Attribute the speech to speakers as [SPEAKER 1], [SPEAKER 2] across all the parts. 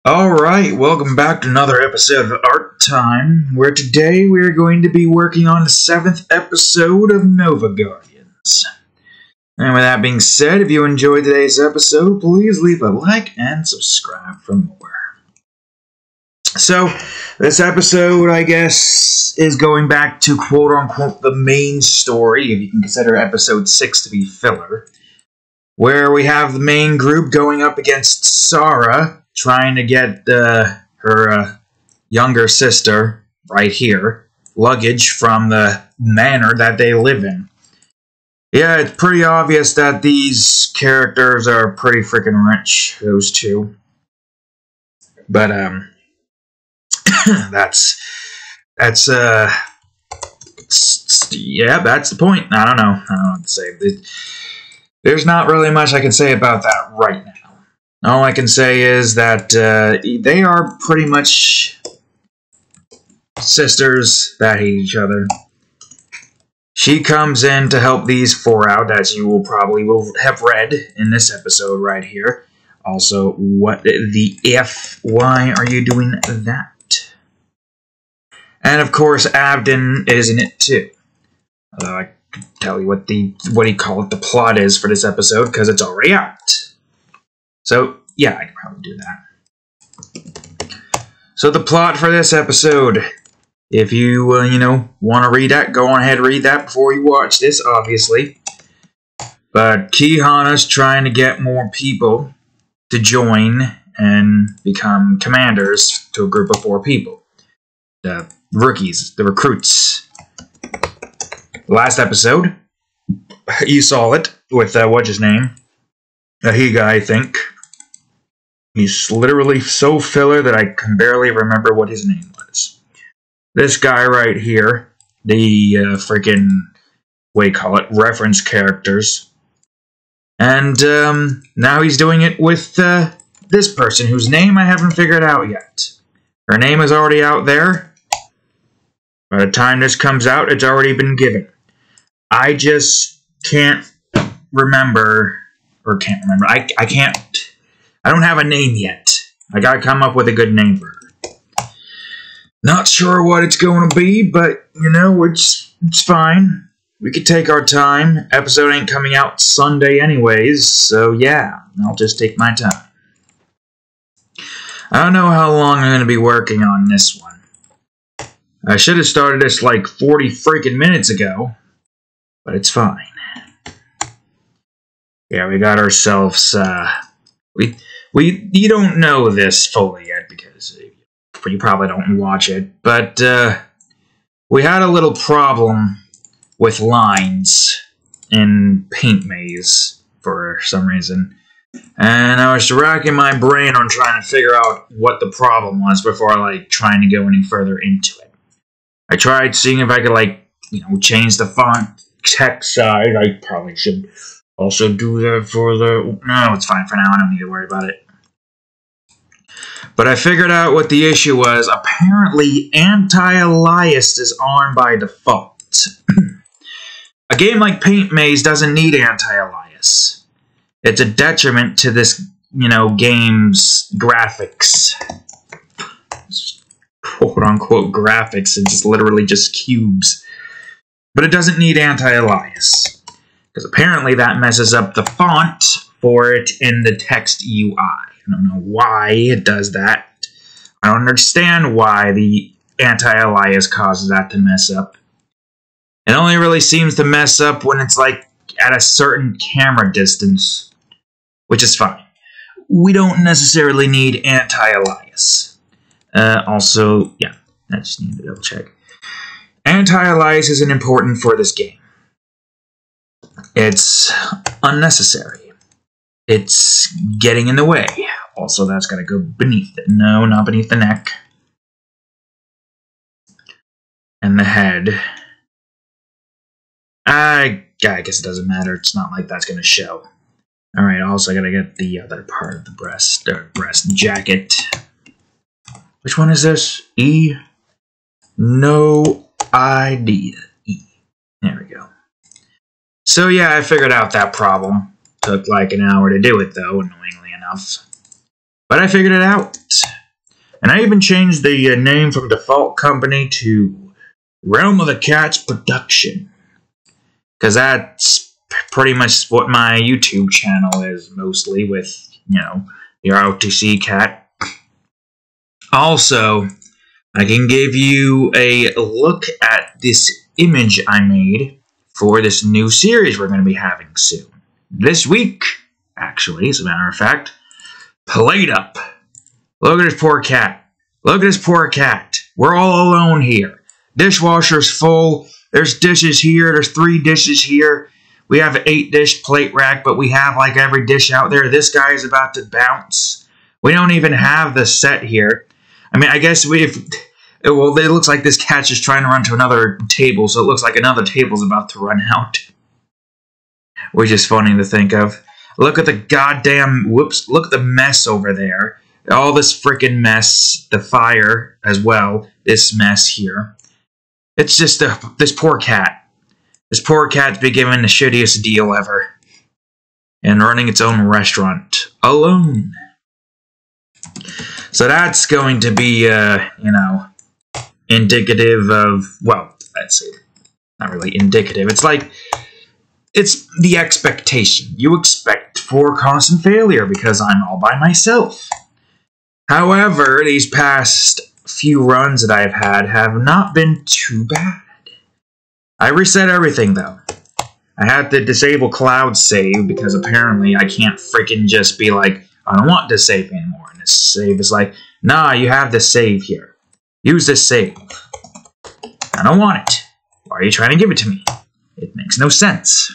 [SPEAKER 1] Alright, welcome back to another episode of Art Time, where today we are going to be working on the 7th episode of Nova Guardians. And with that being said, if you enjoyed today's episode, please leave a like and subscribe for more. So, this episode, I guess, is going back to quote-unquote the main story, if you can consider episode 6 to be filler, where we have the main group going up against Sarah, trying to get her younger sister, right here, luggage from the manor that they live in. Yeah, it's pretty obvious that these characters are pretty freaking rich, those two. But, yeah, that's the point. I don't know what to say. There's not really much I can say about that right now. All I can say is that they are pretty much sisters that hate each other. She comes in to help these four out, as you will probably have read in this episode right here. Also, what the F? Why are you doing that? And of course, Abden is in it too. Although I can tell you what do you call it, the plot is for this episode, because it's already out. So, yeah, I can probably do that. So the plot for this episode, if you, want to read that, go on ahead and read that before you watch this, obviously. But Kihana's trying to get more people to join and become commanders to a group of 4 people. The rookies, the recruits. Last episode, you saw it with, what's his name? Higa, I think. He's literally so filler that I can barely remember what his name was. This guy right here, the freaking, reference characters. And now he's doing it with this person, whose name I haven't figured out yet. Her name is already out there. By the time this comes out, it's already been given. I just can't remember, I don't have a name yet. I gotta come up with a good name for her. Not sure what it's going to be, but, it's fine. We could take our time. Episode ain't coming out Sunday anyways, so yeah, I'll just take my time. I don't know how long I'm going to be working on this one. I should have started this like 40 freaking minutes ago, but it's fine. Yeah, we got ourselves, you don't know this fully yet because you probably don't watch it, but we had a little problem with lines in Paint Maze for some reason, and I was racking my brain on trying to figure out what the problem was before trying to go any further into it. I tried seeing if I could change the font text size. I probably should also do that for the... No, it's fine for now. I don't need to worry about it. But I figured out what the issue was. Apparently, anti-alias is on by default. A game like Paint Maze doesn't need anti-alias. It's a detriment to this, game's graphics. Quote-unquote graphics. It's just literally just cubes. But it doesn't need anti-alias. Because apparently that messes up the font for it in the text UI. I don't know why it does that. I don't understand why the anti-alias causes that to mess up. It only really seems to mess up when it's at a certain camera distance, which is fine. We don't necessarily need anti-alias. Also, yeah, I just need to double check. Anti-alias isn't important for this game. It's unnecessary. It's getting in the way. Also, that's got to go beneath it. No, not beneath the neck. And the head. I guess it doesn't matter. It's not like that's going to show. Alright, also I got to get the other part of the breast jacket. Which one is this? E? No idea. E. There we go. So yeah, I figured out that problem. Took like an hour to do it, though, annoyingly enough. But I figured it out. And I even changed the name from Default Company to Realm of the Cats Production. Because that's pretty much what my YouTube channel is, mostly, with, you know, your OTC cat. Also, I can give you a look at this image I made for this new series we're going to be having soon. This week, actually, as a matter of fact. Plate up. Look at this poor cat. Look at this poor cat. We're all alone here. Dishwasher's full. There's dishes here. There's 3 dishes here. We have an 8-dish plate rack, but we have like every dish out there. This guy is about to bounce. We don't even have the set here. I mean, I guess well, it looks like this cat's just trying to run to another table, so it looks like another table's about to run out. Which is funny to think of. Look at the goddamn, whoops, look at the mess over there. All this freaking mess, the fire as well, this mess here. It's just this poor cat. This poor cat's been given the shittiest deal ever. And running its own restaurant. Alone. So that's going to be, you know, indicative of, well, let's see, not really indicative. It's like, it's the expectation. You expect for constant failure because I'm all by myself. However, these past few runs that I've had have not been too bad. I reset everything, though. I had to disable cloud save because apparently I can't freaking just be like, I don't want this save anymore. And this save is like, nah, you have this save here. Use this save. I don't want it. Why are you trying to give it to me? It makes no sense.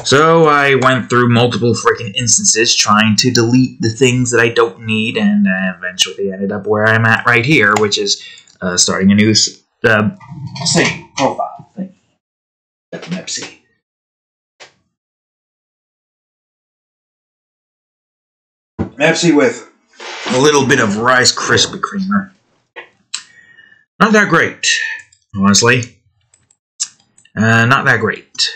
[SPEAKER 1] So I went through multiple freaking instances trying to delete the things that I don't need, and eventually ended up where I'm at right here, which is starting a new save profile thing. That's Pepsi. Pepsi with a little bit of Rice Krispie Creamer. Not that great, honestly. Not that great.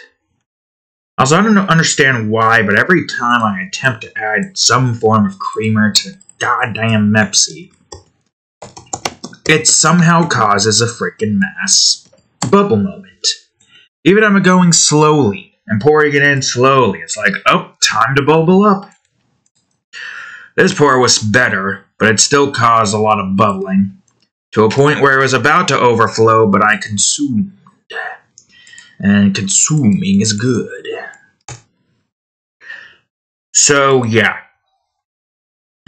[SPEAKER 1] Also, I don't understand why, but every time I attempt to add some form of creamer to goddamn Pepsi, it somehow causes a freaking mass bubble moment. Even if I'm going slowly and pouring it in slowly, it's like, oh, time to bubble up. This pour was better, but it still caused a lot of bubbling, to a point where it was about to overflow, but I consumed. And consuming is good. So, yeah.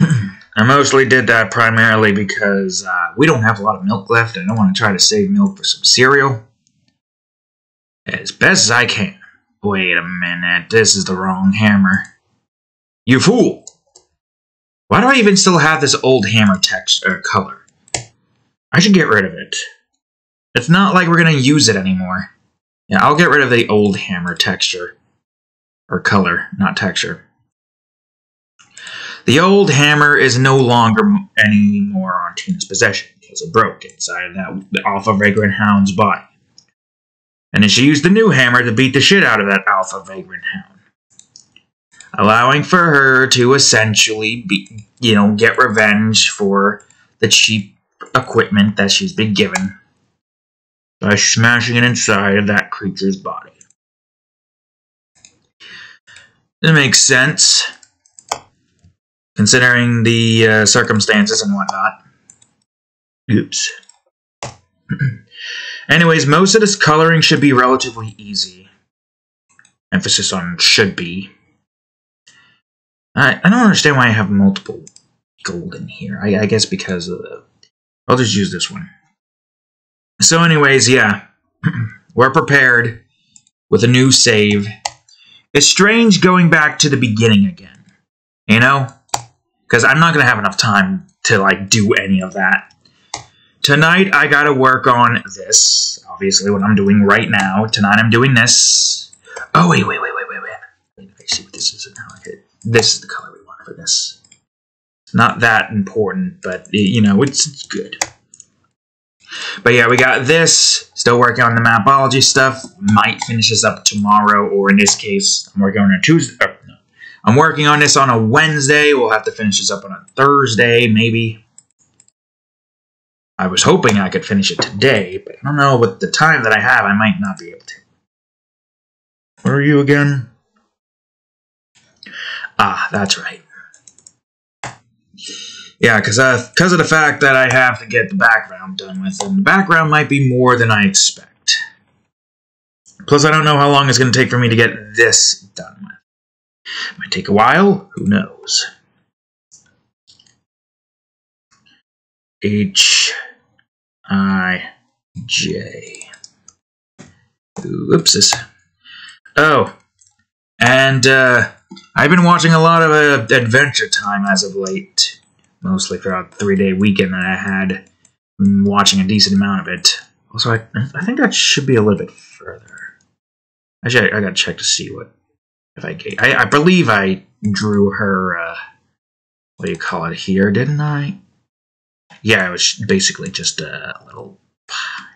[SPEAKER 1] I mostly did that primarily because we don't have a lot of milk left, and I want to try to save milk for some cereal. As best as I can. Wait a minute, this is the wrong hammer. You fool! Why do I even still have this old hammer color? I should get rid of it. It's not like we're going to use it anymore. Yeah, I'll get rid of the old hammer texture. Or color, not texture. The old hammer is no longer anymore on Tina's possession because it broke inside of that Alpha Vagrant Hound's body. And then she used the new hammer to beat the shit out of that Alpha Vagrant Hound. Allowing for her to essentially get revenge for the cheap equipment that she's been given by smashing it inside of that creature's body. It makes sense, considering the circumstances and whatnot. Oops. Anyways, most of this coloring should be relatively easy. Emphasis on should be. I don't understand why I have multiple gold in here. I guess because of the... I'll just use this one. So anyways, yeah. We're prepared with a new save. It's strange going back to the beginning again. You know? Because I'm not going to have enough time to, like, do any of that. Tonight, I got to work on this. Obviously, what I'm doing right now. Tonight, I'm doing this. Oh, wait. I see what this is now. Okay. This is the color we want for this. It's not that important, but, you know, it's good. But yeah, we got this. Still working on the mapology stuff. Might finish this up tomorrow, or in this case, I'm working on a Tuesday. No. I'm working on this on a Wednesday. We'll have to finish this up on a Thursday, maybe. I was hoping I could finish it today, but I don't know, with the time that I have, I might not be able to. Where are you again? Ah, that's right. Yeah, because of the fact that I have to get the background done with, and the background might be more than I expect. Plus, I don't know how long it's going to take for me to get this done with. Might take a while, who knows. H-I-J. Whoopses. Oh, and I've been watching a lot of Adventure Time as of late. Mostly throughout the 3-day weekend that I had. Watching a decent amount of it. Also, I think that should be a little bit further. Actually, I gotta check to see what... I believe I drew her, what do you call it here, didn't I? Yeah, it was basically just a little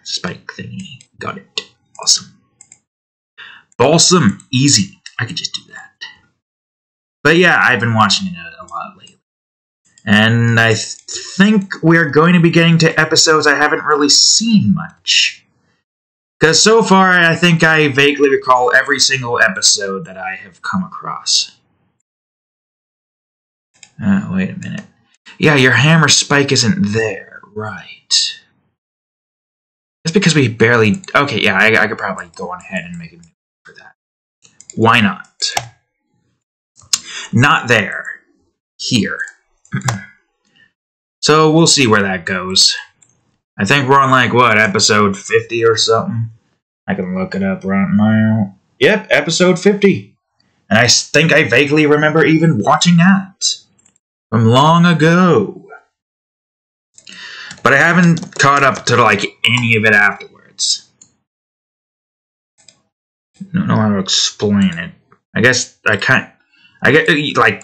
[SPEAKER 1] spike thingy. Got it. Awesome. Balsam. Easy. I could just do that. But yeah, I've been watching it a lot lately. And I think we're going to be getting to episodes I haven't really seen much. Because so far, I think I vaguely recall every single episode that I have come across. Wait a minute. Yeah, your hammer spike isn't there. Right. That's because we barely... Okay, yeah, I could probably go on ahead and make a new for that. Why not? Not there. Here. So we'll see where that goes. I think we're on, like, what, episode 50 or something? I can look it up right now. Yep, episode 50. And I think I vaguely remember even watching that from long ago. But I haven't caught up to, like, any of it afterwards. I don't know how to explain it. I guess I can't... I get, like...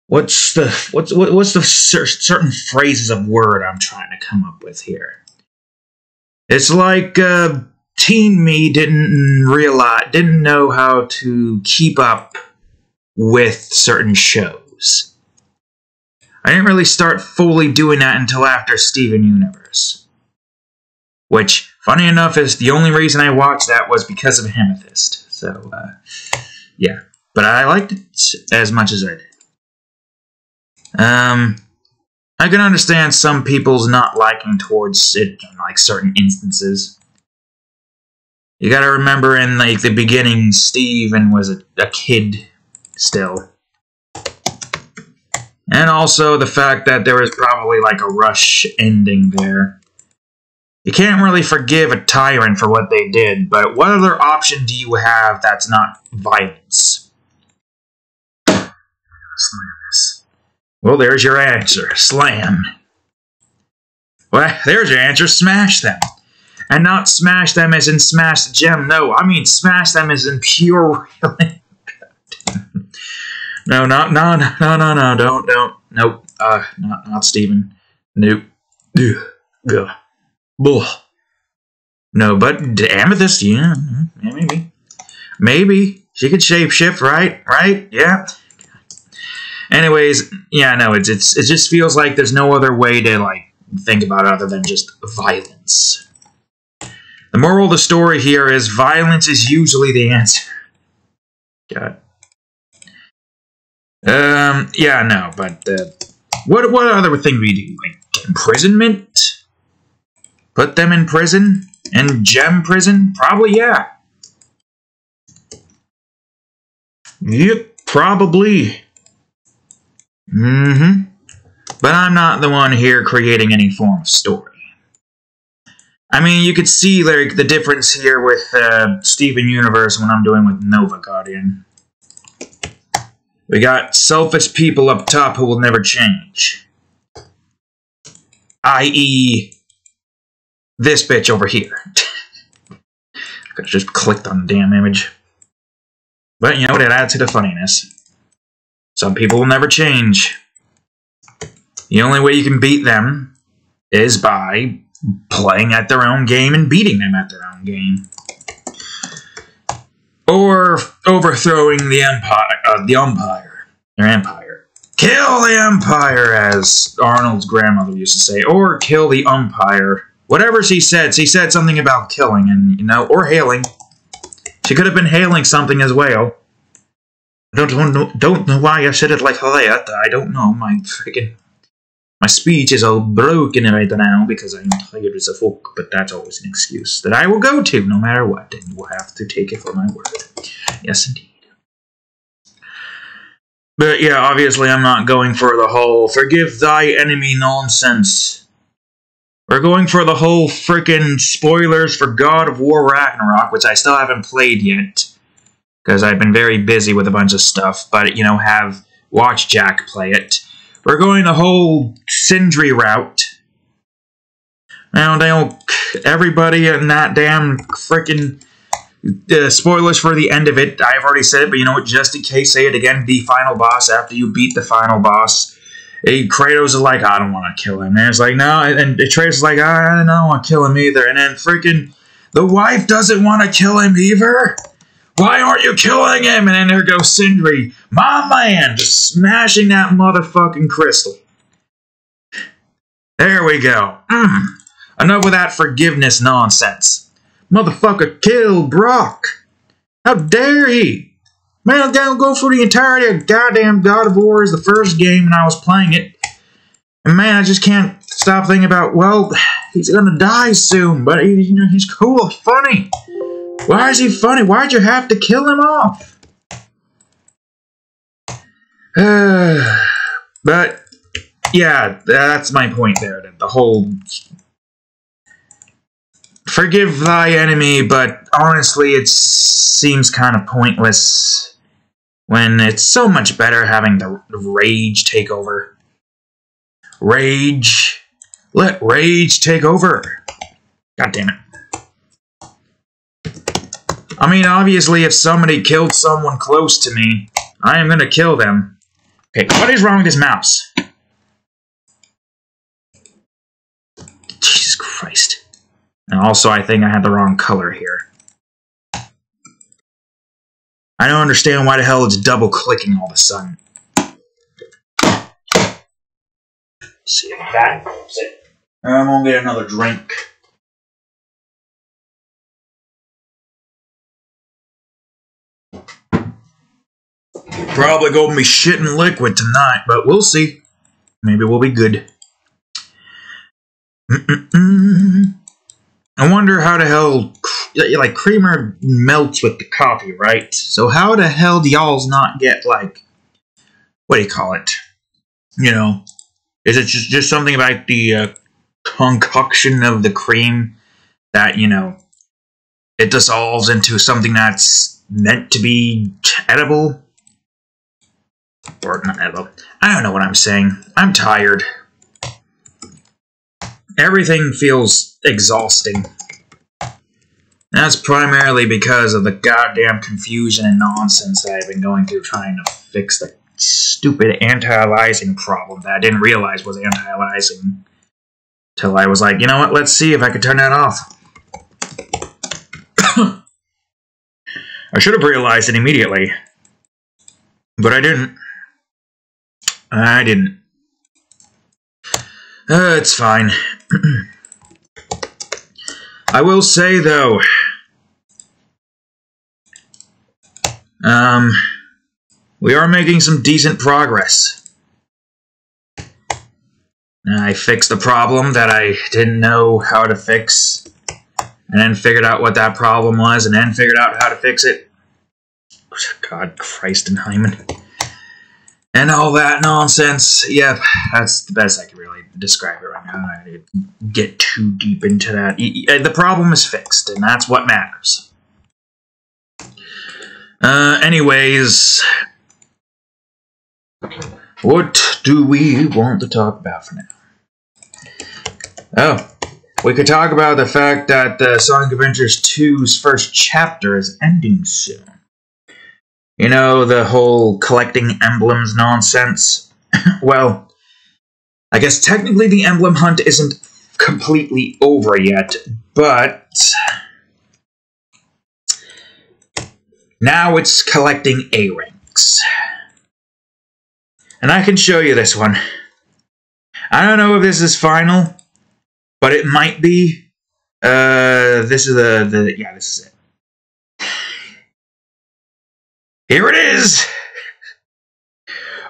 [SPEAKER 1] What's the certain phrases of word I'm trying to come up with here? It's like teen me didn't know how to keep up with certain shows. I didn't really start fully doing that until after Steven Universe, which, funny enough, is the only reason I watched that was because of Amethyst. So, yeah. But I liked it as much as I did. I can understand some people's not liking towards it in, like, certain instances. You gotta remember in, like, the beginning, Steven was a kid still. And also the fact that there was probably, like, a rush ending there. You can't really forgive a tyrant for what they did, but what other option do you have that's not violence? Well, there's your answer. Slam. Well, there's your answer. Smash them. And not smash them as in smash the gem. No, I mean smash them as in pure... No, don't. Nope. Not Steven. Nope. Ugh. No, but Amethyst, yeah, maybe. Maybe. She could shapeshift, right? Yeah. Anyways, yeah, no, it just feels like there's no other way to, like, think about it other than just violence. The moral of the story here is violence is usually the answer. God. Yeah, no, but, what other thing we do? Like, imprisonment? Put them in prison? In gem prison? Probably, yeah. Yep, probably. But I'm not the one here creating any form of story. I mean, you could see, like, the difference here with Steven Universe and what I'm doing with Nova Guardian. We got selfish people up top who will never change. I.e. this bitch over here. I could have just clicked on the damn image. But, you know what, it adds to the funniness. Some people will never change. The only way you can beat them is by playing at their own game and beating them at their own game. Or overthrowing the empire, their empire. Kill the Empire, as Arnold's grandmother used to say, or kill the umpire. Whatever she said something about killing, and or hailing. She could have been hailing something as well. I don't know why I said it like that. I don't know. My speech is all broken right now because I'm tired as a fuck. But that's always an excuse that I will go to no matter what, and you will have to take it for my word. Yes, indeed. But yeah, obviously I'm not going for the whole forgive thy enemy nonsense. We're going for the whole frickin' spoilers for God of War Ragnarok, which I still haven't played yet. Because I've been very busy with a bunch of stuff, but, have watched Jack play it. We're going the whole Sindri route. Now, everybody in that damn frickin' spoilers for the end of it. I've already said it, but you know what? Just in case, say it again. The final boss, after you beat the final boss, Kratos is like, I don't want to kill him. And it's like, no. And Kratos is like, I don't want to kill him either. And then freaking the wife doesn't want to kill him either. Why aren't you killing him? And then there goes Sindri, my man, just smashing that motherfucking crystal. There we go. Enough with that forgiveness nonsense. Motherfucker killed Brock. How dare he? Man, I'm gonna go for the entirety of goddamn God of War as the first game and I was playing it. And man, I just can't stop thinking about, well, he's gonna die soon, but he's cool, funny. Why is he funny? Why'd you have to kill him off? But, yeah, that's my point there. The whole forgive thy enemy, but honestly, it seems kind of pointless when it's so much better having the rage take over. Rage. Let rage take over. God damn it. I mean, obviously, if somebody killed someone close to me, I am gonna kill them. Okay, what is wrong with this mouse? Jesus Christ. And also, I think I had the wrong color here. I don't understand why the hell it's double-clicking all of a sudden. See if that helps it. I'm gonna get another drink. Probably gonna be shitting liquid tonight, but we'll see. Maybe we'll be good. I wonder how the hell, like, creamer melts with the coffee, right? So how the hell do y'all's not get, like, what do you call it? Is it just something about the concoction of the cream that, it dissolves into something that's meant to be edible? Or not edible. I don't know what I'm saying. I'm tired. Everything feels exhausting. That's primarily because of the goddamn confusion and nonsense that I've been going through trying to fix the stupid anti-aliasing problem that I didn't realize was anti-aliasing. Till I was like, you know what, let's see if I can turn that off. I should have realized it immediately. But I didn't. It's fine. I will say, though, we are making some decent progress. I fixed the problem that I didn't know how to fix, and then figured out what that problem was, and then figured out how to fix it. God, Christ and Hyman. And all that nonsense. Yep, that's the best I can really describe it right now. I didn't get too deep into that. The problem is fixed, and that's what matters. Anyways, what do we want to talk about for now? Oh, we could talk about the fact that Sonic Adventures 2's first chapter is ending soon. You know, the whole collecting emblems nonsense? Well, I guess technically the emblem hunt isn't completely over yet, but now it's collecting A-ranks. And I can show you this one. I don't know if this is final, but it might be. This is yeah, this is it. Here it is.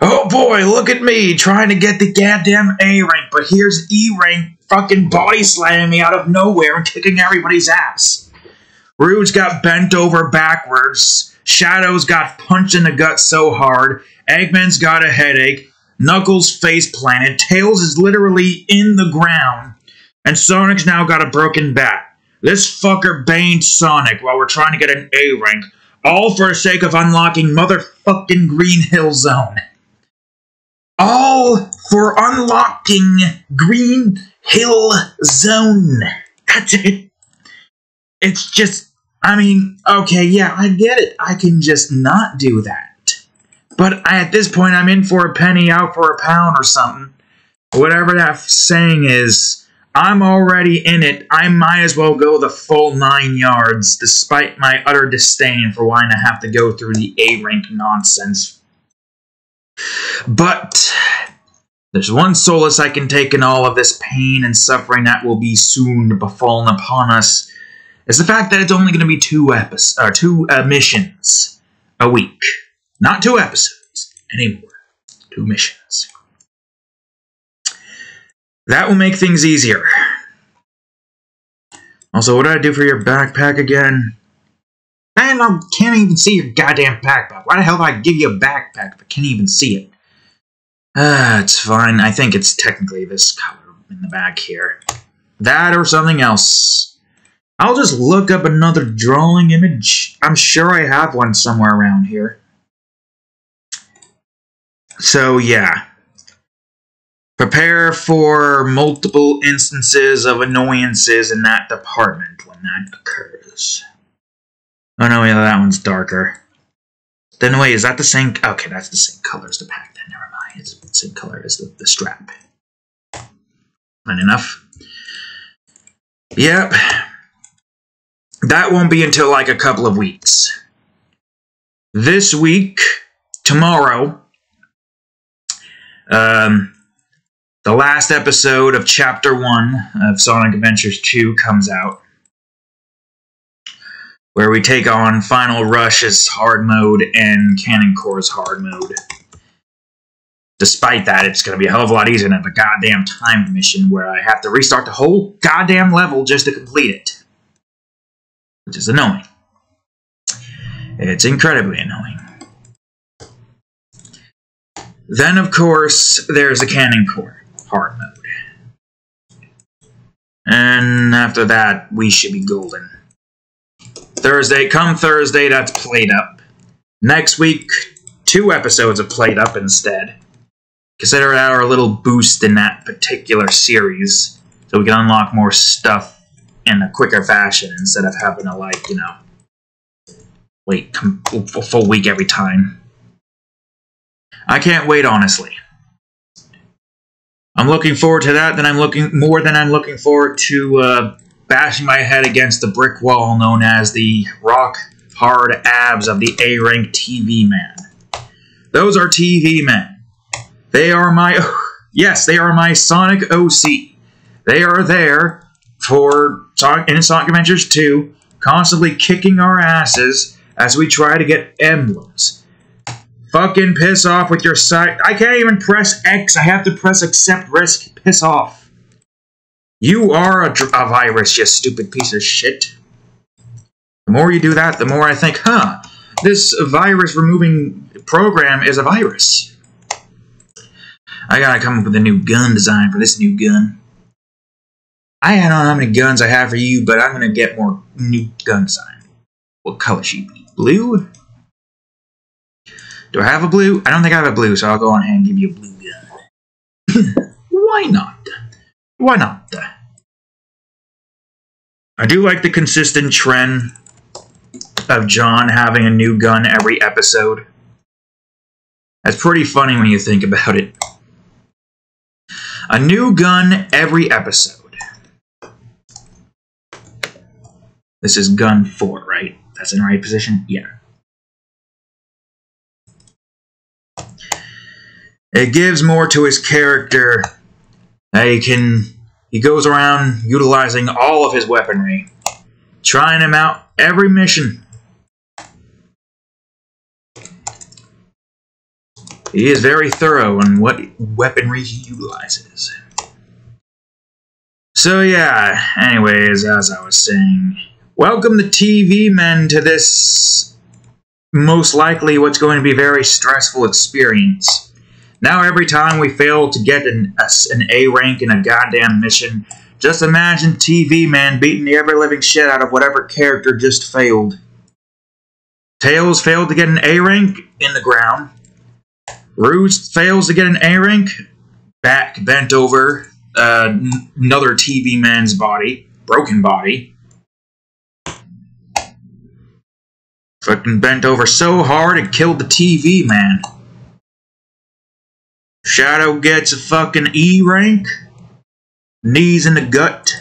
[SPEAKER 1] Oh boy, look at me trying to get the goddamn A rank, but here's E rank fucking body slamming me out of nowhere and kicking everybody's ass. Rouge got bent over backwards. Shadows got punched in the gut so hard. Eggman's got a headache. Knuckles face planted. Tails is literally in the ground. And Sonic's now got a broken back. This fucker baned Sonic while we're trying to get an A rank. All for the sake of unlocking motherfucking Green Hill Zone. All for unlocking Green Hill Zone. That's it. It's just, I mean, okay, yeah, I get it. I can just not do that. But at this point, I'm in for a penny, out for a pound or something. Whatever that saying is, I'm already in it. I might as well go the full 9 yards, despite my utter disdain for wanting to have to go through the A-rank nonsense. But there's one solace I can take in all of this pain and suffering that will be soon befallen upon us. Is the fact that it's only going to be two missions a week. Not 2 episodes anymore. 2 missions. That will make things easier. Also, what did I do for your backpack again? Man, I can't even see your goddamn backpack. Why the hell did I give you a backpack if I can't even see it? It's fine. I think it's technically this color in the back here. That or something else. I'll just look up another drawing image. I'm sure I have one somewhere around here. So, yeah. Prepare for multiple instances of annoyances in that department when that occurs. Oh no, yeah, that one's darker. Then wait, is that the same? Okay, that's the same color as the pack then. Never mind. It's the same color as the strap. Not enough? Yep. That won't be until like a couple of weeks. This week, tomorrow, the last episode of Chapter 1 of Sonic Adventures 2 comes out, where we take on Final Rush's hard mode and Cannon Core's hard mode. Despite that, it's going to be a hell of a lot easier than the goddamn timed mission where I have to restart the whole goddamn level just to complete it. Which is annoying. It's incredibly annoying. Then, of course, there's the Cannon Core hard mode. And after that, we should be golden. Come Thursday, that's Played Up. Next week, 2 episodes of Played Up instead. Consider that our little boost in that particular series, so we can unlock more stuff in a quicker fashion instead of having to, like, you know, wait a full week every time. I can't wait, honestly. I'm looking forward to that, then I'm looking forward to bashing my head against the brick wall known as the rock-hard abs of the A-rank TV man. Those are TV men. They are my... Yes, they are my Sonic OC. They are there for Sonic Adventures 2, constantly kicking our asses as we try to get emblems. Fucking piss off with your side. I can't even press X. I have to press accept risk. Piss off. You are a virus, you stupid piece of shit. The more you do that, the more I think, huh, this virus-removing program is a virus. I gotta come up with a new gun design for this new gun. I don't know how many guns I have for you, but I'm gonna get more new gun design. What color should you be? Blue? Do I have a blue? I don't think I have a blue, so I'll go on ahead and give you a blue gun. Why not? Why not? I do like the consistent trend of John having a new gun every episode. That's pretty funny when you think about it. A new gun every episode. This is gun 4, right? That's in the right position? Yeah. It gives more to his character. He goes around utilizing all of his weaponry, trying him out every mission. He is very thorough in what weaponry he utilizes. So yeah, anyways, as I was saying, welcome the TV men to this most likely what's going to be a very stressful experience. Now every time we fail to get an A rank in a goddamn mission, just imagine TV man beating the ever-living shit out of whatever character just failed. Tails failed to get an A rank in the ground. Rouge fails to get an A rank, back bent over another TV man's body, broken body. Fucking bent over so hard it killed the TV man. Shadow gets a fucking E rank. Knees in the gut.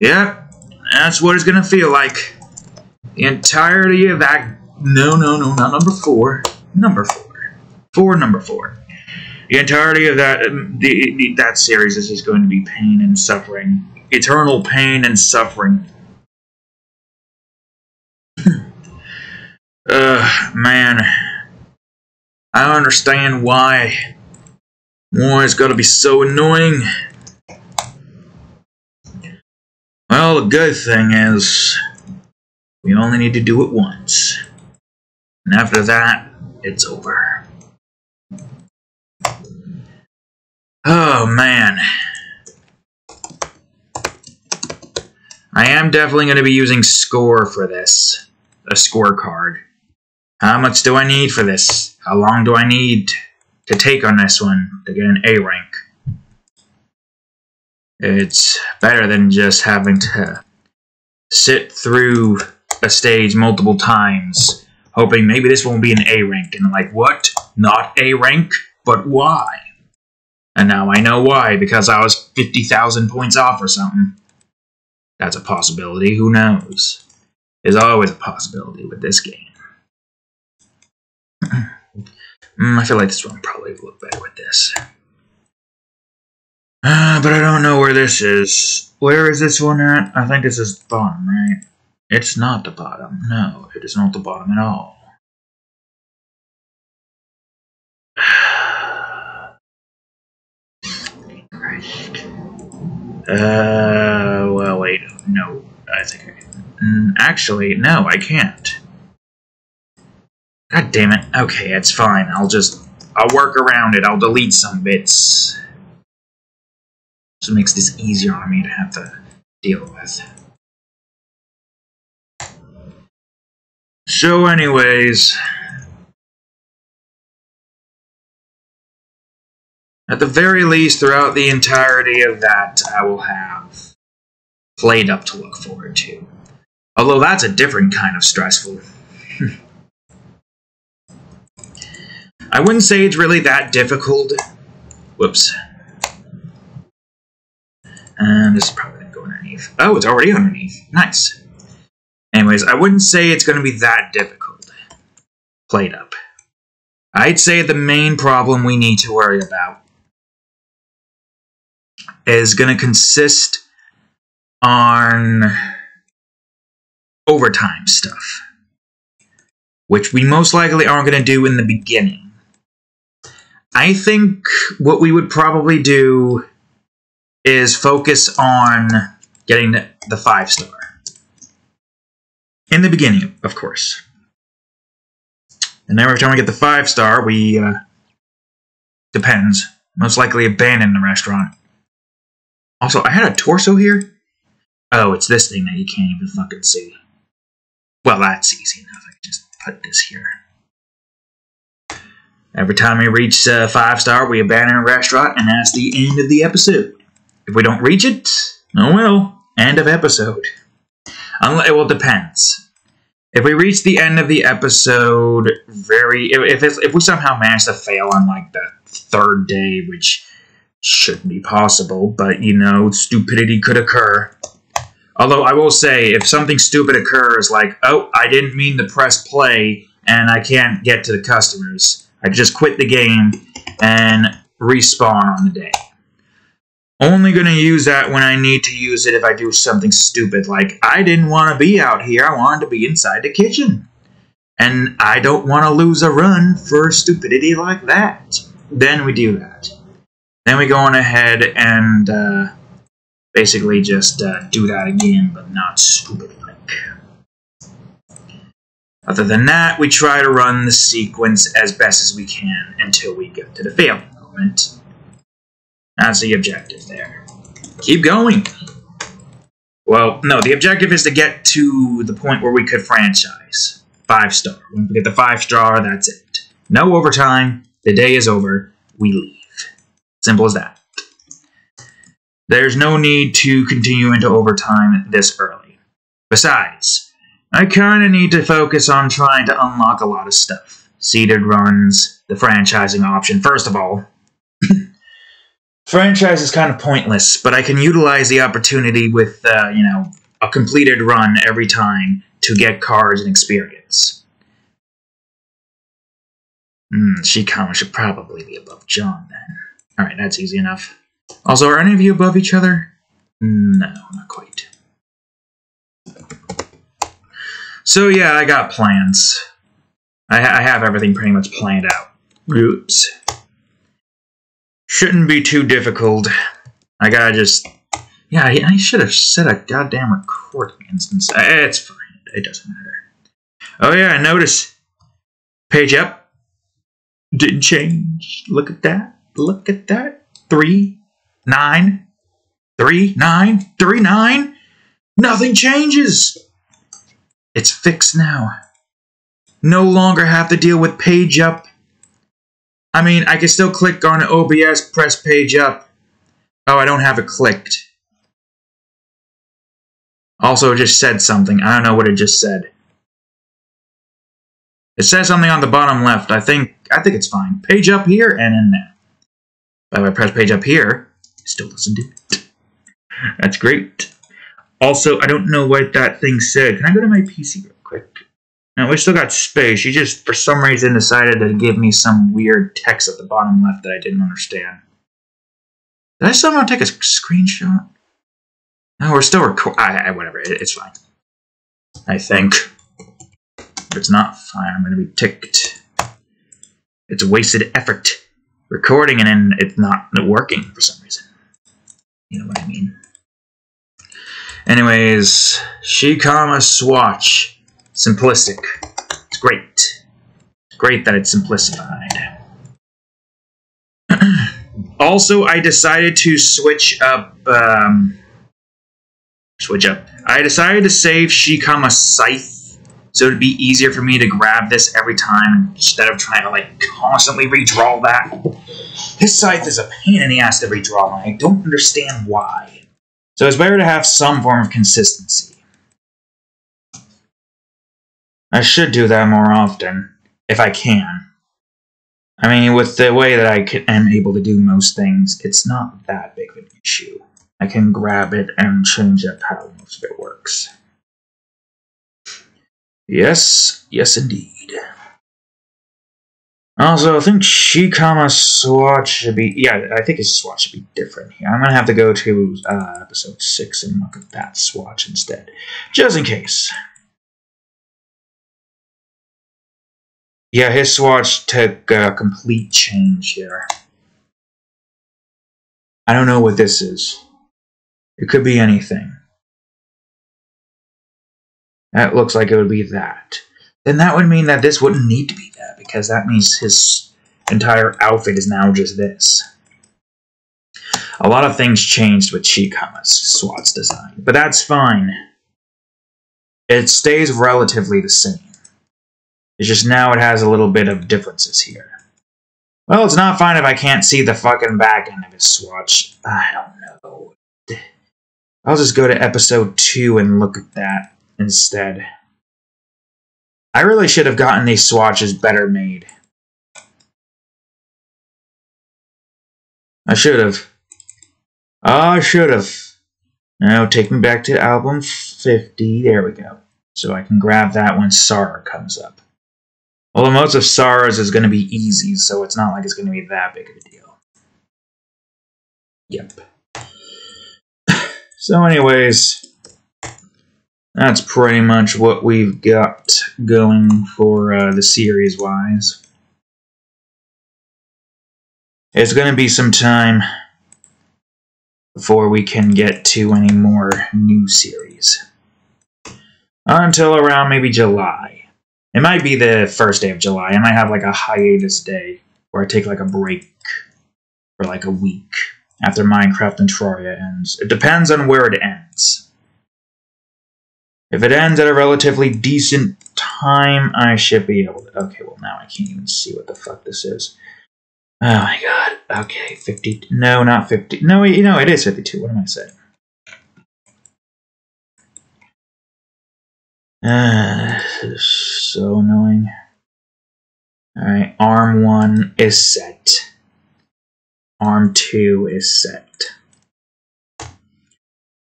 [SPEAKER 1] Yep, that's what it's gonna feel like. The entirety of that. No, not number 4. Number 4. Number 4. The entirety of that that series is just going to be pain and suffering. Eternal pain and suffering. Man. I don't understand why it's got to be so annoying. Well, the good thing is we only need to do it once. And after that, it's over. Oh, man. I am definitely going to be using score for this. A scorecard. How much do I need for this? How long do I need to take on this one to get an A rank? It's better than just having to sit through a stage multiple times, hoping maybe this one will be an A rank. And I'm like, what? Not A rank? But why? And now I know why, because I was 50,000 points off or something. That's a possibility, who knows? There's always a possibility with this game. I feel like this one probably would look better with this. But I don't know where this is. Where is this one at? I think this is the bottom, right? It's not the bottom. No, it is not the bottom at all. Christ. Well, wait. No, I think I can. Actually, no, I can't. God damn it. Okay, it's fine. I'll work around it. I'll delete some bits. So it makes this easier on me to have to deal with. So anyways, at the very least, throughout the entirety of that, I will have Played Up to look forward to. Although that's a different kind of stressful. I wouldn't say it's really that difficult. Whoops. And this is probably going to go underneath. Oh, it's already underneath. Nice. Anyways, I wouldn't say it's going to be that difficult. Played Up. I'd say the main problem we need to worry about is going to consist on overtime stuff, which we most likely aren't going to do in the beginning. I think what we would probably do is focus on getting the 5-star. In the beginning, of course. And every time we get the 5-star, we, depends, most likely abandon the restaurant. Also, I had a torso here? Oh, it's this thing that you can't even fucking see. Well, that's easy enough. I can just put this here. Every time we reach 5-star, we abandon a restaurant, and that's the end of the episode. If we don't reach it, oh well, end of episode. Well, it depends. If we reach the end of the episode, if we somehow manage to fail on like the 3rd day, which shouldn't be possible, but you know, stupidity could occur. Although I will say, if something stupid occurs, like, oh, I didn't mean to press play, and I can't get to the customers, I just quit the game and respawn on the day. Only going to use that when I need to use it if I do something stupid, like I didn't want to be out here, I wanted to be inside the kitchen. And I don't want to lose a run for stupidity like that. Then we do that. Then we go on ahead and basically just do that again, but not stupid like. Other than that, we try to run the sequence as best as we can until we get to the fail moment. That's the objective there. Keep going. Well, no, the objective is to get to the point where we could franchise. 5-star. When we get the 5-star, that's it. No overtime. The day is over. We leave. Simple as that. There's no need to continue into overtime this early. Besides, I kind of need to focus on trying to unlock a lot of stuff. Seeded runs, the franchising option. First of all, franchise is kind of pointless, but I can utilize the opportunity with, a completed run every time to get cards and experience. Shikama should probably be above John then. Alright, that's easy enough. Also, are any of you above each other? No, not quite. So yeah, I got plans. I have everything pretty much planned out. Oops. Shouldn't be too difficult. I gotta just... Yeah, I should have set a goddamn recording instance. It's fine. It doesn't matter. Oh yeah, notice. Page up. Didn't change. Look at that. Look at that. 3, 9. 3, 9. 3, 9. Nothing changes. It's fixed now. No longer have to deal with page up. I mean, I can still click on OBS, press page up. Oh, I don't have it clicked. Also, it just said something. I don't know what it just said. It says something on the bottom left. I think it's fine. Page up here and in there. But if I press page up here, it still doesn't do it. That's great. Also, I don't know what that thing said. Can I go to my PC real quick? Now, we still got space. She just, for some reason, decided to give me some weird text at the bottom left that I didn't understand. Did I somehow take a screenshot? No, we're still recording. Whatever, it's fine. I think. If it's not fine, I'm going to be ticked. It's a wasted effort. Recording and then it's not working for some reason. You know what I mean? Anyways, Shikama Swatch. Simplistic. It's great. It's great that it's simplified. Also, I decided to switch up. I decided to save Shikama Scythe, so it'd be easier for me to grab this every time instead of trying to constantly redraw that. This Scythe is a pain in the ass to redraw, and I don't understand why. So it's better to have some form of consistency. I should do that more often, if I can. I mean, with the way that I am able to do most things, it's not that big of an issue. I can grab it and change up how most of it works. Yes, yes indeed. Also, I think Shikama Swatch should be... Yeah, I think his swatch should be different here. I'm going to have to go to episode 6 and look at that swatch instead. Just in case. Yeah, his swatch took a complete change here. I don't know what this is. It could be anything. That looks like it would be that. Then that would mean that this wouldn't need to be that, because that means his entire outfit is now just this. A lot of things changed with Shikama's Swat's design, but that's fine. It stays relatively the same. It's just now it has a little bit of differences here. Well, it's not fine if I can't see the fucking back end of his swatch. I don't know. I'll just go to episode 2 and look at that instead. I really should have gotten these swatches better made. I should have. I should have. Now take me back to album 50. There we go. So I can grab that when Sara comes up. Although most of Sarah's is going to be easy, so it's not like it's going to be that big of a deal. Yep. So anyways, that's pretty much what we've got going for the series-wise. It's going to be some time before we can get to any more new series. Until around maybe July. It might be the first day of July. I might have like a hiatus day where I take like a break for like a week after Minecraft and Terraria ends. It depends on where it ends. If it ends at a relatively decent time, I should be able to... Okay, well now I can't even see what the fuck this is. Oh my god. Okay, 50... No, not 50... No, you know, it is 52. What am I saying? This is so annoying. Alright, Arm 1 is set. Arm 2 is set.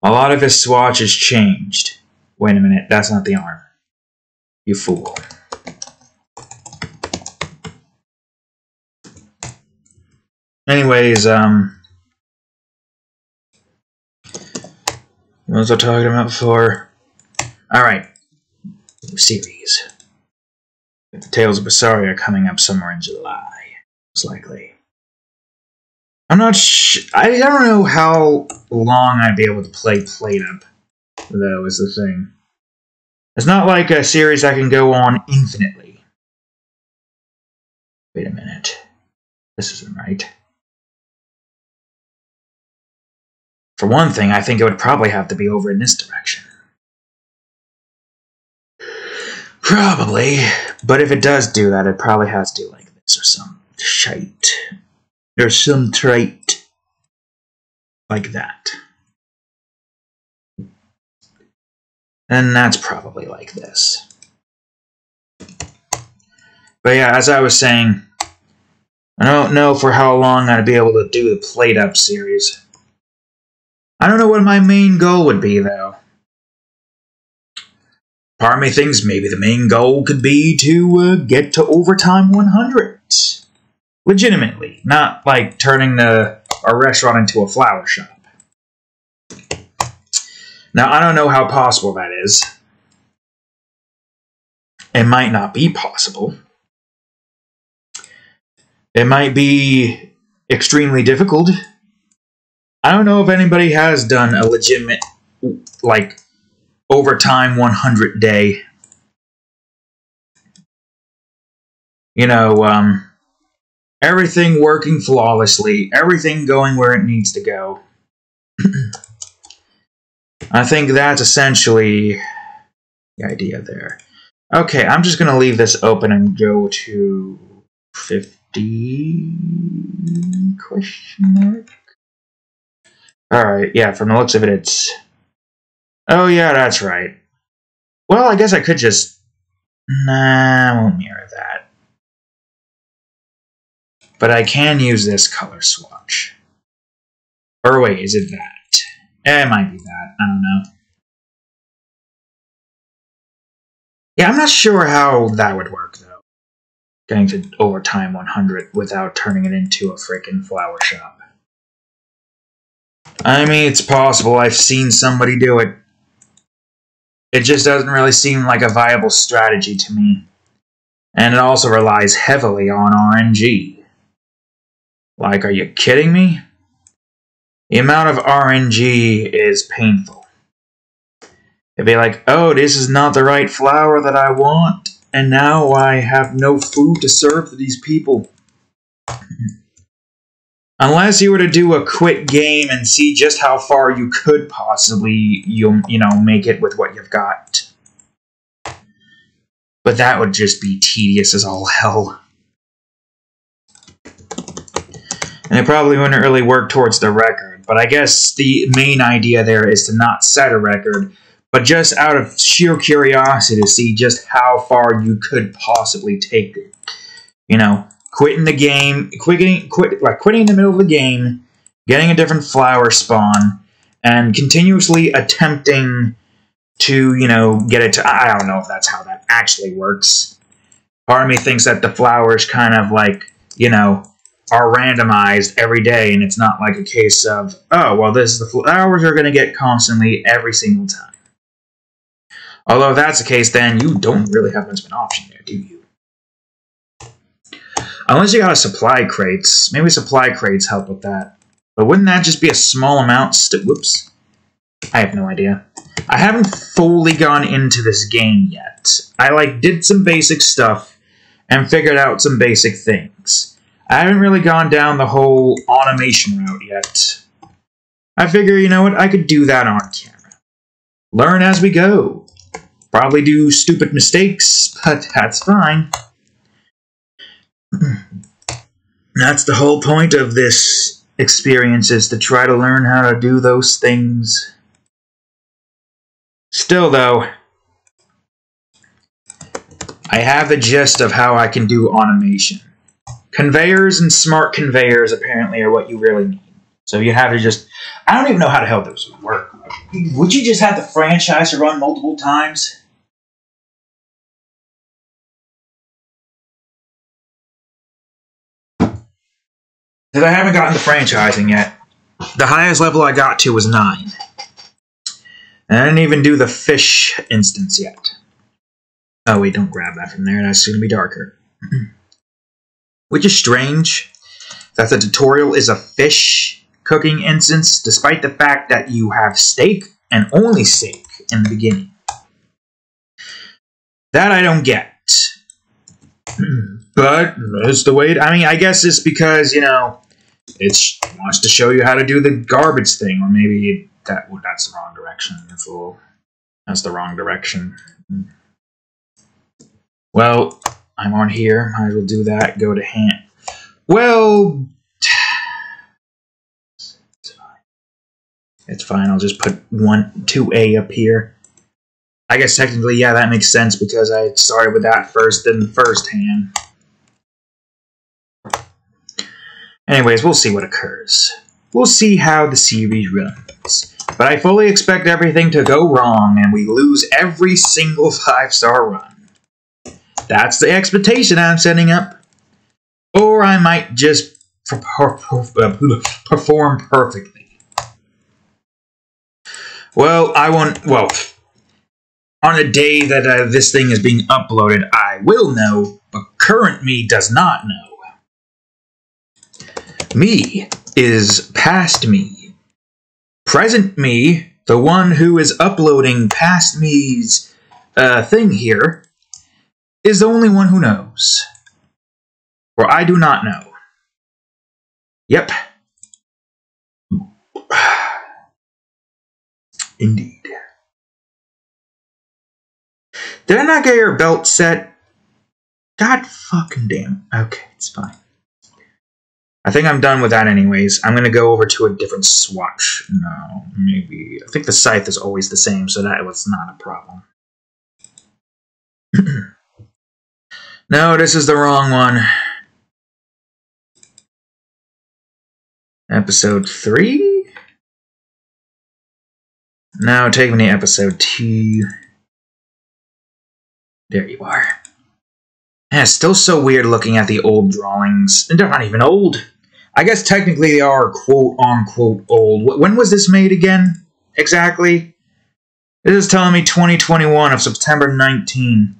[SPEAKER 1] A lot of his swatch has changed. Wait a minute, that's not the arm. You fool. Anyways, what was I talking about before? Alright. Series. The Tales of Berseria coming up somewhere in July, most likely. I'm not I don't know how long I'd be able to play PlateUp, though, is the thing. It's not like a series I can go on infinitely. Wait a minute. This isn't right. For one thing, I think it would probably have to be over in this direction. Probably. But if it does do that, it probably has to do like this or some shite. Or some trait. Like that. And that's probably like this. But yeah, as I was saying, I don't know for how long I'd be able to do the PlateUp series. I don't know what my main goal would be, though. Part of me thinks maybe the main goal could be to get to Overtime 100. Legitimately. Not like turning a restaurant into a flower shop. Now, I don't know how possible that is. It might not be possible. It might be extremely difficult. I don't know if anybody has done a legitimate, like, Overtime 100 day. You know, everything working flawlessly, everything going where it needs to go. I think that's essentially the idea there. Okay, I'm just going to leave this open and go to 50 question mark. Alright, yeah, from the looks of it, it's... Oh, yeah, that's right. Well, I guess I could just... Nah, I won't mirror that. But I can use this color swatch. Or wait, is it that? It might be that. I don't know. Yeah, I'm not sure how that would work, though. Getting to Overtime 100 without turning it into a freaking flower shop. I mean, it's possible. I've seen somebody do it. It just doesn't really seem like a viable strategy to me. And it also relies heavily on RNG. Like, are you kidding me? The amount of RNG is painful. It'd be like, oh, this is not the right flower that I want, and now I have no food to serve to these people. Unless you were to do a quick game and see just how far you could possibly, you know, make it with what you've got. But that would just be tedious as all hell. And it probably wouldn't really work towards the record. But I guess the main idea there is to not set a record, but just out of sheer curiosity to see just how far you could possibly take it. You know, quitting the game, quitting in the middle of the game, getting a different flower spawn, and continuously attempting to, you know, get it to... I don't know if that's how that actually works. Part of me thinks that the flowers kind of like, you know, are randomized every day, and it's not like a case of, oh, well, this is the flowers are going to get constantly every single time. Although if that's the case, then you don't really have much of an option there, do you? Unless you got a supply crates. Maybe supply crates help with that. But wouldn't that just be a small amount? Whoops. I have no idea. I haven't fully gone into this game yet. I did some basic stuff and figured out some basic things. I haven't really gone down the whole automation route yet. I figure, you know what, I could do that on camera. Learn as we go. Probably do stupid mistakes, but that's fine. That's the whole point of this experience, is to try to learn how to do those things. Still, though, I have the gist of how I can do automation. Conveyors and smart conveyors apparently are what you really need. So you have to just... I don't even know how the hell those would work. Would you just have the franchise to run multiple times? Because I haven't gotten the franchising yet. The highest level I got to was 9. And I didn't even do the fish instance yet. Oh wait, don't grab that from there. That's going to be darker. Which is strange, that the tutorial is a fish cooking instance, despite the fact that you have steak, and only steak, in the beginning. That I don't get. But it's the way... I mean, I guess it's because, you know, it wants to show you how to do the garbage thing, or maybe that's the wrong direction. That's the wrong direction. Well, I'm on here. Might as well do that. Go to hand. Well, it's fine. I'll just put 2A up here. I guess technically, yeah, that makes sense because I started with that first in the first hand. Anyways, we'll see what occurs. We'll see how the series runs. But I fully expect everything to go wrong and we lose every single 5-star run. That's the expectation I'm setting up. Or I might just perform perfectly. Well, on the day that this thing is being uploaded, I will know, but current me does not know. Me is past me. Present me, the one who is uploading past me's thing here, is the only one who knows. For I do not know. Yep. Indeed. Did I not get your belt set? God fucking damn. Okay, it's fine. I think I'm done with that anyways. I'm going to go over to a different swatch. No, maybe. I think the scythe is always the same, so that was not a problem. No, this is the wrong one. Episode 3? No, take me to episode 2. There you are. And it's still so weird looking at the old drawings. And they're not even old. I guess technically they are quote-unquote old. When was this made again? Exactly? This is telling me 2021 of September 19.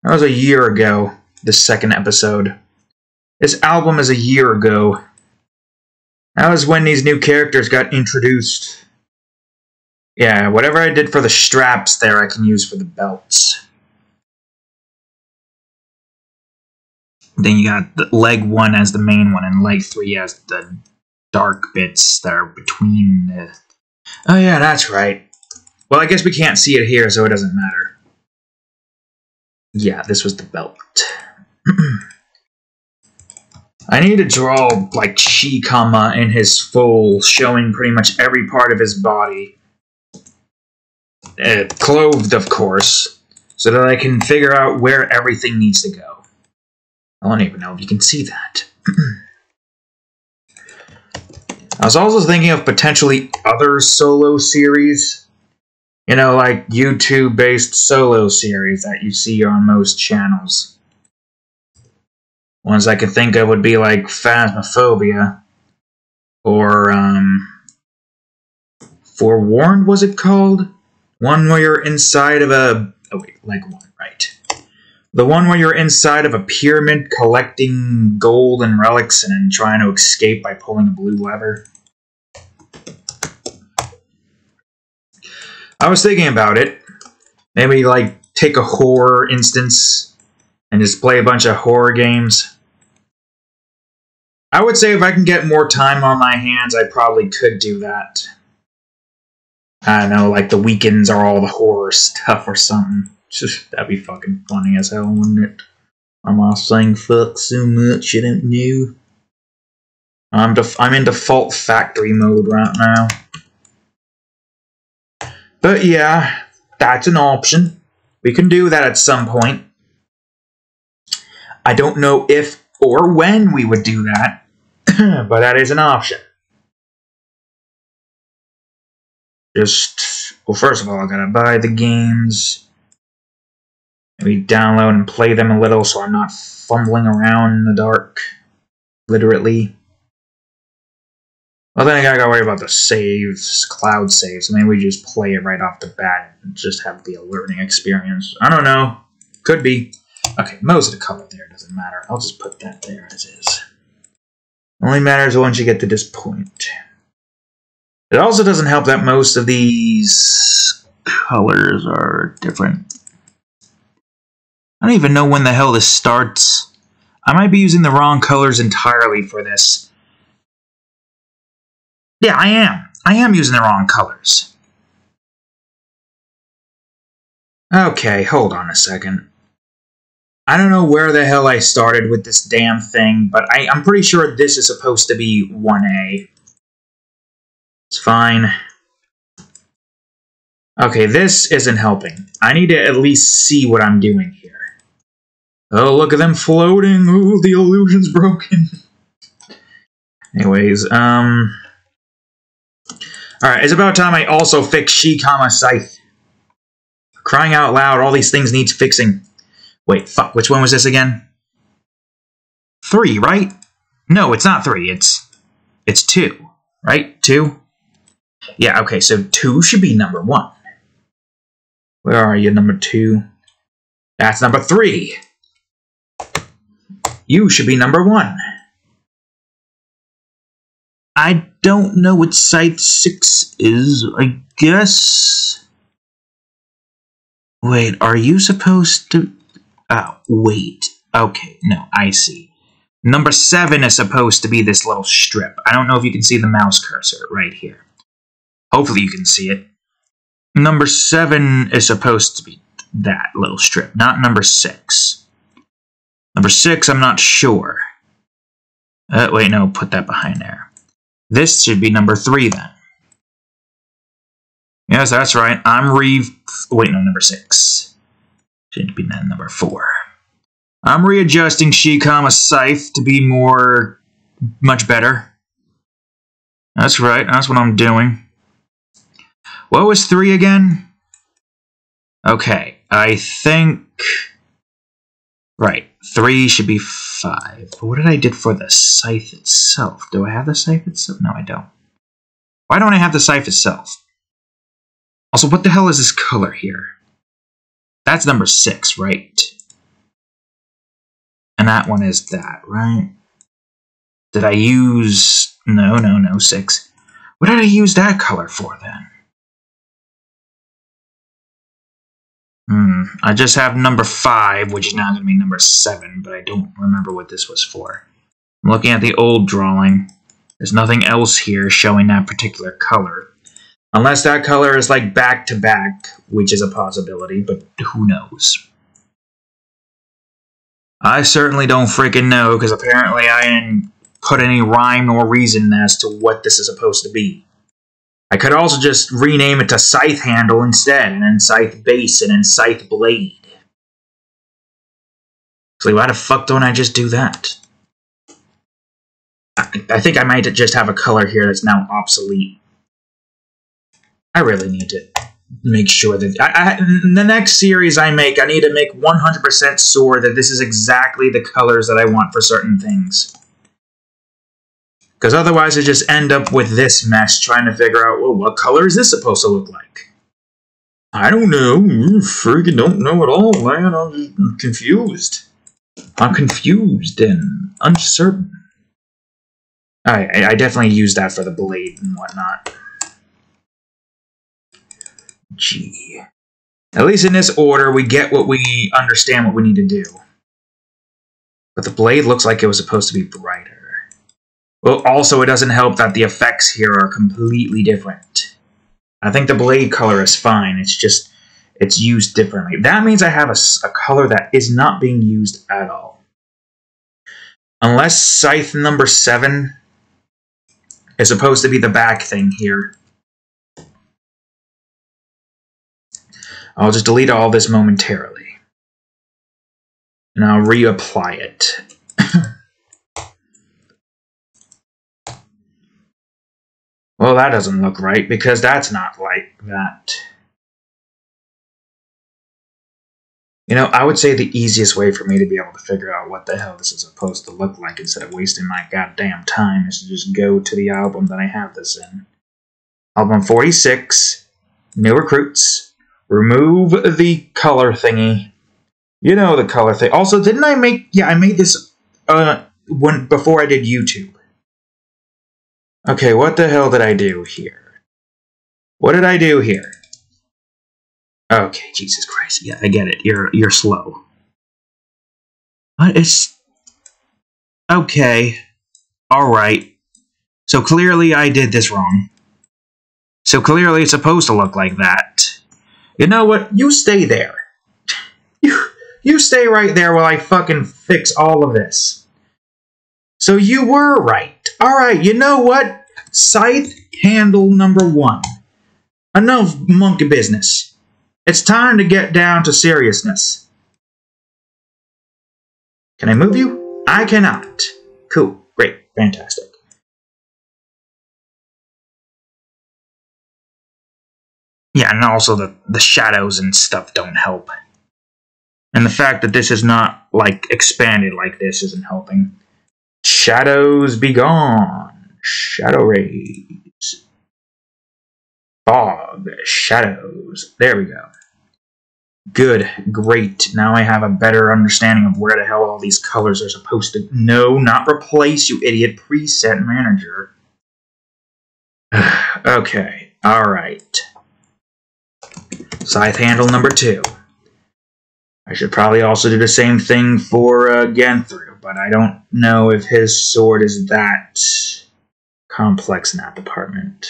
[SPEAKER 1] That was a year ago, this second episode. This album is a year ago. That was when these new characters got introduced. Yeah, whatever I did for the straps there, I can use for the belts. Then you got the leg 1 as the main one, and leg 3 as the dark bits that are between the... Oh yeah, that's right. Well, I guess we can't see it here, so it doesn't matter. Yeah, this was the belt. I need to draw, like, Chikama in his full, showing pretty much every part of his body. Clothed, of course, so that I can figure out where everything needs to go. I don't even know if you can see that. I was also thinking of potentially other solo series. You know, like YouTube-based solo series that you see on most channels. Ones I could think of would be like Phasmophobia. Or, Forewarned, was it called? One where you're inside of a... Oh, wait, like one, right. The one where you're inside of a pyramid collecting gold and relics and then trying to escape by pulling a blue lever. I was thinking about it. Maybe, like, take a horror instance and just play a bunch of horror games. I would say if I can get more time on my hands, I probably could do that. I don't know, like the weekends are all the horror stuff or something. That'd be fucking funny as hell, wouldn't it? I'm all saying fuck so much, I don't know. I'm in default factory mode right now. But yeah, that's an option. We can do that at some point. I don't know if or when we would do that, but that is an option. Well, first of all, I gotta buy the games. Maybe download and play them a little so I'm not fumbling around in the dark. Literally. Well, then I gotta worry about the saves, cloud saves. Maybe we just play it right off the bat and just have the learning experience. I don't know. Could be. Okay, most of the color there doesn't matter. I'll just put that there as is. Only matters once you get to this point. It also doesn't help that most of these colors are different. I don't even know when the hell this starts. I might be using the wrong colors entirely for this. Yeah, I am. I am using the wrong colors. Okay, hold on a second. I don't know where the hell I started with this damn thing, but I'm pretty sure this is supposed to be 1A. It's fine. Okay, this isn't helping. I need to at least see what I'm doing here. Oh, look at them floating. Ooh, the illusion's broken. Anyways, alright, it's about time I also fix She, Scythe. Crying out loud, all these things need fixing. Wait, fuck, which one was this again? 3, right? No, it's not 3, it's 2, right? 2? Yeah, okay, so 2 should be number 1. Where are you, number 2? That's number 3. You should be number 1. I don't know what Scythe 6 is, I guess. Wait, are you supposed to... Oh, wait. Okay, no, I see. Number 7 is supposed to be this little strip. I don't know if you can see the mouse cursor right here. Hopefully you can see it. Number 7 is supposed to be that little strip, not number 6. Number 6, I'm not sure. Wait, no, put that behind there. This should be number 3 then. Yes, that's right. Wait, no, number 6. Should be number 4. I'm readjusting She, Scythe to be much better. That's right, that's what I'm doing. What was 3 again? Okay, I think... Right, 3 should be 5. But what did I do for the scythe itself? Do I have the scythe itself? No, I don't. Why don't I have the scythe itself? Also, what the hell is this color here? That's number 6, right? And that one is that, right? Did I use... No, 6. What did I use that color for, then? I just have number 5, which is now going to be number 7, but I don't remember what this was for. I'm looking at the old drawing. There's nothing else here showing that particular color. Unless that color is like back-to-back, which is a possibility, but who knows? I certainly don't freaking know, because apparently I didn't put any rhyme or reason as to what this is supposed to be. I could also just rename it to Scythe Handle instead, and then Scythe Base, and then Scythe Blade. So why the fuck don't I just do that? I think I might just have a color here that's now obsolete. I really need to make sure that in the next series I make, I need to make 100% sure that this is exactly the colors that I want for certain things. Because otherwise I just end up with this mess trying to figure out, well, what color is this supposed to look like? I don't know. You freaking don't know at all, man. I'm confused. I'm confused and uncertain. I definitely use that for the blade and whatnot. Gee. At least in this order, we get what we understand what we need to do. But the blade looks like it was supposed to be brighter. Well, also, it doesn't help that the effects here are completely different. I think the blade color is fine. It's just, it's used differently. That means I have a color that is not being used at all. Unless scythe number 7 is supposed to be the back thing here. I'll just delete all this momentarily. And I'll reapply it. Well, that doesn't look right, because that's not like that. You know, I would say the easiest way for me to be able to figure out what the hell this is supposed to look like instead of wasting my goddamn time is to just go to the album that I have this in. Album 46, New Recruits, remove the color thingy. You know the color thing. Also, didn't I make... Yeah, I made this before I did YouTube. Okay, what the hell did I do here? What did I do here? Okay, Jesus Christ. Yeah, I get it. You're slow. What is... Okay. Alright. So clearly I did this wrong. So clearly it's supposed to look like that. You know what? You stay there. You stay right there while I fucking fix all of this. So you were right. Alright, you know what? Scythe handle number 1. Enough monkey business. It's time to get down to seriousness. Can I move you? I cannot. Cool. Great. Fantastic. Yeah, and also the shadows and stuff don't help. And the fact that this is not, like, expanded like this isn't helping. Shadows be gone. Shadow rays. Fog. Shadows. There we go. Good. Great. Now I have a better understanding of where the hell all these colors are supposed to... No, not replace, you idiot. Preset manager. Okay. Alright. Scythe handle number 2. I should probably also do the same thing for Genthru, but I don't know if his sword is that complex in that department.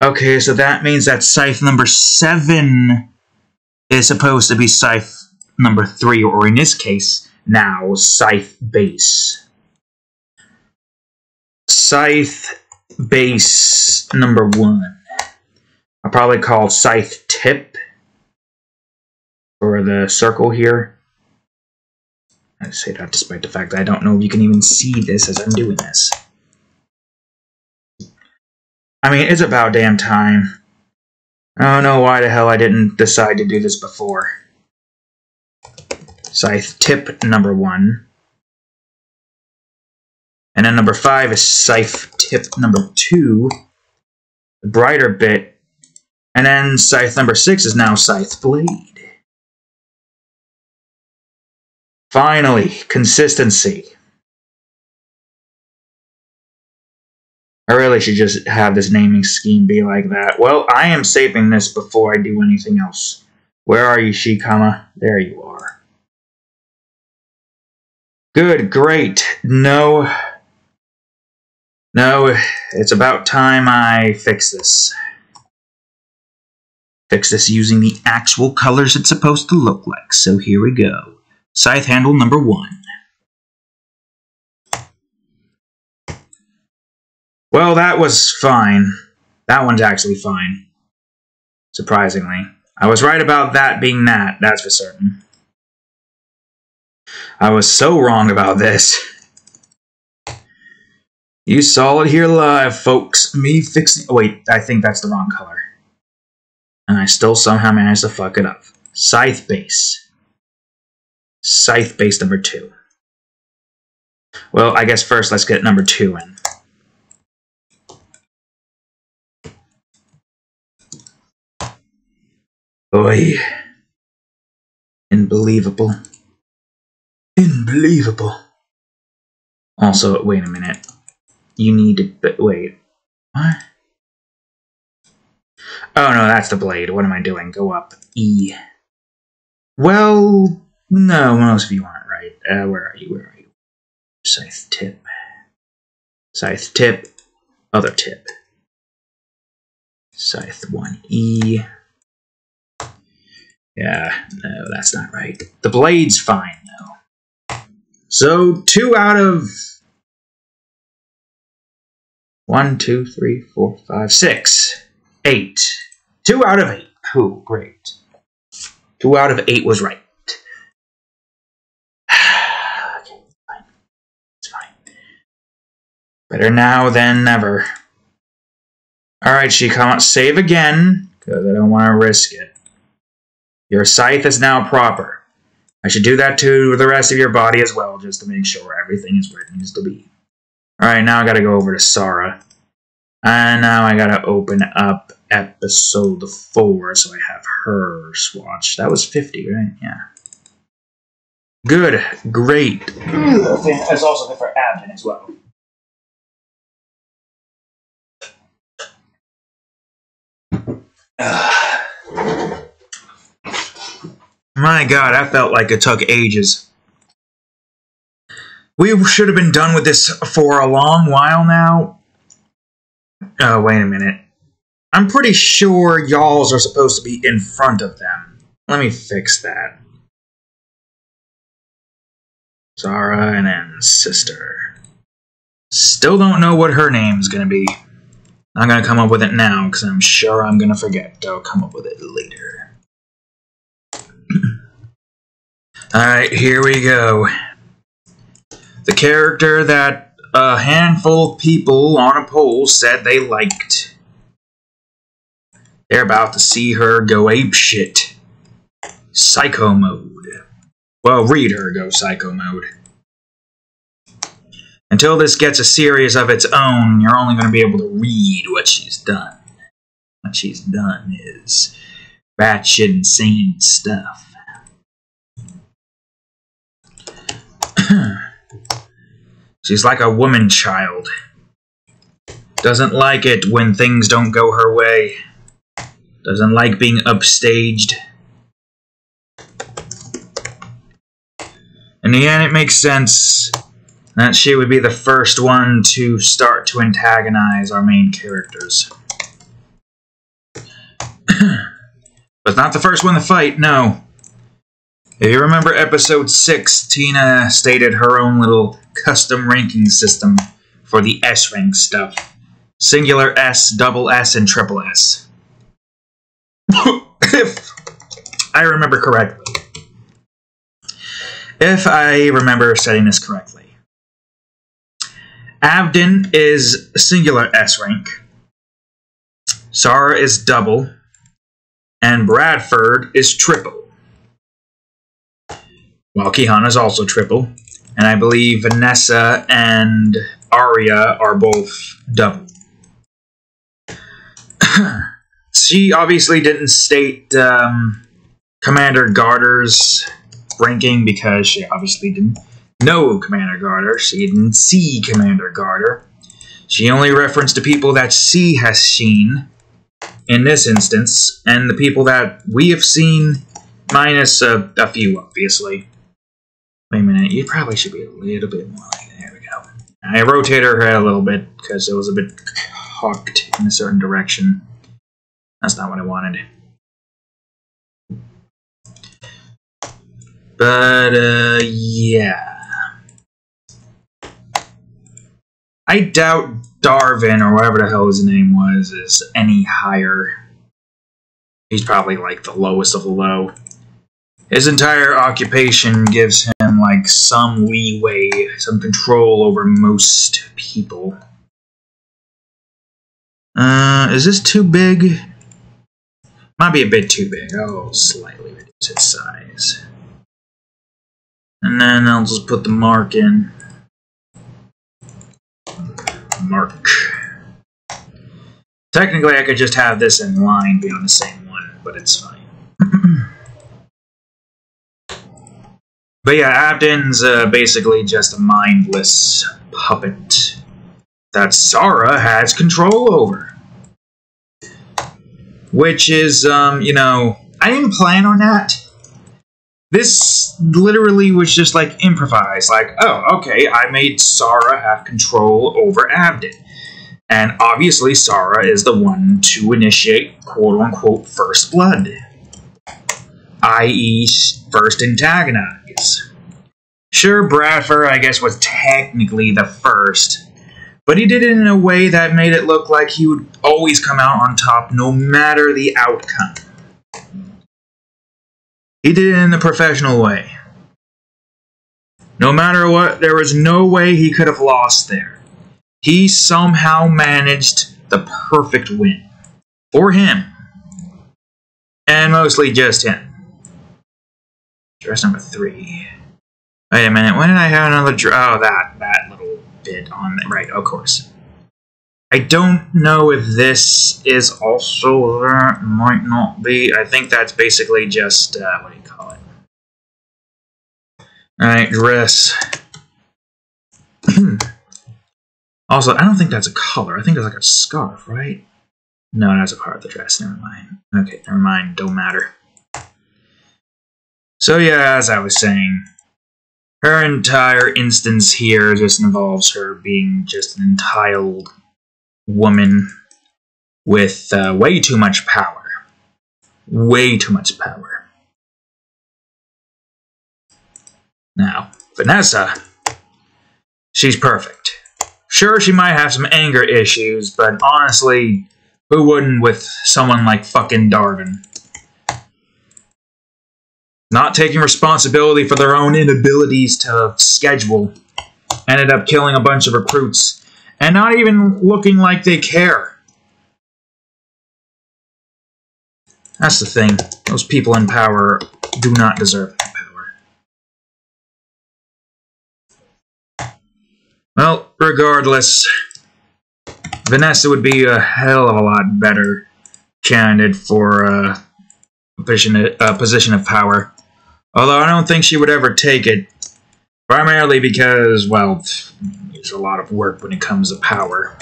[SPEAKER 1] Okay, so that means that scythe number 7 is supposed to be scythe number 3, or in this case, now, scythe base. Scythe base number 1. I'll probably call scythe tip for the circle here. I say that despite the fact that I don't know if you can even see this as I'm doing this. I mean, it's about damn time. I don't know why the hell I didn't decide to do this before. Scythe tip number 1. And then number 5 is scythe tip number 2. The brighter bit. And then scythe number 6 is now scythe blade. Finally, consistency. I really should just have this naming scheme be like that. Well, I am saving this before I do anything else. Where are you, Shikama? There you are. Good, great. No, it's about time I fix this. Fix this using the actual colors it's supposed to look like. So here we go. Scythe handle number 1. Well, that was fine. That one's actually fine. Surprisingly. I was right about that being that, that's for certain. I was so wrong about this. You saw it here live, folks. Me fixing... Oh, wait, I think that's the wrong color. And I still somehow managed to fuck it up. Scythe base. Scythe base number 2. Well, I guess first let's get number 2 in. Oy. Unbelievable. Unbelievable. Also, wait a minute. You need to... Wait. What? Oh, no, that's the blade. What am I doing? Go up. E. Well, no, most of you aren't right. Where are you? Where are you? Scythe tip. Scythe tip. Other tip. Scythe 1E. Yeah, no, that's not right. The blade's fine, though. So, 2 out of... 1, 2, 3, 4, 5, 6. 8. 2 out of 8. Ooh, great. 2 out of 8 was right. Okay, fine. It's fine. Better now than never. Alright, Shikama, save again, because I don't want to risk it. Your scythe is now proper. I should do that to the rest of your body as well, just to make sure everything is where it needs to be. Alright, now I gotta go over to Sara. And now I gotta open up episode 4, so I have her swatch. That was 50, right? Yeah. Good. Great. It's also good for Abden as well. My god, that felt like it took ages. We should have been done with this for a long while now. Oh, wait a minute. I'm pretty sure y'alls are supposed to be in front of them. Let me fix that. Sara and then sister. Still don't know what her name's gonna be. I'm gonna come up with it now, because I'm sure I'm gonna forget. I'll come up with it later. Alright, here we go. The character that a handful of people on a poll said they liked. They're about to see her go apeshit. Psycho mode. Well, read her go psycho mode. Until this gets a series of its own, you're only going to be able to read what she's done. What she's done is batshit insane stuff. She's like a woman child. Doesn't like it when things don't go her way. Doesn't like being upstaged. In the end, it makes sense that she would be the first one to start to antagonize our main characters. But not the first one to fight, no. If you remember episode 6, Tina stated her own little custom ranking system for the S rank stuff. Singular S, double S, and triple S. If I remember correctly. If I remember setting this correctly. Abden is singular S rank. Sara is double. And Bradford is triple. While Kihana is also triple. And I believe Vanessa and Arya are both double. She obviously didn't state Commander Garter's ranking because she obviously didn't know Commander Garter. She didn't see Commander Garter. She only referenced the people that she has seen in this instance, and the people that we have seen, minus a few, obviously. Wait a minute, you probably should be a little bit more like that. There we go. I rotated her head a little bit because it was a bit cocked in a certain direction. That's not what I wanted. But, yeah. I doubt Darvin, or whatever the hell his name was, is any higher. He's probably like the lowest of the low. His entire occupation gives him like some leeway, some control over most people. Is this too big? Might be a bit too big. I'll slightly reduce its size. And then I'll just put the mark in. Mark. Technically, I could just have this in line be on the same one, but it's fine. But yeah, Abden's basically just a mindless puppet that Sarah has control over. Which is, you know, I didn't plan on that. This literally was just like improvised. Like, oh, okay, I made Sarah have control over Abden. And obviously Sarah is the one to initiate quote-unquote first blood. I.e. first antagonize. Sure, Bradford, I guess, was technically the first. But he did it in a way that made it look like he would always come out on top no matter the outcome. He did it in a professional way. No matter what, there was no way he could have lost there. He somehow managed the perfect win. For him. And mostly just him. Dress number 3. Wait a minute, when did I have another oh, that little bit on the right, of course. I don't know if this is also there. Might not be. I think that's basically just, what do you call it? Alright, dress. Also, I don't think that's a color. I think it's like a scarf, right? No, that's a part of the dress. Never mind. Okay, never mind. Don't matter. So yeah, as I was saying, her entire instance here just involves her being just an entitled woman with way too much power. Way too much power. Now, Vanessa, she's perfect. Sure, she might have some anger issues, but honestly, who wouldn't with someone like fucking Darwin? Not taking responsibility for their own inabilities to schedule. Ended up killing a bunch of recruits. And not even looking like they care. That's the thing. Those people in power do not deserve that power. Well, regardless, Vanessa would be a hell of a lot better candidate for a position of power. Although I don't think she would ever take it. Primarily because, well, there's a lot of work when it comes to power.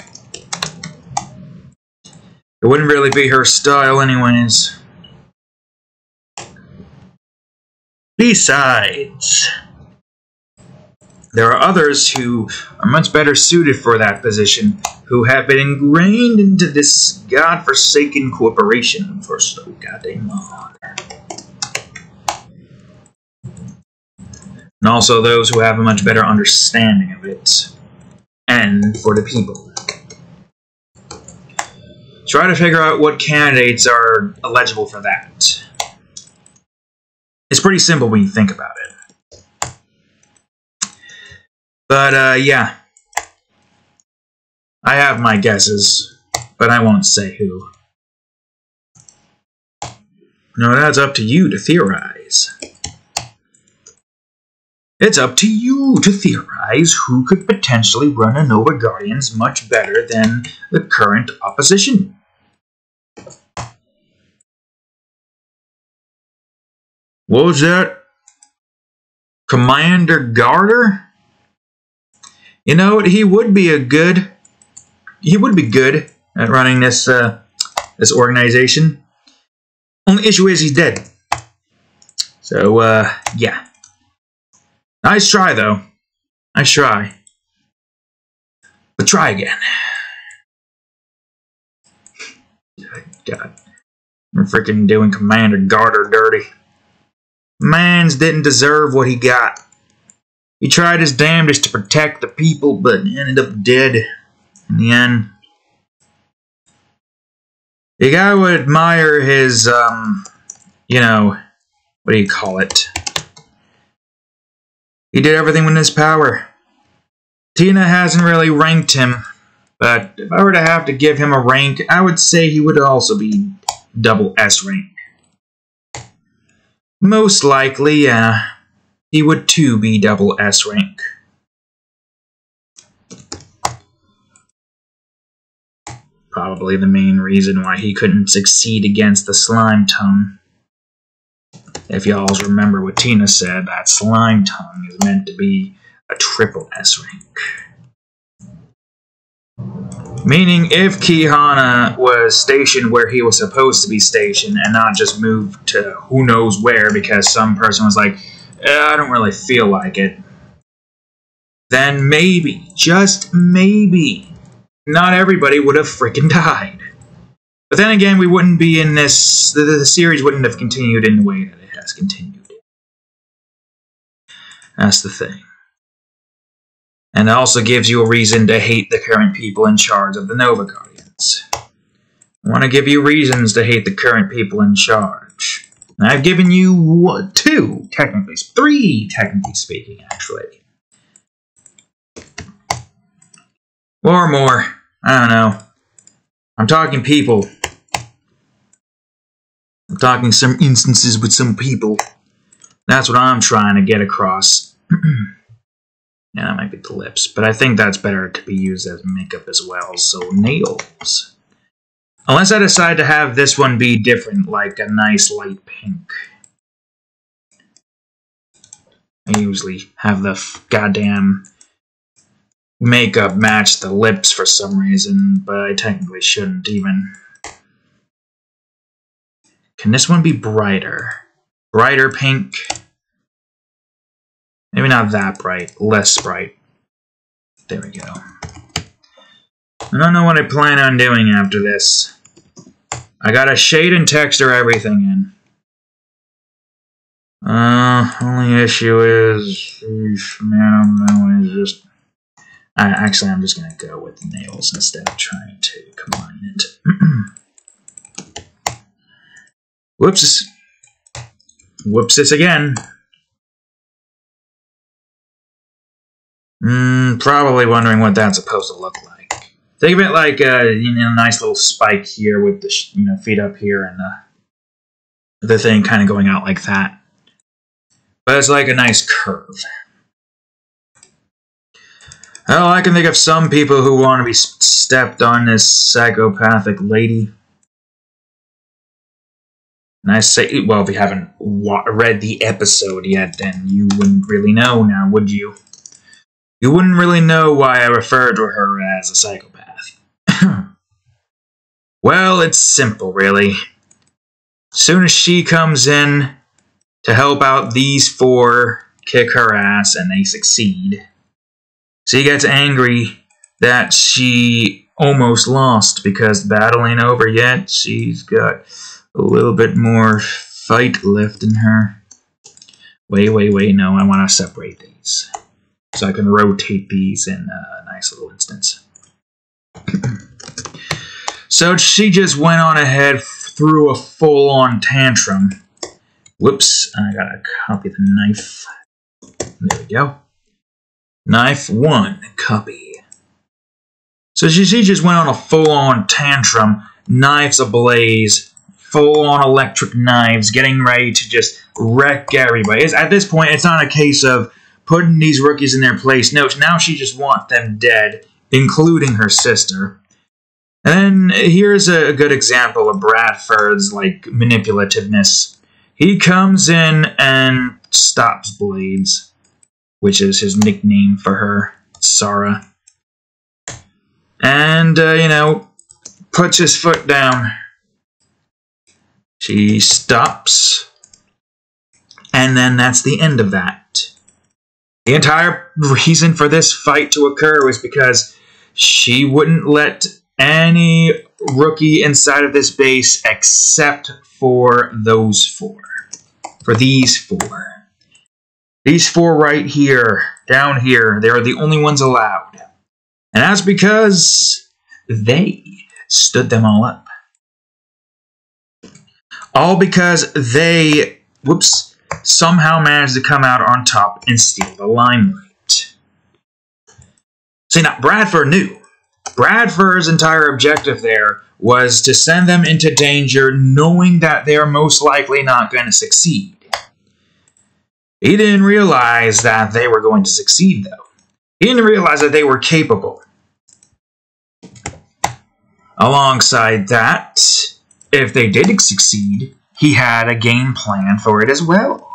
[SPEAKER 1] It wouldn't really be her style anyways. Besides, there are others who are much better suited for that position, who have been ingrained into this godforsaken corporation for so goddamn long. And also those who have a much better understanding of it. And for the people. Try to figure out what candidates are eligible for that. It's pretty simple when you think about it. But, yeah. I have my guesses, but I won't say who. No, that's up to you to theorize. It's up to you to theorize who could potentially run a Nova Guardians much better than the current opposition. What was that? Commander Garter? You know, he would be good at running this this organization. Only issue is he's dead. So, yeah. Nice try, though. Nice try. But try again. God. I'm freaking doing Commander Garter dirty. Mans didn't deserve what he got. He tried his damnedest to protect the people, but ended up dead in the end. You gotta admire his, you know, what do you call it? He did everything within his power. Tina hasn't really ranked him, But if I were to have to give him a rank, I would say he would also be double S rank. Most likely, he would too be double S rank. Probably the main reason why he couldn't succeed against the Slime Tongue. If y'all remember what Tina said, that Slime Tongue is meant to be a triple S rank. Meaning, if Kihana was stationed where he was supposed to be stationed and not just moved to who knows where because some person was like, I don't really feel like it, then maybe, just maybe, not everybody would have freaking died. But then again, we wouldn't be in this, the series wouldn't have continued in the way that it has continued. That's the thing. And it also gives you a reason to hate the current people in charge of the Nova Guardians. I want to give you reasons to hate the current people in charge. And I've given you three, technically speaking, actually. Or more. I don't know. I'm talking people. I'm talking some instances with some people. That's what I'm trying to get across. Yeah, that might be the lips, but I think that's better to be used as makeup as well, so nails. Unless I decide to have this one be different, like a nice light pink. I usually have the goddamn makeup match the lips for some reason, but I technically shouldn't even. Can this one be brighter? Brighter pink? Maybe not that bright, less bright. There we go. I don't know what I plan on doing after this. I gotta shade and texture everything in. Only issue is, man, I don't know, it's just... actually, I'm just gonna go with the nails instead of trying to combine it. Whoops. Whoopsis again. Probably wondering what that's supposed to look like. Think of it like a nice little spike here with the feet up here and the thing kind of going out like that. But it's like a nice curve. Oh, I can think of some people who want to be stepped on this psychopathic lady. And I say, well, if you haven't read the episode yet, then you wouldn't really know now, would you? You wouldn't really know why I refer to her as a psychopath. Well, it's simple, really. As soon as she comes in to help out these four, kick her ass, and they succeed, she gets angry that she almost lost because the battle ain't over yet. She's got a little bit more fight left in her. Wait, no, I want to separate these. So I can rotate these in a nice little instance. So she just went on ahead, threw a full-on tantrum. Whoops, I gotta copy the knife. There we go. Knife 1, copy. So she just went on a full-on tantrum, knives ablaze, full-on electric knives, getting ready to just wreck everybody. At this point, it's not a case of putting these rookies in their place. No, now she just wants them dead, including her sister. And then here's a good example of Bradford's manipulativeness. He comes in and stops Blades, which is his nickname for her, Sarah. And puts his foot down. She stops, and then that's the end of that. The entire reason for this fight to occur was because she wouldn't let any rookie inside of this base except for those four. For these four. These four right here, down here, they are the only ones allowed. And that's because they stood them all up. All because they, somehow managed to come out on top and steal the limelight. See, now, Bradford knew. Bradford's entire objective there was to send them into danger knowing that they're most likely not going to succeed. He didn't realize that they were going to succeed, though. He didn't realize that they were capable. Alongside that, if they did succeed, he had a game plan for it as well.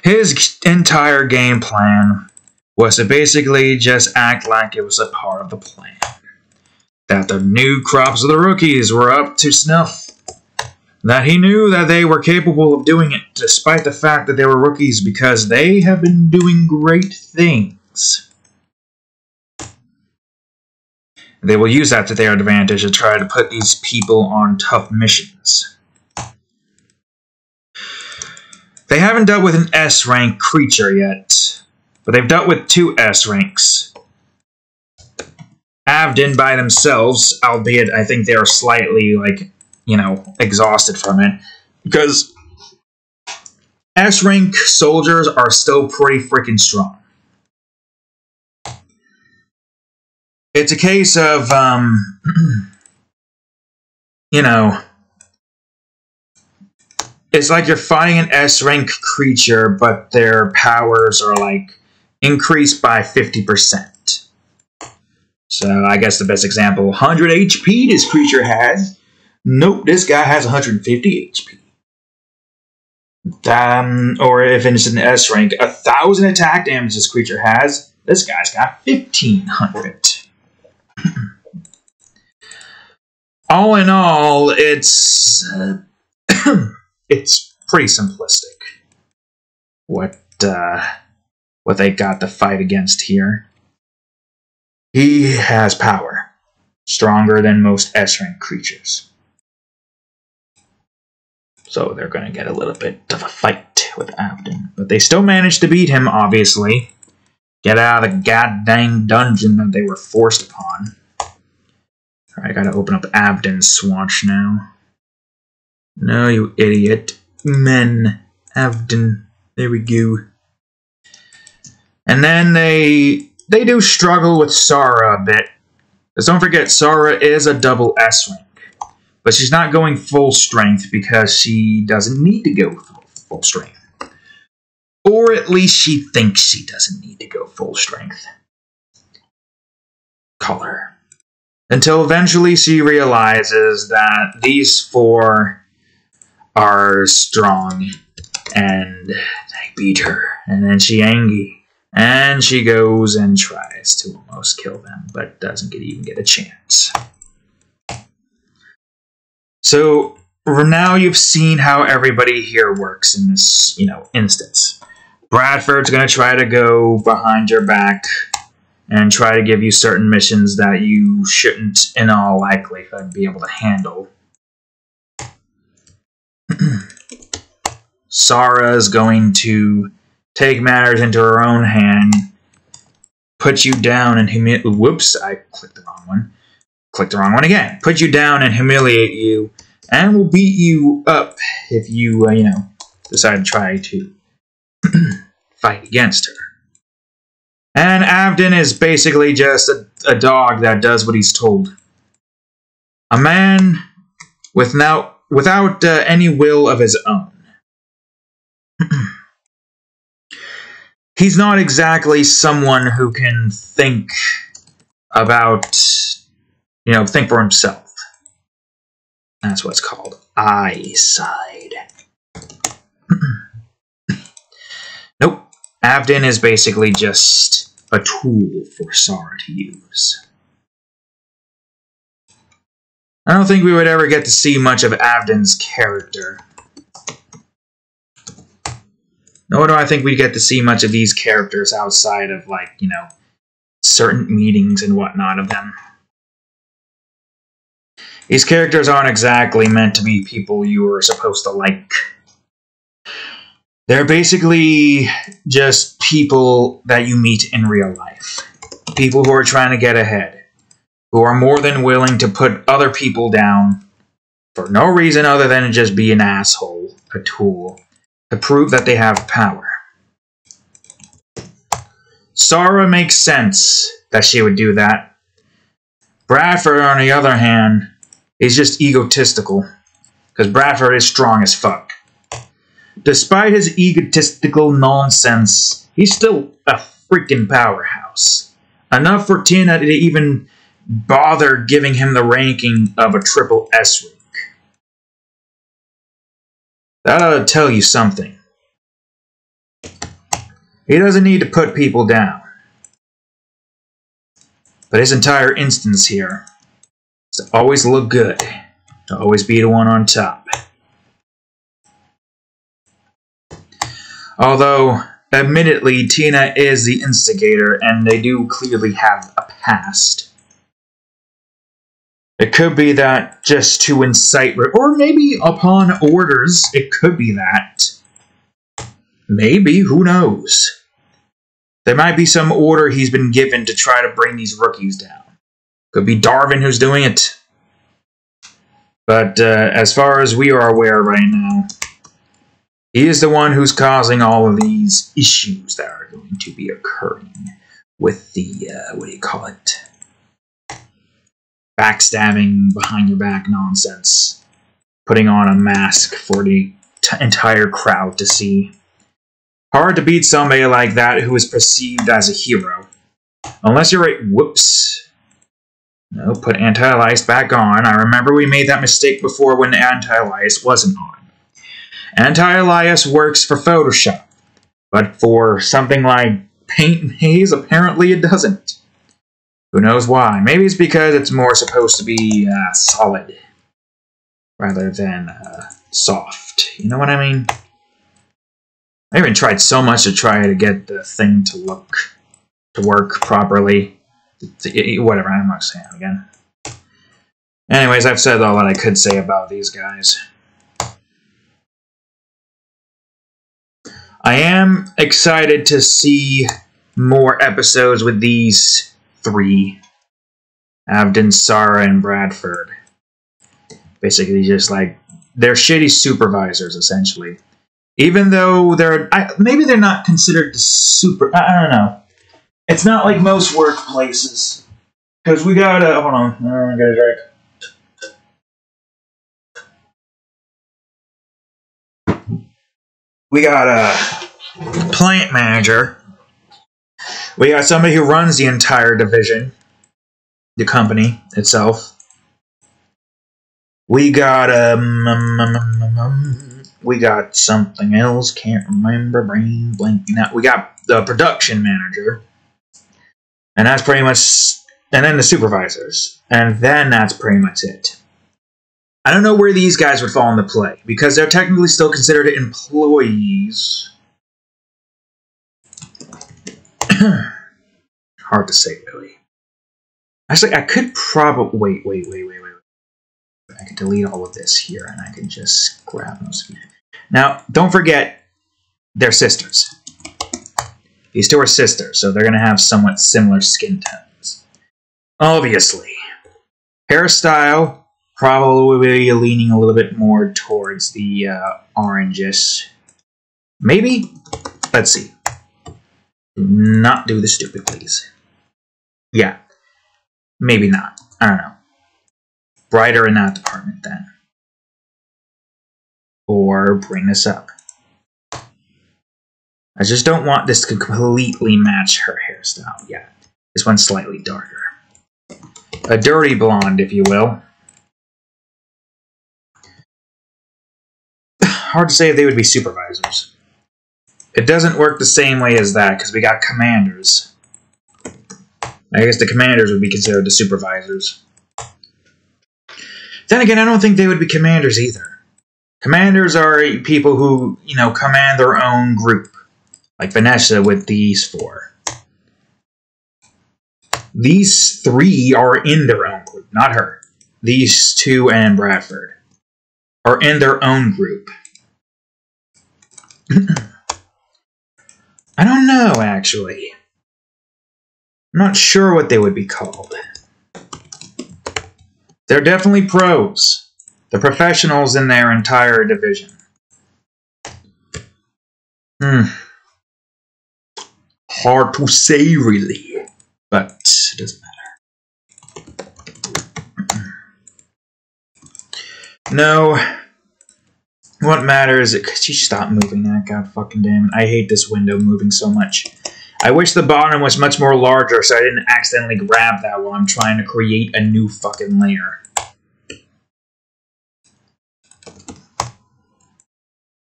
[SPEAKER 1] His entire game plan was to basically just act like it was a part of the plan. That the new crops of the rookies were up to snuff. That he knew that they were capable of doing it, despite the fact that they were rookies, because they have been doing great things. They will use that to their advantage to try to put these people on tough missions. They haven't dealt with an S-rank creature yet, but they've dealt with 2 S-ranks. Avden by themselves, albeit I think they are slightly, exhausted from it, because S-rank soldiers are still pretty freaking strong. It's a case of, it's like you're fighting an S-rank creature, but their powers are, increased by 50%. So, I guess the best example, 100 HP this creature has. Nope, this guy has 150 HP. Or if it's an S rank, 1,000 attack damage this creature has. This guy's got 1,500. All in all, it's it's pretty simplistic what they got to fight against here. He has power, stronger than most S-rank creatures. So they're going to get a little bit of a fight with Avden. But they still managed to beat him, obviously. Get out of the goddamn dungeon that they were forced upon. Alright, I gotta open up Avden's Swatch now. No, you idiot. Men. Avden. There we go. And then they do struggle with Sara a bit. Because don't forget, Sara is a double S rank. But she's not going full strength because she doesn't need to go full strength. Or at least she thinks she doesn't need to go full strength. Color. Until eventually she realizes that these 4 are strong. And they beat her. And then she angry. And she goes and tries to almost kill them. But doesn't even get a chance. So, for now you've seen how everybody here works in this, instance. Bradford's going to try to go behind your back and try to give you certain missions that you shouldn't, in all likelihood, be able to handle. Sara's going to take matters into her own hand, put you down and humiliate... Whoops, I clicked the wrong one. Click the wrong one again. Put you down and humiliate you, and will beat you up if you, decide to try to fight against her. And Avden is basically just a dog that does what he's told. A man without any will of his own. He's not exactly someone who can think about... think for himself. That's what it's called. Eyeside. Nope. Avden is basically just a tool for Sara to use. I don't think we would ever get to see much of Avden's character. Nor do I think we get to see much of these characters outside of, certain meetings and whatnot of them. These characters aren't exactly meant to be people you are supposed to like. They're basically just people that you meet in real life. People who are trying to get ahead. Who are more than willing to put other people down for no reason other than to just be an asshole, a tool, to prove that they have power. Sara makes sense that she would do that. Bradford, on the other hand, is just egotistical. Because Bradford is strong as fuck. Despite his egotistical nonsense, he's still a freaking powerhouse. Enough for Tina to even bother giving him the ranking of a triple S rank. That ought to tell you something. He doesn't need to put people down. But his entire instance here is to always look good. To always be the one on top. Although, admittedly, Tina is the instigator, and they do clearly have a past. It could be that just to incite, or maybe upon orders, it could be that. Maybe, who knows? There might be some order he's been given to try to bring these rookies down. Could be Darwin who's doing it. But as far as we are aware right now, he is the one who's causing all of these issues that are going to be occurring with the, what do you call it? Backstabbing, behind your back nonsense. Putting on a mask for the entire crowd to see. Hard to beat somebody like that who is perceived as a hero. Unless you're a... Whoops. No, put anti-alias back on. I remember we made that mistake before when anti-alias wasn't on. Anti-alias works for Photoshop, but for something like Paint and Haze, apparently it doesn't. Who knows why? Maybe it's because it's more supposed to be solid rather than soft. You know what I mean? I even tried so much to try to get the thing to work properly. Whatever, I'm not saying it again. Anyways, I've said all that I could say about these guys. I am excited to see more episodes with these three. Avden, Sarah, and Bradford. Basically just like, they're shitty supervisors, essentially. Even though they're, maybe they're not considered super, I don't know. It's not like most workplaces. Because we got a, hold on, I got a drink. We got a plant manager. We got somebody who runs the entire division. The company itself. We got we got something else, can't remember, brain blanking out. We got the production manager. And that's pretty much, and then the supervisors. And then that's pretty much it. I don't know where these guys would fall into play, because they're technically still considered employees. Hard to say, really. Actually, I could probably... Wait. I can delete all of this here, and I can just grab those. Now, don't forget, they're sisters. These two are sisters, so they're going to have somewhat similar skin tones. Obviously. Hairstyle, probably leaning a little bit more towards the orangish. Maybe? Let's see. Do not do the stupid, please. Yeah. Maybe not. I don't know. Brighter in that department, then. Or bring this up. I just don't want this to completely match her hairstyle yet. This one's slightly darker. A dirty blonde, if you will. Hard to say if they would be supervisors. It doesn't work the same way as that, because we got commanders. I guess the commanders would be considered the supervisors. Then again, I don't think they would be commanders either. Commanders are people who, you know, command their own group. Like Vanessa with these four. These three are in their own group, not her. These two and Bradford are in their own group. I don't know, actually. I'm not sure what they would be called. They're definitely pros. They're professionals in their entire division. Hard to say, really. But it doesn't matter. No. What matters is... Could you stop moving that? God fucking damn it. I hate this window moving so much. I wish the bottom was much more larger so I didn't accidentally grab that while I'm trying to create a new fucking layer.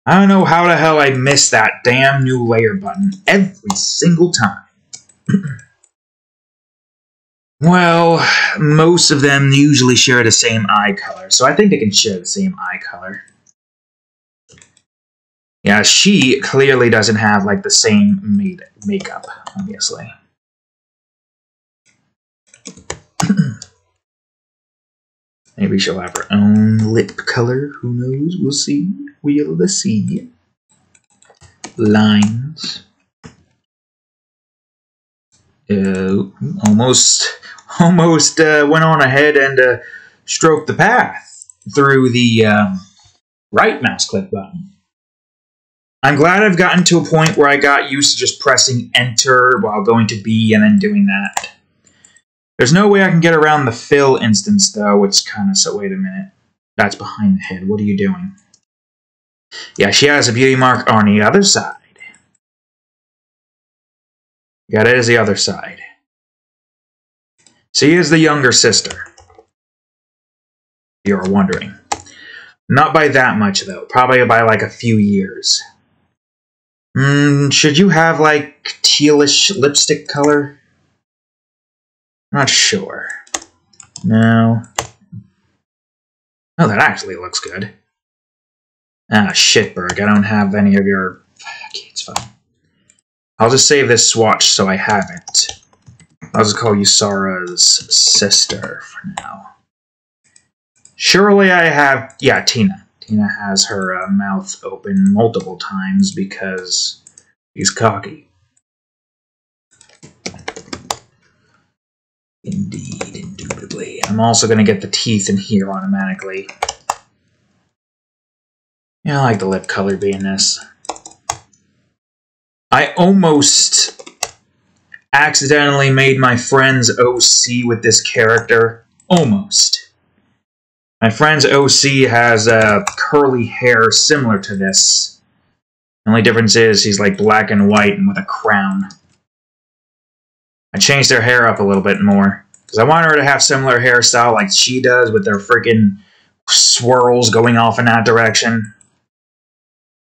[SPEAKER 1] I don't know how the hell I missed that damn new layer button every single time. Well, most of them usually share the same eye color, so I think they can share the same eye color. Yeah, she clearly doesn't have, like, the same makeup, obviously. Maybe she'll have her own lip color. Who knows? We'll see. We'll see. Lines. Almost went on ahead and stroked the path through the right mouse click button. I'm glad I've gotten to a point where I got used to just pressing enter while going to B and then doing that. There's no way I can get around the fill instance, though. It's kind of... So, wait a minute. That's behind the head. What are you doing? Yeah, she has a beauty mark on the other side. Yeah, that is the other side. She is the younger sister. If you're wondering. Not by that much, though. Probably by, like, a few years. Should you have, like, tealish lipstick color? Not sure. No. Oh, that actually looks good. Ah, shitberg. I don't have any of your... Okay, it's fine. I'll just save this swatch so I have it. I'll just call you Sarah's sister for now. Surely I have... Yeah, Tina. Tina has her mouth open multiple times because he's cocky. Indeed, indubitably. I'm also going to get the teeth in here automatically. Yeah, I like the lip color being this. I almost accidentally made my friend's OC with this character. Almost. My friend's OC has curly hair similar to this. The only difference is he's like black and white and with a crown. I changed her hair up a little bit more. Because I want her to have similar hairstyle like she does with their freaking swirls going off in that direction.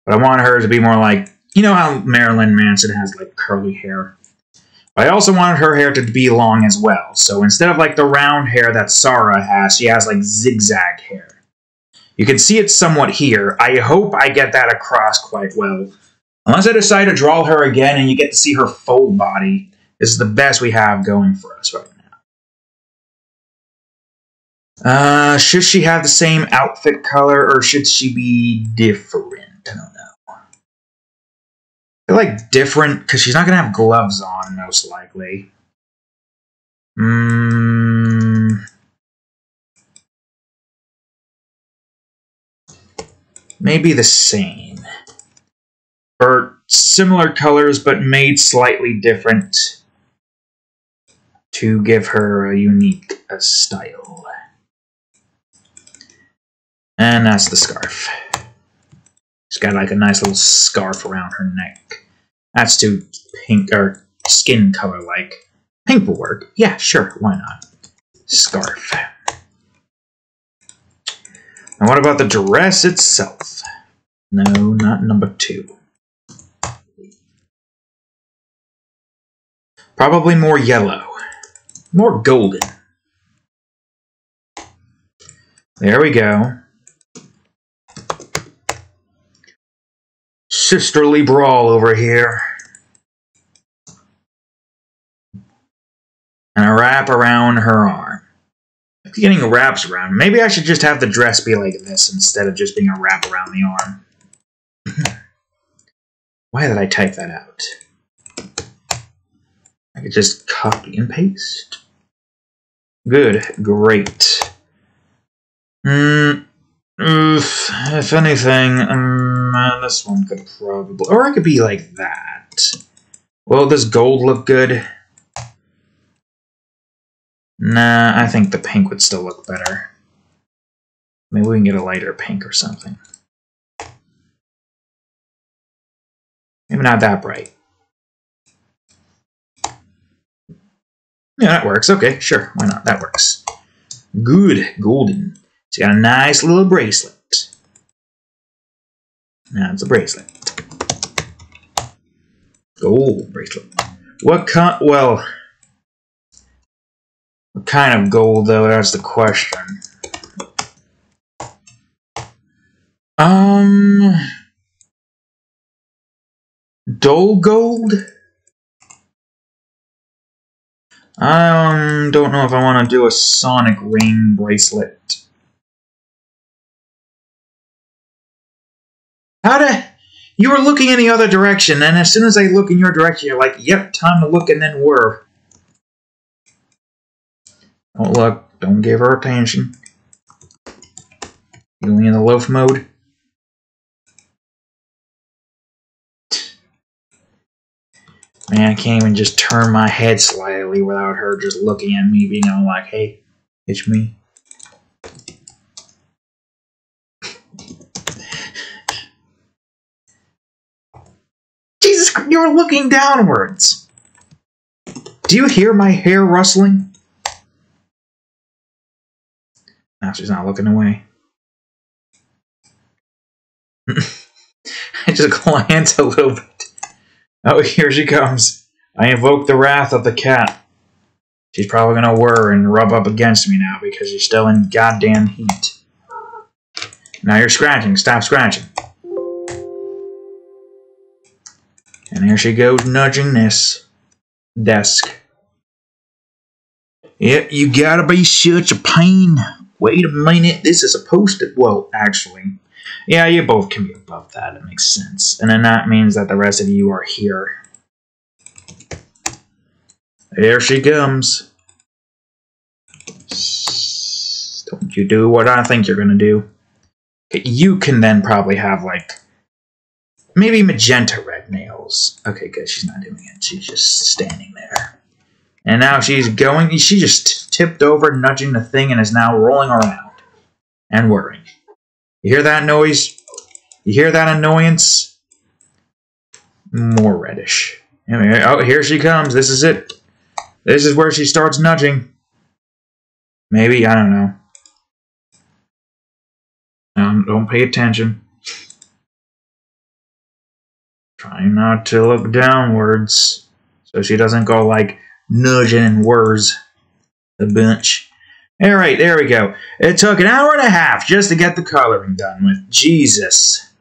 [SPEAKER 1] But I want her to be more like... You know how Marilyn Manson has like curly hair? But I also wanted her hair to be long as well. So instead of like the round hair that Sarah has, she has like zigzag hair. You can see it somewhat here. I hope I get that across quite well. Unless I decide to draw her again and you get to see her full body. This is the best we have going for us right now. Should she have the same outfit color or should she be different? I don't know. I feel like different because she's not going to have gloves on, most likely. Maybe the same. Or similar colors but made slightly different to give her a unique style. And that's the scarf. She's got like a nice little scarf around her neck. That's too pink or skin color like. Pink will work. Yeah, sure, why not? Scarf. Now what about the dress itself? No, not number 2. Probably more yellow. More golden. There we go. Sisterly brawl over here. And a wrap around her arm. I'm getting wraps around. Maybe I should just have the dress be like this instead of just being a wrap around the arm. Why did I type that out? I could just copy and paste. Good. Great. If anything, this one could probably... Or I could be like that. Well, does gold look good? Nah, I think the pink would still look better. Maybe we can get a lighter pink or something. Maybe not that bright. Yeah, that works. Okay, sure. Why not? That works. Good. Golden. She got a nice little bracelet. Now it's a bracelet. Gold bracelet. What kind? Well, what kind of gold, though? That's the question. Dull gold? Don't know if I want to do a sonic ring bracelet. You were looking in the other direction, and as soon as I look in your direction, you're like, yep, time to look, and then we're. Don't look. Don't give her attention. You only in the loaf mode? Man, I can't even just turn my head slightly without her just looking at me, being all like, hey, it's me. Jesus, you're looking downwards. Do you hear my hair rustling? Now she's not looking away. I just glance a little bit. Oh, here she comes. I invoke the wrath of the cat. She's probably gonna whir and rub up against me now because she's still in goddamn heat. Now you're scratching. Stop scratching. And here she goes nudging this desk. Yep, you gotta be such a pain. Wait a minute, this is supposed to... Well, actually... Yeah, you both can be above that. It makes sense. And then that means that the rest of you are here. Here she comes. Don't you do what I think you're gonna do. Okay, you can then probably have, like... Maybe magenta red nails. Okay, good. She's not doing it. She's just standing there. And now she's going... She just tipped over, nudging the thing, and is now rolling around. And whirring. You hear that noise? You hear that annoyance? More reddish. Oh, here she comes. This is it. This is where she starts nudging. Maybe, I don't know. Don't pay attention. Trying not to look downwards so she doesn't go like nudging and whirs a bunch. Alright, there we go. It took an hour and a half just to get the coloring done with. Jesus.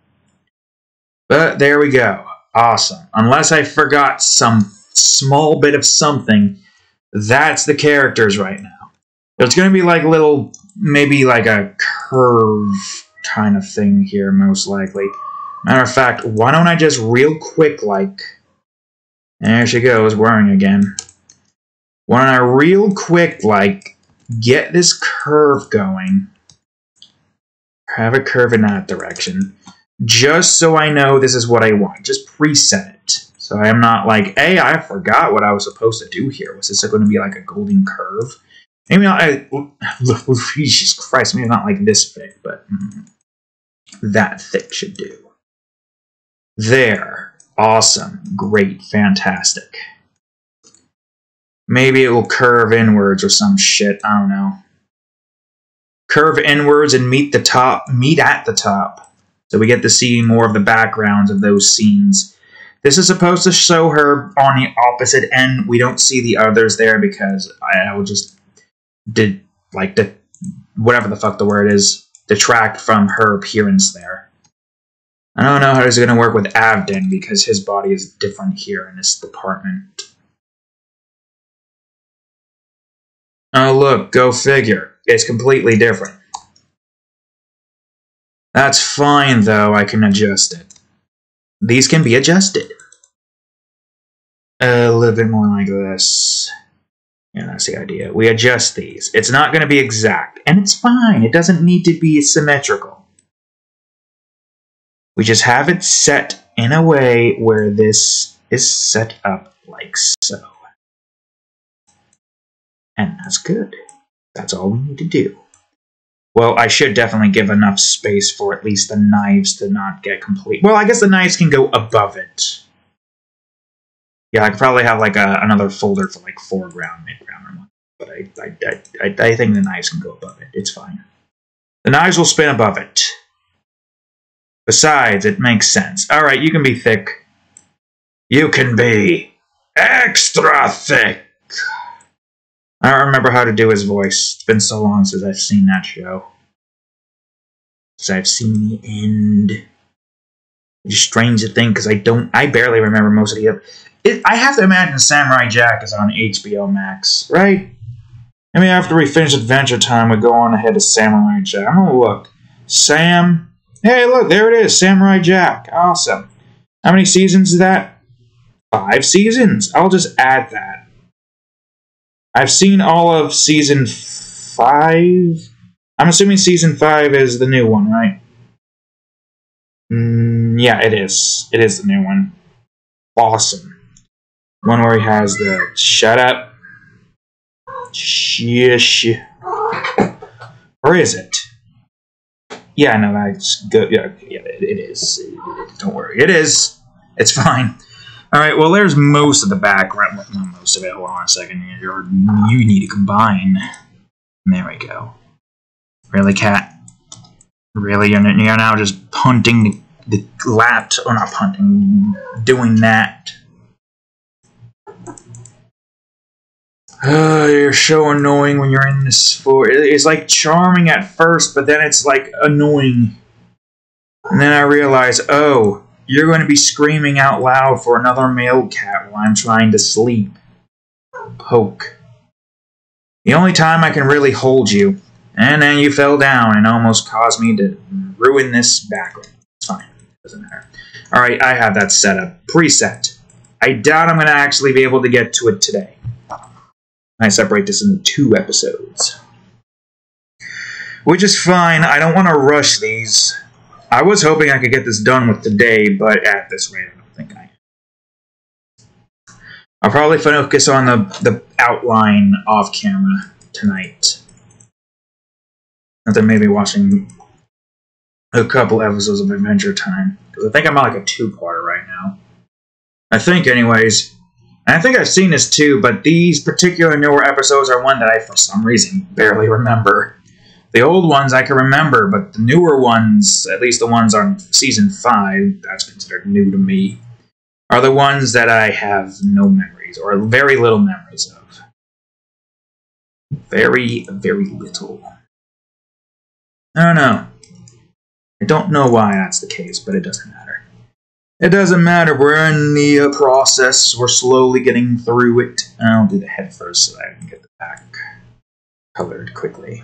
[SPEAKER 1] But there we go. Awesome. Unless I forgot some small bit of something, that's the characters right now. It's going to be like little, maybe like a curve kind of thing here, most likely. Matter of fact, why don't I just real quick, like... There she goes, whirring again. Why don't I real quick, like, get this curve going. Have a curve in that direction. Just so I know this is what I want. Just preset it. So I'm not like, hey, I forgot what I was supposed to do here. Was this going to be like a golden curve? Maybe not, Jesus Christ, maybe not like this thick, but that thick should do. There. Awesome. Great. Fantastic. Maybe it will curve inwards or some shit. I don't know. Curve inwards and meet at the top. So we get to see more of the backgrounds of those scenes. This is supposed to show her on the opposite end. We don't see the others there because I just did, like, whatever the fuck the word is, detract from her appearance there. I don't know how this is going to work with Avden because his body is different here in this department. Oh, look, go figure. It's completely different. That's fine, though. I can adjust it. These can be adjusted. A little bit more like this. Yeah, that's the idea. We adjust these. It's not going to be exact, and it's fine. It doesn't need to be symmetrical. We just have it set in a way where this is set up like so. And that's good. That's all we need to do. Well, I should definitely give enough space for at least the knives to not get complete. Well, I guess the knives can go above it. Yeah, I could probably have like another folder for like foreground, midground, or one. But I think the knives can go above it. It's fine. The knives will spin above it. Besides, it makes sense. Alright, you can be thick. You can be extra thick. I don't remember how to do his voice. It's been so long since I've seen that show. Since I've seen the end. It's strange to think because I barely remember most of the. I have to imagine Samurai Jack is on HBO Max, right? I mean, after we finish Adventure Time, we go on ahead to Samurai Jack. I'm gonna look. Hey, look, there it is, Samurai Jack. Awesome. How many seasons is that? 5 seasons. I'll just add that. I've seen all of season 5. I'm assuming season 5 is the new one, right? Yeah, it is. It is the new one. Awesome. One where he has the shut up. Shush. Or is it? Yeah, no, that's good. Yeah, it is. Don't worry. It is. It's fine. Alright, well, there's most of the background. Well, not most of it. Hold on a second. You need to combine. There we go. Really, cat? Really? You're now just punting the laptop. Or not punting. Doing that. You're so annoying when you're in this sport. It's like charming at first, but then it's like annoying. And then I realize, oh, you're going to be screaming out loud for another male cat while I'm trying to sleep. Poke. The only time I can really hold you. And then you fell down and almost caused me to ruin this background. It's fine. Doesn't matter. Alright, I have that set up. Preset. I doubt I'm going to actually be able to get to it today. I separate this into 2 episodes. Which is fine. I don't want to rush these. I was hoping I could get this done with today, but at this rate, I don't think I am. I'll probably focus on the outline off camera tonight. And then maybe watching a couple episodes of Adventure Time. Because I think I'm on like a 2-parter right now. I think, anyways. And I think I've seen this too, but these particular newer episodes are one that I, for some reason, barely remember. The old ones I can remember, but the newer ones, at least the ones on Season 5, that's considered new to me, are the ones that I have no memories, or very little memories of. Very, very little. I don't know. I don't know why that's the case, but it doesn't matter. It doesn't matter. We're in the process. We're slowly getting through it. I'll do the head first so that I can get the back colored quickly.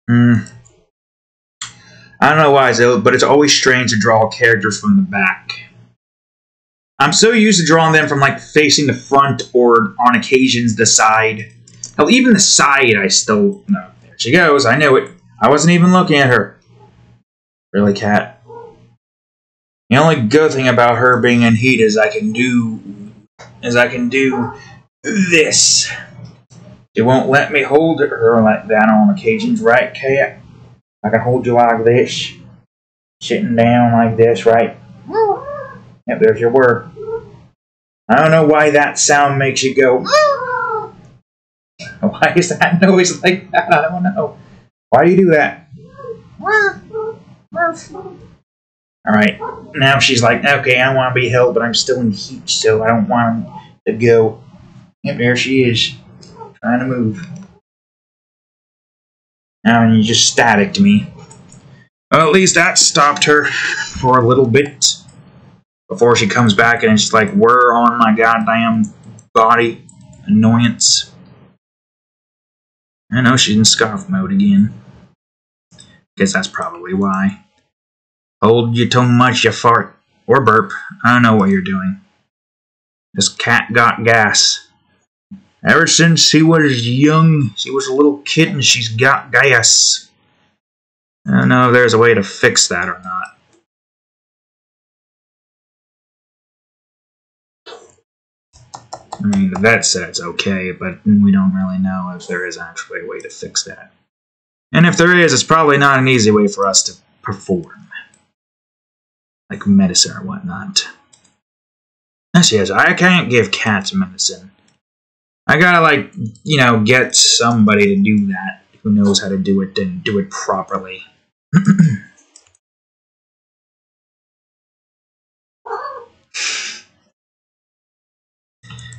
[SPEAKER 1] I don't know why, but it's always strange to draw characters from the back. I'm so used to drawing them from like facing the front or on occasions the side. Hell, even the side I still... No, there she goes. I knew it. I wasn't even looking at her. Really, cat? The only good thing about her being in heat is I can do this. It won't let me hold her like that on occasions, right, cat? I can hold you like this, sitting down like this, right? Yep, there's your word. I don't know why that sound makes you go. Why is that noise like that? I don't know. Why do you do that? Alright, now she's like, okay, I want to be held, but I'm still in heat, so I don't want to go. Yep, there she is. Trying to move. Now you just static to me. Well, at least that stopped her for a little bit. Before she comes back and it's like, we're on my goddamn body. Annoyance. I know she's in scarf mode again. Guess that's probably why. Hold you too much, you fart. Or burp. I don't know what you're doing. This cat got gas. Ever since he was young, she was a little kitten, she's got gas. I don't know if there's a way to fix that or not. I mean, the vet said it's okay, but we don't really know if there is actually a way to fix that. And if there is, it's probably not an easy way for us to perform. Like medicine or whatnot. Yes, I can't give cats medicine. I gotta, like, you know, get somebody to do that who knows how to do it and do it properly.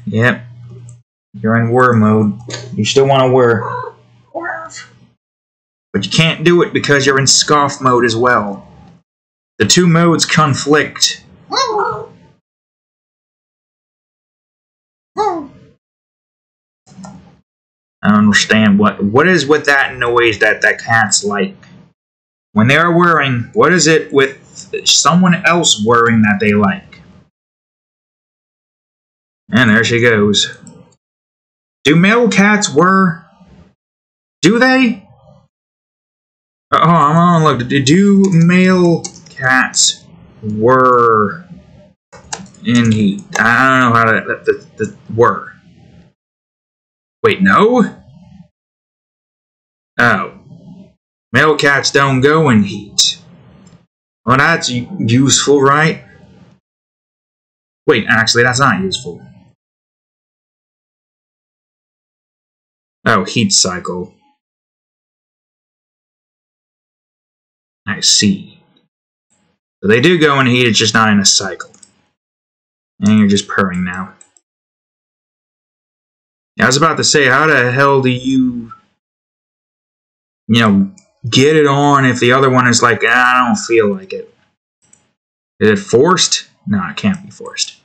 [SPEAKER 1] Yep. You're in whir mode. You still want to whir. But you can't do it because you're in scoff mode as well. The two modes conflict. I don't understand what is with that noise that cats like. When they are whirring, what is it with someone else whirring that they like? And there she goes. Do male cats whir? Do they? Oh, I'm on look. Do male cats whir in heat? I don't know how to the whir. Wait, no? Oh. Male cats don't go in heat. Well, that's useful, right? Wait, actually, that's not useful. Oh, heat cycle. I see. So they do go in heat, it's just not in a cycle. And you're just purring now. Yeah, I was about to say, how the hell do you know, get it on if the other one is like, I don't feel like it? Is it forced? No, it can't be forced.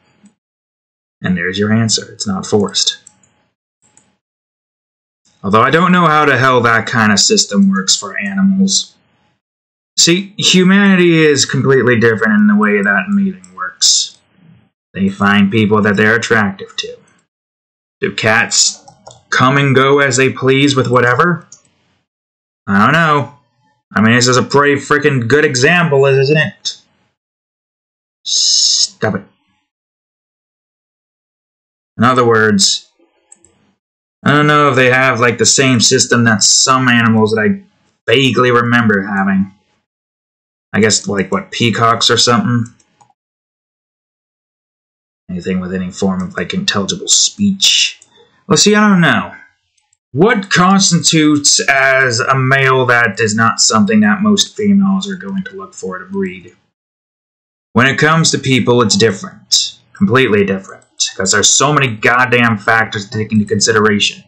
[SPEAKER 1] And there's your answer. It's not forced. Although I don't know how the hell that kind of system works for animals. See, humanity is completely different in the way that mating works. They find people that they're attractive to. Do cats come and go as they please with whatever? I don't know. I mean, this is a pretty freaking good example, isn't it? Stop it. In other words, I don't know if they have, like, the same system that some animals that I vaguely remember having. I guess, like, what, peacocks or something? Anything with any form of, like, intelligible speech. Well, see, I don't know. What constitutes as a male that is not something that most females are going to look for to breed? When it comes to people, it's different. Completely different. Because there's so many goddamn factors to take into consideration.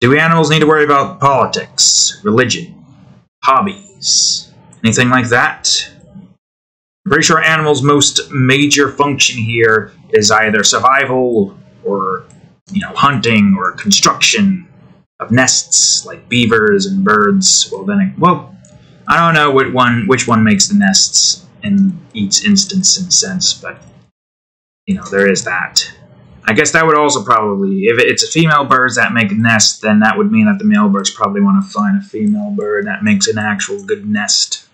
[SPEAKER 1] Do animals need to worry about politics, religion, hobbies, anything like that? I'm pretty sure animals' most major function here is either survival or, you know, hunting or construction of nests like beavers and birds. Well, I don't know which one makes the nests in each instance in a sense, but you know, there is that. I guess that would also probably, if it's a female birds that make a nest, then that would mean that the male birds probably want to find a female bird that makes an actual good nest.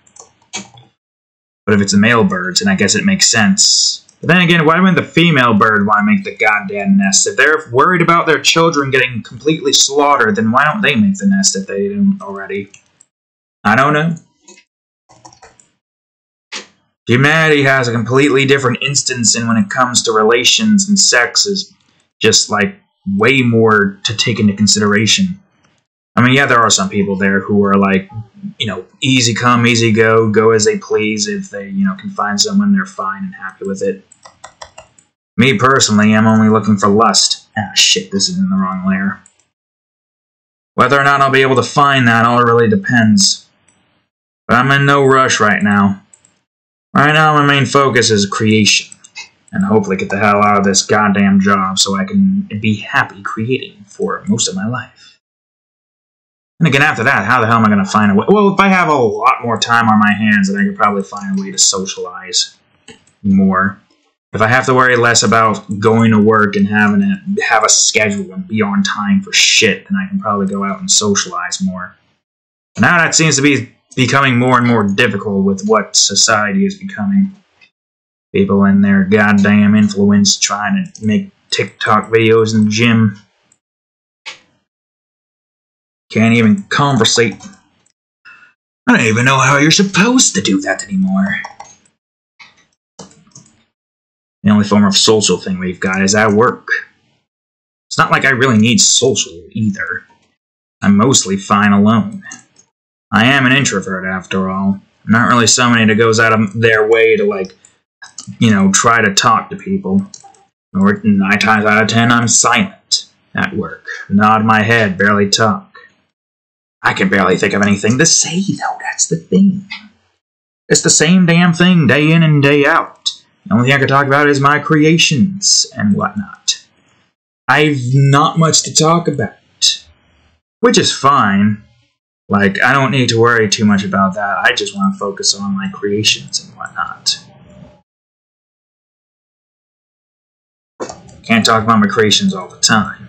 [SPEAKER 1] But if it's a male birds, then I guess it makes sense. But then again, why wouldn't the female bird want to make the goddamn nest? If they're worried about their children getting completely slaughtered, then why don't they make the nest if they didn't already? I don't know. Humanity has a completely different instance in when it comes to relations and sex is just, like, way more to take into consideration. I mean, yeah, there are some people there who are, like, you know, easy come, easy go, go as they please. If they, you know, can find someone, they're fine and happy with it. Me, personally, I'm only looking for lust. Ah, shit, this is in the wrong layer. Whether or not I'll be able to find that all really depends. But I'm in no rush right now. Right now, my main focus is creation, and hopefully get the hell out of this goddamn job so I can be happy creating for most of my life. And again, after that, how the hell am I going to find a way? Well, if I have a lot more time on my hands, then I could probably find a way to socialize more. If I have to worry less about going to work and having to have a schedule and be on time for shit, then I can probably go out and socialize more. But now that seems to be becoming more and more difficult with what society is becoming. People and their goddamn influence trying to make TikTok videos in the gym. Can't even conversate. I don't even know how you're supposed to do that anymore. The only form of social thing we've got is at work. It's not like I really need social either. I'm mostly fine alone. I am an introvert after all. I'm not really somebody that goes out of their way to, like, try to talk to people. Or 9 times out of 10, I'm silent at work. Nod my head, barely talk. I can barely think of anything to say, though. That's the thing. It's the same damn thing day in and day out. The only thing I can talk about is my creations and whatnot. I've not much to talk about. Which is fine. Like, I don't need to worry too much about that. I just want to focus on my creations and whatnot. Can't talk about my creations all the time.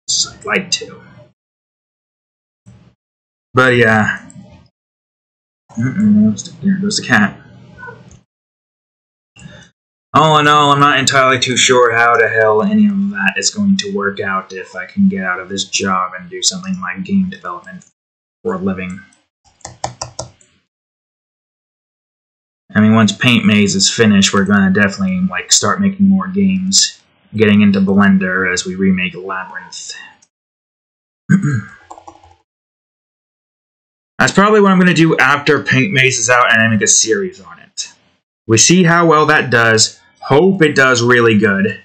[SPEAKER 1] So I'd like to. But yeah. There goes the cat. All in all, I'm not entirely too sure how the hell any of that is going to work out if I can get out of this job and do something like game development for a living. I mean, once Paint Maze is finished, we're going to definitely start making more games. Getting into Blender as we remake Labyrinth. That's probably what I'm going to do after Paint Maze is out and I make a series on it. We see how well that does. Hope it does really good.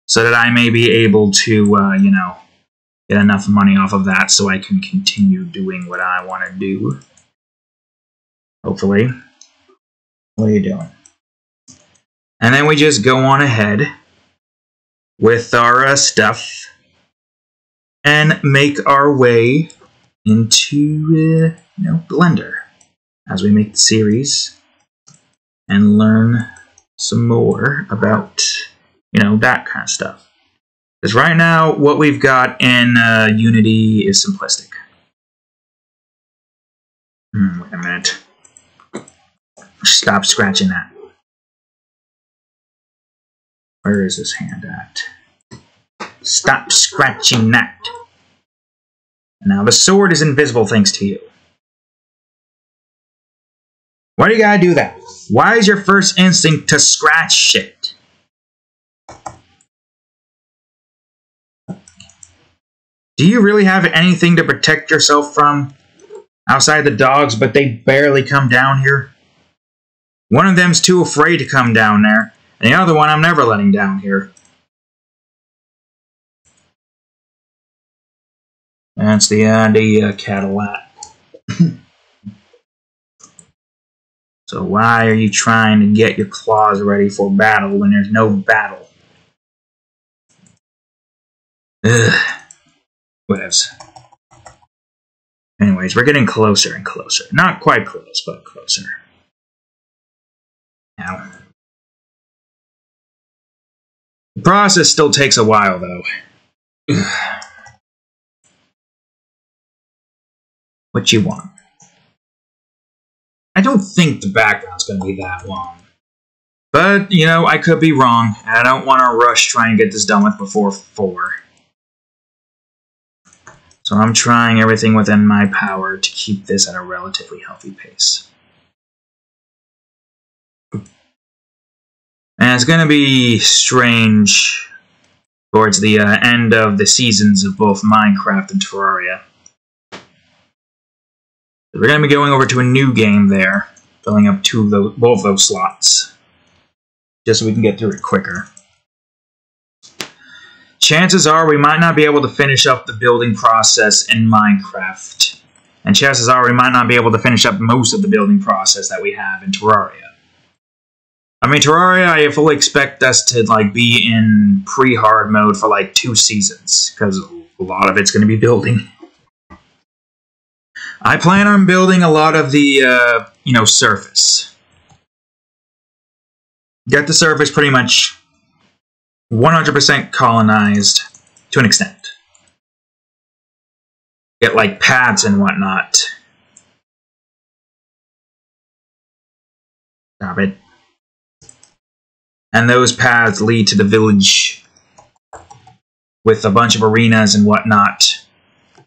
[SPEAKER 1] So that I may be able to, get enough money off of that so I can continue doing what I want to do. Hopefully. What are you doing? And then we just go on ahead with our stuff and make our way into Blender as we make the series and learn some more about that kind of stuff. Because right now what we've got in Unity is simplistic. Wait a minute. Stop scratching that. Where is this hand at? Stop scratching that. Now the sword is invisible thanks to you. Why do you gotta do that? Why is your first instinct to scratch shit? Do you really have anything to protect yourself from? Outside the dogs, but they barely come down here? One of them's too afraid to come down there, and the other one I'm never letting down here. That's the idea, Cadillac. So why are you trying to get your claws ready for battle when there's no battle? Ugh. Whatevs. Anyways, we're getting closer and closer. Not quite close, but closer. Now. The process still takes a while, though. Ugh. What you want? I don't think the background's going to be that long. But, I could be wrong. And I don't want to rush trying to get this done with before 4. So I'm trying everything within my power to keep this at a relatively healthy pace. And it's going to be strange towards the end of the seasons of both Minecraft and Terraria. We're going to be going over to a new game there, filling up both those slots, just so we can get through it quicker. Chances are we might not be able to finish up the building process in Minecraft, and chances are we might not be able to finish up most of the building process that we have in Terraria. I mean, Terraria, I fully expect us to be in pre-hard mode for 2 seasons, because a lot of it's going to be building. I plan on building a lot of the, surface. Get the surface pretty much 100% colonized to an extent. Get, paths and whatnot. Stop it. And those paths lead to the village with a bunch of arenas and whatnot.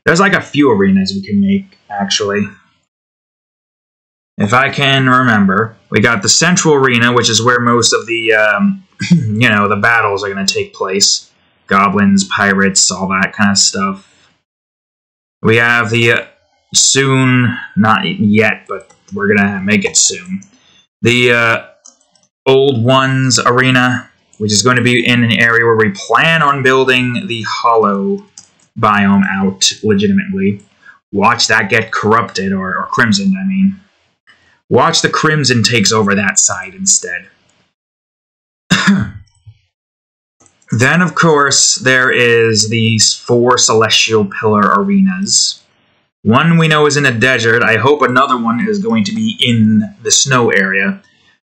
[SPEAKER 1] There's like a few arenas we can make, actually. If I can remember, we got the central arena, which is where most of the, the battles are going to take place. Goblins, pirates, all that kind of stuff. We have the soon, not yet, but we're going to make it soon. The Old Ones arena, which is going to be in an area where we plan on building the hollow biome out legitimately. Watch that get corrupted, or crimsoned, I mean. Watch the Crimson takes over that side instead. Then, of course, there is these 4 Celestial Pillar arenas. One we know is in a desert. I hope another one is going to be in the snow area.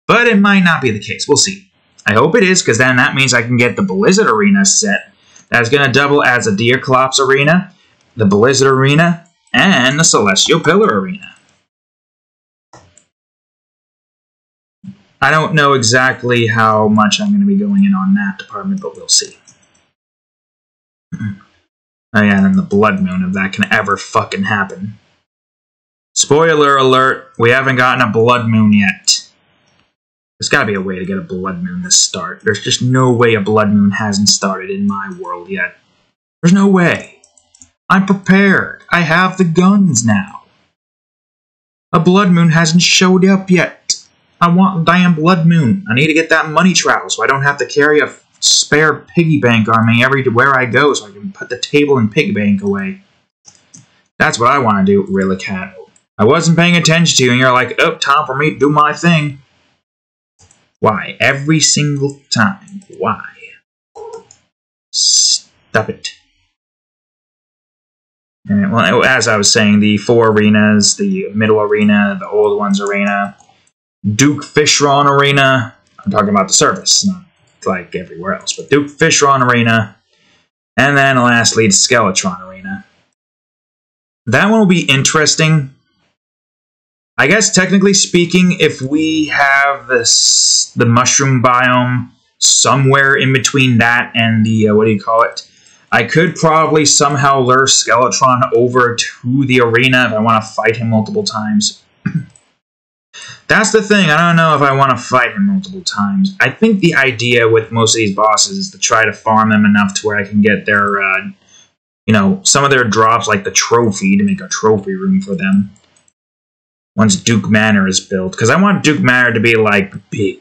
[SPEAKER 1] But it might not be the case. We'll see. I hope it is, because then that means I can get the Blizzard Arena set. That's going to double as a Deerclops Arena, the Blizzard Arena, and the Celestial Pillar Arena. I don't know exactly how much I'm going to be going in on that department, but we'll see. Oh yeah, and then the Blood Moon, if that can ever fucking happen. Spoiler alert, we haven't gotten a Blood Moon yet. There's gotta be a way to get a Blood Moon to start. There's just no way a Blood Moon hasn't started in my world yet. There's no way. I'm prepared. I have the guns now. A Blood Moon hasn't showed up yet. I want a damn Blood Moon. I need to get that money travel so I don't have to carry a spare piggy bank on me everywhere I go so I can put the table and piggy bank away. That's what I want to do, really, cat. I wasn't paying attention to you and you're like, oh, time for me to do my thing. Why? Every single time. Why? Stop it. And, well, as I was saying, the 4 arenas, the middle arena, the Old Ones arena, Duke Fishron Arena. I'm talking about the service, not like everywhere else, but Duke Fishron Arena. And then lastly, the Skeletron Arena. That one will be interesting. I guess technically speaking, if we have the mushroom biome somewhere in between that and the, what do you call it? I could probably somehow lure Skeletron over to the arena if I want to fight him multiple times. That's the thing, I don't know if I want to fight him multiple times. I think the idea with most of these bosses is to try to farm them enough to where I can get their, some of their drops, like the trophy, to make a trophy room for them. Once Duke Manor is built. Because I want Duke Manor to be, like, big.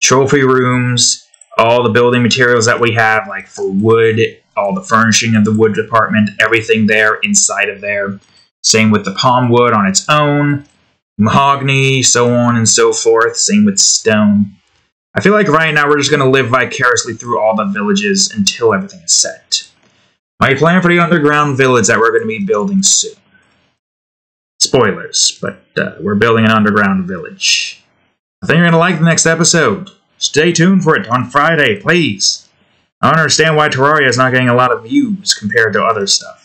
[SPEAKER 1] Trophy rooms, all the building materials that we have, like for wood, all the furnishing of the wood department, everything there inside of there. Same with the palm wood on its own. Mahogany, so on and so forth. Same with stone. I feel like right now we're just going to live vicariously through all the villages until everything is set. My plan for the underground village that we're going to be building soon. Spoilers, but we're building an underground village. I think you're going to like the next episode. Stay tuned for it on Friday, please. I don't understand why Terraria is not getting a lot of views compared to other stuff.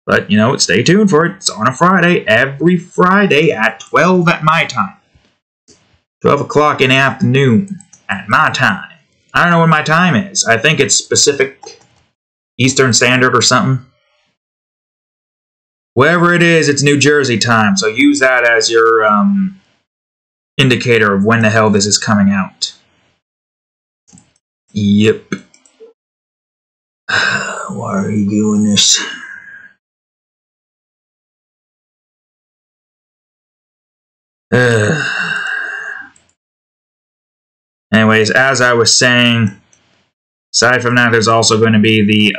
[SPEAKER 1] But, stay tuned for it. It's on a Friday, every Friday at 12 at my time. 12 o'clock in the afternoon at my time. I don't know what my time is. I think it's Pacific, Eastern Standard or something. Wherever it is, it's New Jersey time. So use that as your indicator of when the hell this is coming out. Yep. Why are you doing this? Anyways, as I was saying, aside from that, there's also going to be the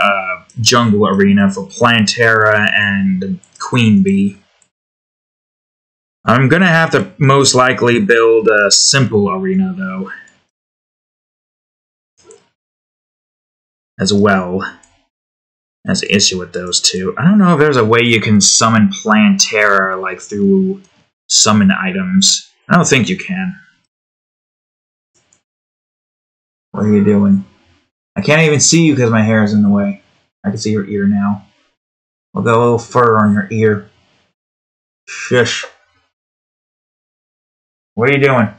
[SPEAKER 1] jungle arena for Plantera and Queen Bee. I'm going to have to most likely build a simple arena, though. As well. That's the issue with those two. I don't know if there's a way you can summon Plantera, like, through summon items. I don't think you can. What are you doing? I can't even see you because my hair is in the way. I can see your ear now. We'll go a little further on your ear. Shush. What are you doing?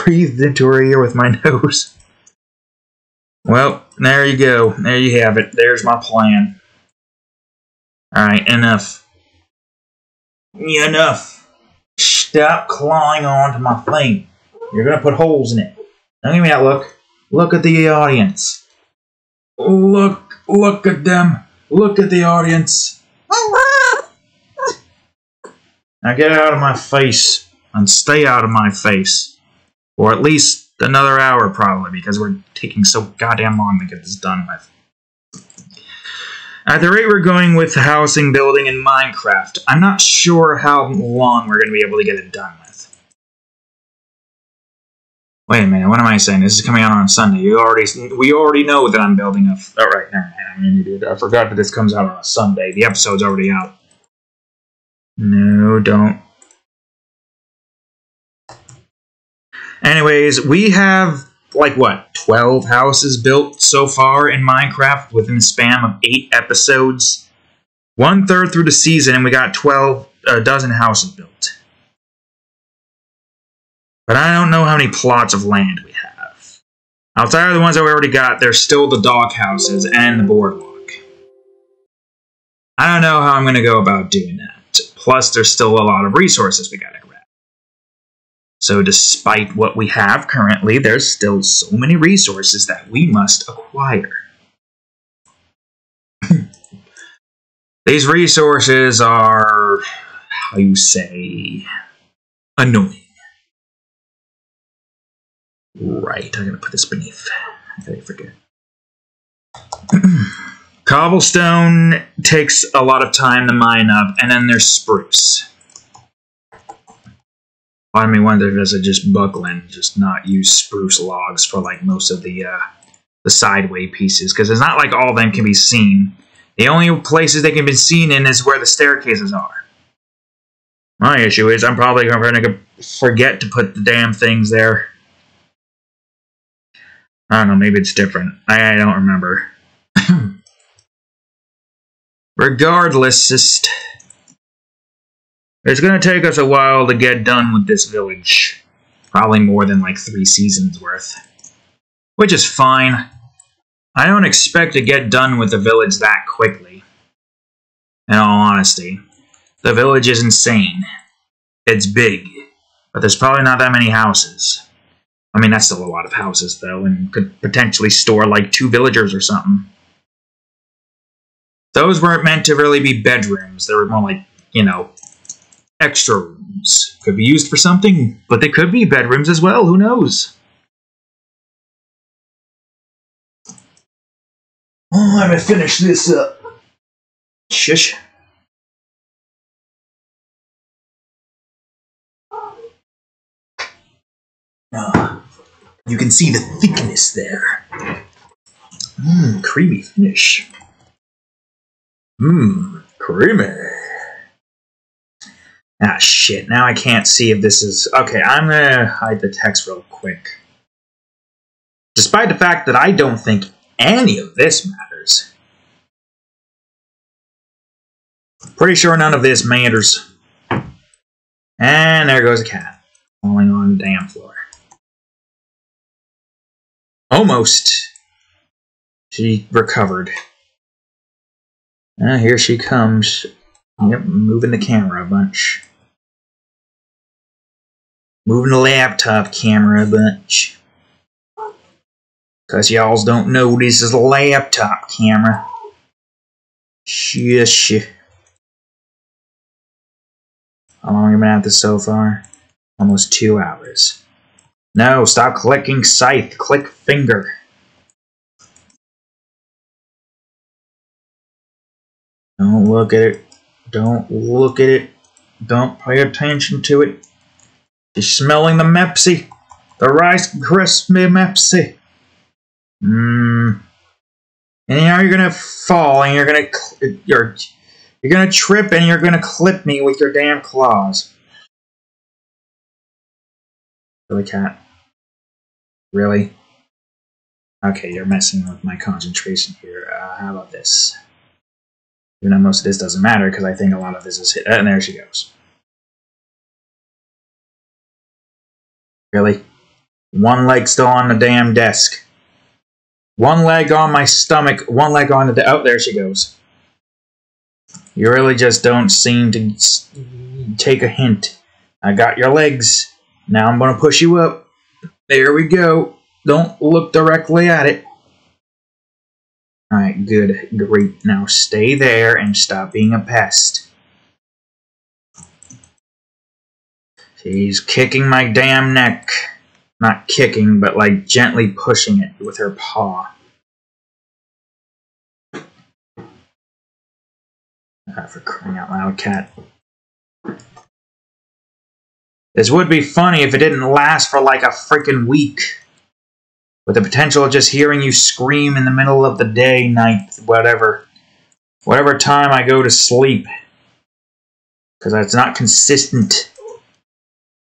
[SPEAKER 1] breathed into her ear with my nose. Well, there you go. There you have it. There's my plan. Alright, enough. Enough. Stop clawing onto my thing. You're gonna put holes in it. Now give me that look. Look at the audience. Look at them. Look at the audience. Now get out of my face and stay out of my face. Or at least another hour probably, because we're taking so goddamn long to get this done with. At the rate we're going with housing building in Minecraft, I'm not sure how long we're going to be able to get it done with. Wait a minute, what am I saying? This is coming out on Sunday. We already know that I'm building a... Oh, right, never mind. I'm an idiot. I forgot that this comes out on a Sunday. The episode's already out. No, don't. Anyways, we have, like, what, 12 houses built so far in Minecraft within the span of 8 episodes? 1/3 through the season, and we got 12 dozen houses built. But I don't know how many plots of land we have. Outside of the ones that we already got, there's still the dog houses and the boardwalk. I don't know how I'm going to go about doing that. Plus, there's still a lot of resources we gotta grab. So despite what we have currently, there's still so many resources that we must acquire. These resources are, how you say, annoying. Right, I'm gonna put this beneath. I forget. Cobblestone takes a lot of time to mine up, and then there's spruce. Part of me wonders if just buckle and just not use spruce logs for like most of the sideway pieces, because it's not like all of them can be seen. The only places they can be seen in is where the staircases are. My issue is I'm probably going to forget to put the damn things there. I don't know, maybe it's different. I don't remember. Regardless, it's going to take us a while to get done with this village. Probably more than like 3 seasons worth. Which is fine. I don't expect to get done with the village that quickly. In all honesty. The village is insane. It's big. But there's probably not that many houses. I mean, that's still a lot of houses, though, and could potentially store, like, 2 villagers or something. Those weren't meant to really be bedrooms. They were more like, you know, extra rooms. Could be used for something, but they could be bedrooms as well. Who knows? Oh, let me finish this up. Shush. You can see the thickness there. Creamy finish. Creamy. Ah, shit. Now I can't see if this is... Okay, I'm gonna hide the text real quick. Despite the fact that I don't think any of this matters. Pretty sure none of this matters. And there goes a cat. Falling on the damn floor. Almost. She recovered. Here she comes. Yep, moving the camera a bunch. Moving the laptop camera a bunch. Because y'all don't know this is a laptop camera. Shush. How long have you been at this so far? Almost 2 hours. No, stop clicking scythe. Click finger. Don't look at it. Don't look at it. Don't pay attention to it. You're smelling the Mepsi. The Rice Krispie Mepsi. And now you're gonna fall and you're gonna trip and you're gonna clip me with your damn claws. Really, cat? Really? Okay, you're messing with my concentration here. How about this? Even though most of this doesn't matter, because I think a lot of this is hit. And there she goes. Really? One leg still on the damn desk. One leg on my stomach, one leg on the... Oh, there she goes. You really just don't seem to take a hint. I got your legs. Now I'm going to push you up. There we go. Don't look directly at it. Alright, good. Great. Now stay there and stop being a pest. She's kicking my damn neck. Not kicking, but like gently pushing it with her paw. For crying out loud, cat. This would be funny if it didn't last for like a freaking week. With the potential of just hearing you scream in the middle of the day, night, whatever. Whatever time I go to sleep. Because it's not consistent.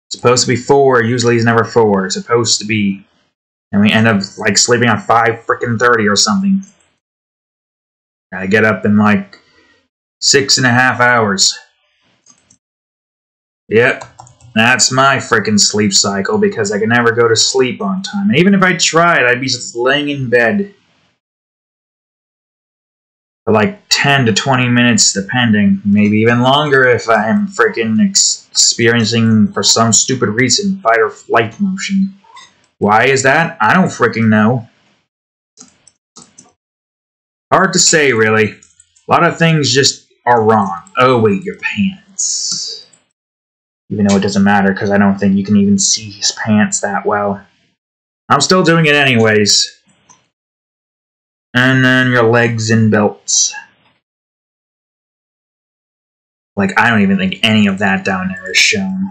[SPEAKER 1] It's supposed to be 4, usually it's never 4. It's supposed to be. And we end up like sleeping on 5:30 or something. Gotta get up in like 6.5 hours. Yep, that's my freaking sleep cycle because I can never go to sleep on time. And even if I tried, I'd be just laying in bed for like 10 to 20 minutes, depending. Maybe even longer if I'm freaking experiencing, for some stupid reason, fight or flight motion. Why is that? I don't freaking know. Hard to say, really. A lot of things just are wrong. Oh, wait, your pants. Even though it doesn't matter, because I don't think you can even see his pants that well. I'm still doing it anyways. And then your legs and belts. Like, I don't even think any of that down there is shown.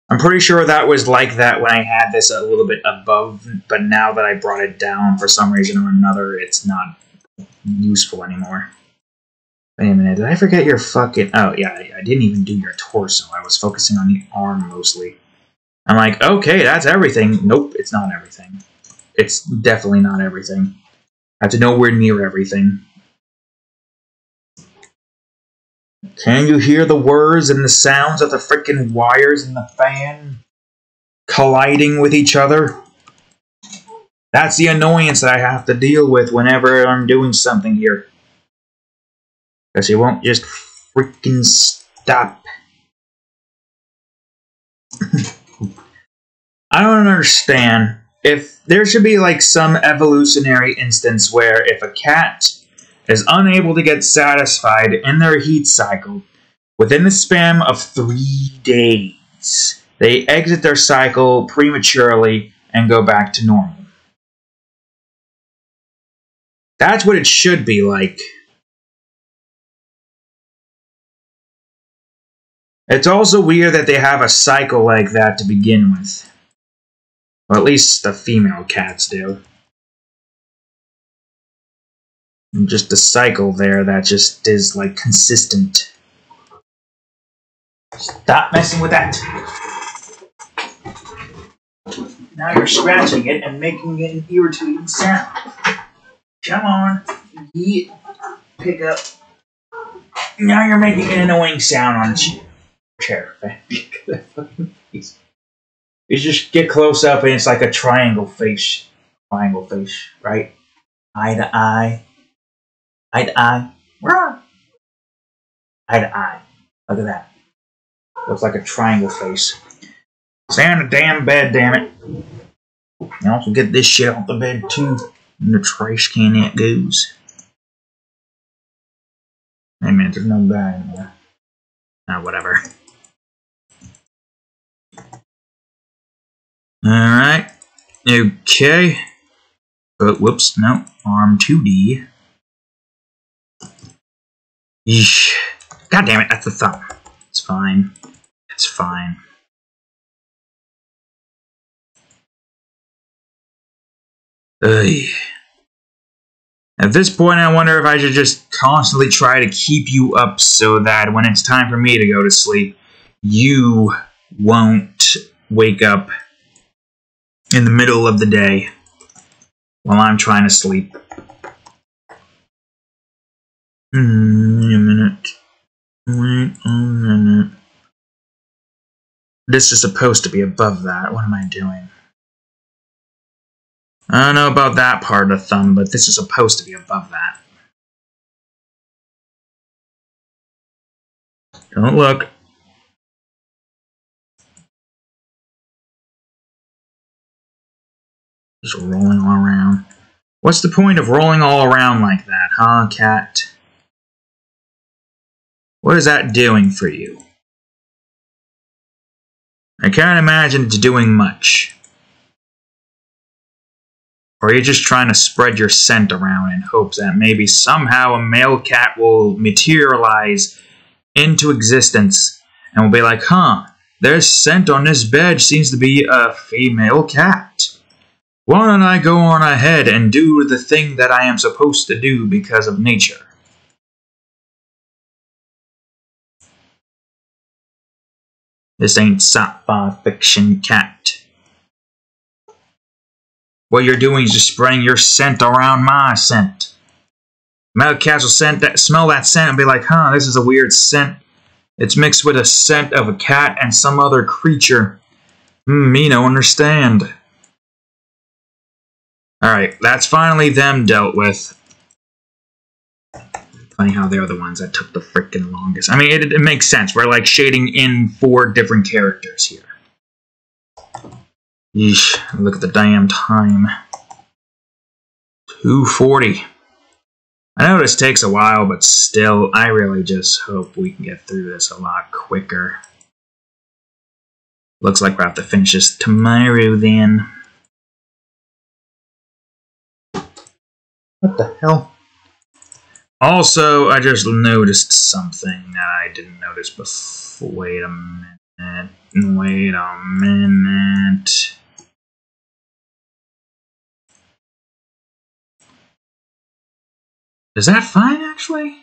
[SPEAKER 1] I'm pretty sure that was like that when I had this a little bit above, but now that I brought it down for some reason or another, it's not useful anymore. Wait a minute, did I forget your fucking... Oh, yeah, I didn't even do your torso. I was focusing on the arm mostly. I'm like, okay, that's everything. Nope, it's not everything. It's definitely not everything. That's nowhere near everything. Can you hear the whirs and the sounds of the frickin' wires in the fan colliding with each other? That's the annoyance that I have to deal with whenever I'm doing something here. Because he won't just freaking stop. I don't understand. If there should be like some evolutionary instance where if a cat is unable to get satisfied in their heat cycle within the span of 3 days, they exit their cycle prematurely and go back to normal. That's what it should be like. It's also weird that they have a cycle like that to begin with. Or at least the female cats do. And just a cycle there that just is, like, consistent. Stop messing with that! Now you're scratching it and making it an irritating sound. Come on. Yeet. Pick up. Now you're making an annoying sound on the chair. You just get close up and it's like a triangle face. Triangle face, right? Eye to eye. Eye to eye. Eye to eye. Look at that. Looks like a triangle face. Stay on the damn bed, damn it. You also get this shit off the bed too. In the trash can it goes. Hey man, there's no bag anymore. Ah, whatever. Alright. Okay. Whoops, no. Arm 2D. Yeesh. God damn it, that's the thumb. It's fine. It's fine. Ugh. At this point, I wonder if I should just constantly try to keep you up so that when it's time for me to go to sleep, you won't wake up in the middle of the day while I'm trying to sleep. Wait a minute. Wait a minute. This is supposed to be above that. What am I doing? I don't know about that part of the thumb, but this is supposed to be above that. Don't look. Just rolling all around. What's the point of rolling all around like that, huh, cat? What is that doing for you? I can't imagine it's doing much. Or are you just trying to spread your scent around in hopes that maybe somehow a male cat will materialize into existence and will be like, huh, there's scent on this bed, seems to be a female cat. Why don't I go on ahead and do the thing that I am supposed to do because of nature? This ain't sci-fi fiction, cat. What you're doing is just spreading your scent around my scent. Male cats will smell that scent and be like, huh, this is a weird scent. It's mixed with a scent of a cat and some other creature. Me no understand. Alright, that's finally them dealt with. Funny how they're the ones that took the freaking longest. I mean, it makes sense. We're like shading in 4 different characters here. Yeesh, look at the damn time. 2:40. I know this takes a while, but still, I really just hope we can get through this a lot quicker. Looks like we'll have to finish this tomorrow then. What the hell? Also, I just noticed something that I didn't notice before. Wait a minute. Wait a minute. Is that fine, actually?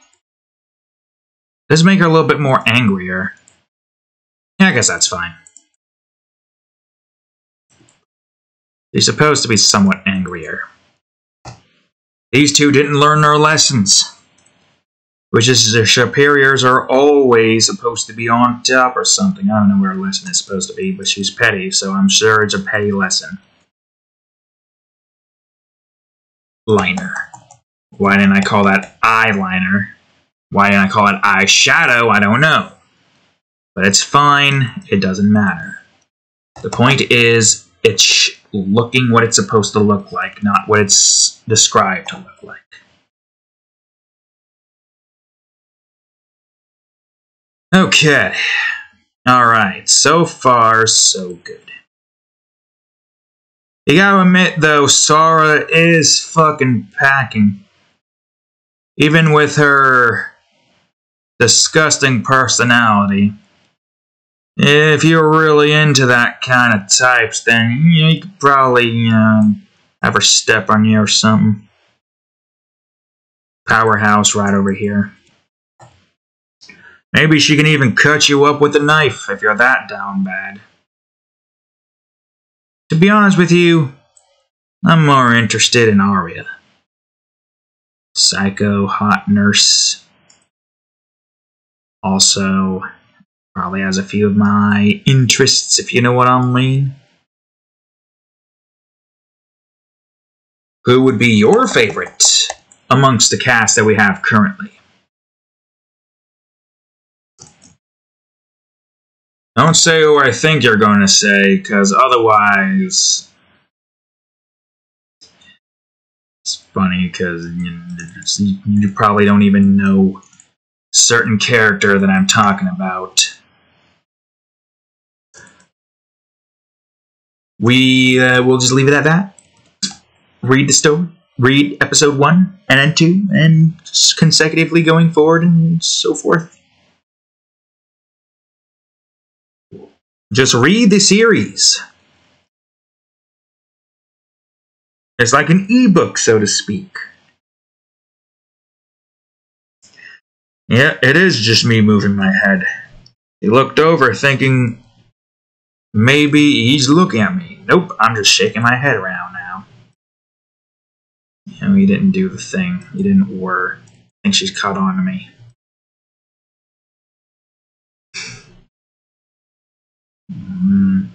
[SPEAKER 1] Does make her a little bit more angrier. Yeah, I guess that's fine. She's supposed to be somewhat angrier. These two didn't learn their lessons. Which is their superiors are always supposed to be on top or something. I don't know where her lesson is supposed to be, but she's petty, so I'm sure it's a petty lesson. Liner. Why didn't I call that eyeliner? Why didn't I call it eyeshadow? I don't know. But it's fine. It doesn't matter. The point is, it's looking what it's supposed to look like, not what it's described to look like. Okay. Alright, so far, so good. You gotta admit, though, Sora is fucking packing. Even with her disgusting personality. If you're really into that kind of types, then you could probably have her step on you or something. Powerhouse right over here. Maybe she can even cut you up with a knife if you're that down bad. To be honest with you, I'm more interested in Arya. Psycho, hot nurse. Also, probably has a few of my interests, if you know what I mean. Who would be your favorite amongst the cast that we have currently? Don't say who I think you're going to say, because otherwise... It's funny, because you probably don't even know certain character that I'm talking about. We'll just leave it at that. Read the story. Read episode 1 and then 2, and consecutively going forward and so forth. Just read the series. It's like an ebook, so to speak. Yeah, it is just me moving my head. He looked over thinking maybe he's looking at me. Nope, I'm just shaking my head around now. And he didn't do the thing. He didn't whir. I think she's caught on to me.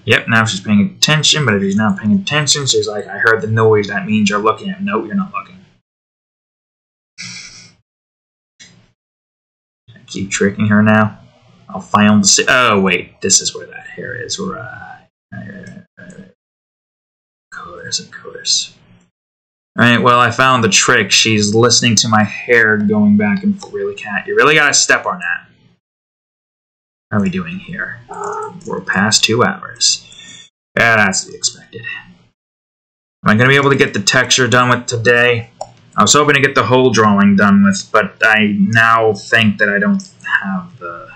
[SPEAKER 1] Yep, now she's paying attention, but if she's not paying attention, she's like, I heard the noise, that means you're looking at me. No, you're not looking. I keep tricking her now. I'll find the... Oh, wait, this is where that hair is. Right. Of course. Alright, well, I found the trick. She's listening to my hair going back and forth. You really gotta step on that. How are we doing here? We're past 2 hours. Yeah, that's to be expected. Am I going to be able to get the texture done with today? I was hoping to get the whole drawing done with, but I now think that I don't have the...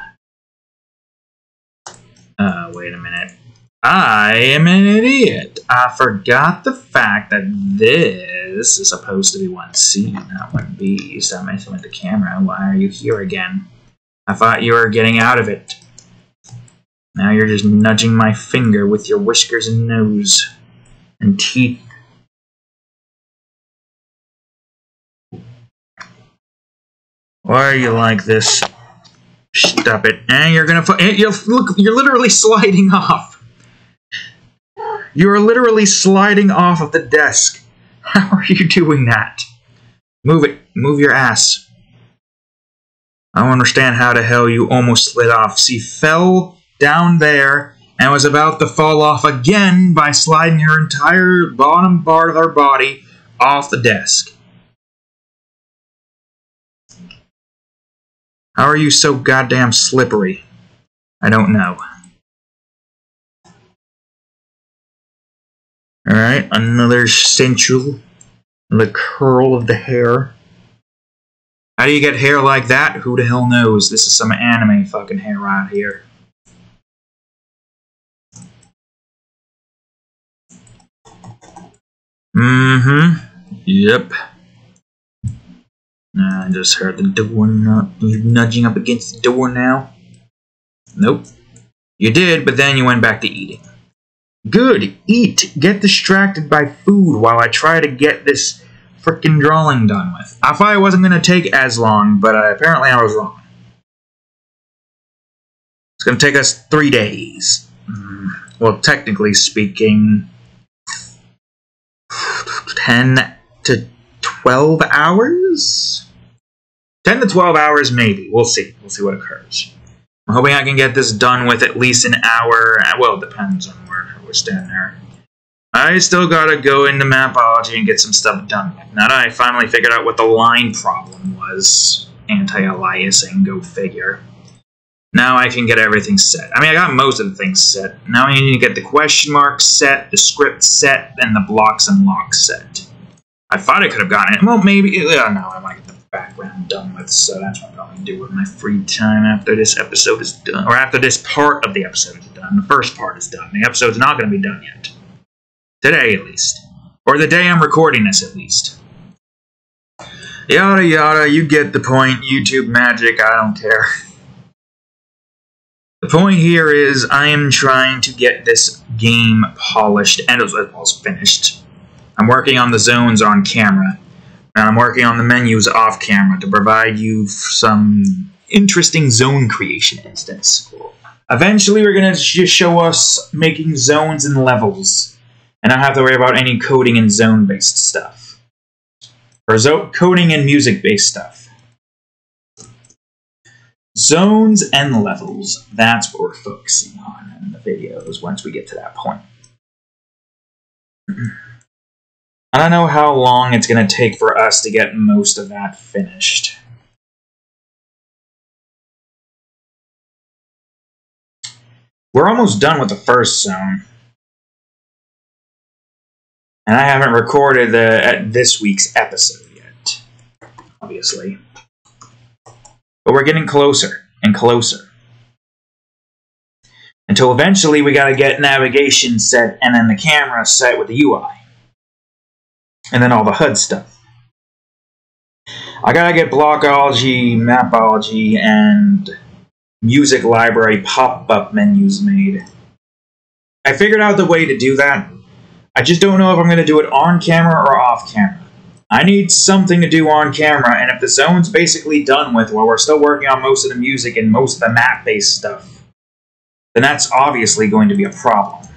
[SPEAKER 1] wait a minute. I am an idiot. I forgot the fact that this is supposed to be one scene, not one B. Stop messing with the camera. Why are you here again? I thought you were getting out of it. Now you're just nudging my finger with your whiskers and nose and teeth. Why are you like this? Stop it. And you're gonna look, you're literally sliding off. You're literally sliding off of the desk. How are you doing that? Move it. Move your ass. I don't understand how the hell you almost slid off. She fell down there and was about to fall off again by sliding her entire bottom part of her body off the desk. How are you so goddamn slippery? I don't know. Alright, another central. The curl of the hair. How do you get hair like that? Who the hell knows? This is some anime fucking hair right here. Yep. I just heard the door nudging up against the door now. Nope. You did, but then you went back to eating. Good. Eat. Get distracted by food while I try to get this frickin' drawing done with. I thought it wasn't going to take as long, but apparently I was wrong. It's going to take us 3 days. Well, technically speaking, 10 to 12 hours? 10 to 12 hours, maybe. We'll see. We'll see what occurs. I'm hoping I can get this done with at least an hour. Well, it depends on where we're standing there. I still gotta go into Mapology and get some stuff done. Now that I finally figured out what the line problem was, anti-aliasing, go figure. Now I can get everything set. I mean, I got most of the things set. Now I need to get the question marks set, the script set, and the blocks and locks set. I thought I could have gotten it. Well, maybe. No, I want to get the background done with, so that's what I'm going to do with my free time after this episode is done. Or after this part of the episode is done. The first part is done. The episode's not going to be done yet. Today, at least. Or the day I'm recording this, at least. Yada yada, you get the point. YouTube magic, I don't care. The point here is I am trying to get this game polished and as well as finished. I'm working on the zones on camera, and I'm working on the menus off camera to provide you some interesting zone creation instance. Eventually, we're going to just show us making zones and levels, and I don't have to worry about any coding and zone-based stuff. Or coding and music-based stuff. Zones and levels, that's what we're focusing on in the videos once we get to that point. I don't know how long it's going to take for us to get most of that finished. We're almost done with the first zone. And I haven't recorded this week's episode yet, obviously. But we're getting closer and closer. Until eventually we gotta get navigation set and then the camera set with the UI. And then all the HUD stuff. I gotta get Blockology, Mapology, and Music Library pop-up menus made. I figured out the way to do that. I just don't know if I'm gonna do it on camera or off camera. I need something to do on camera, and if the zone's basically done with while we're still working on most of the music and most of the map-based stuff, then that's obviously going to be a problem.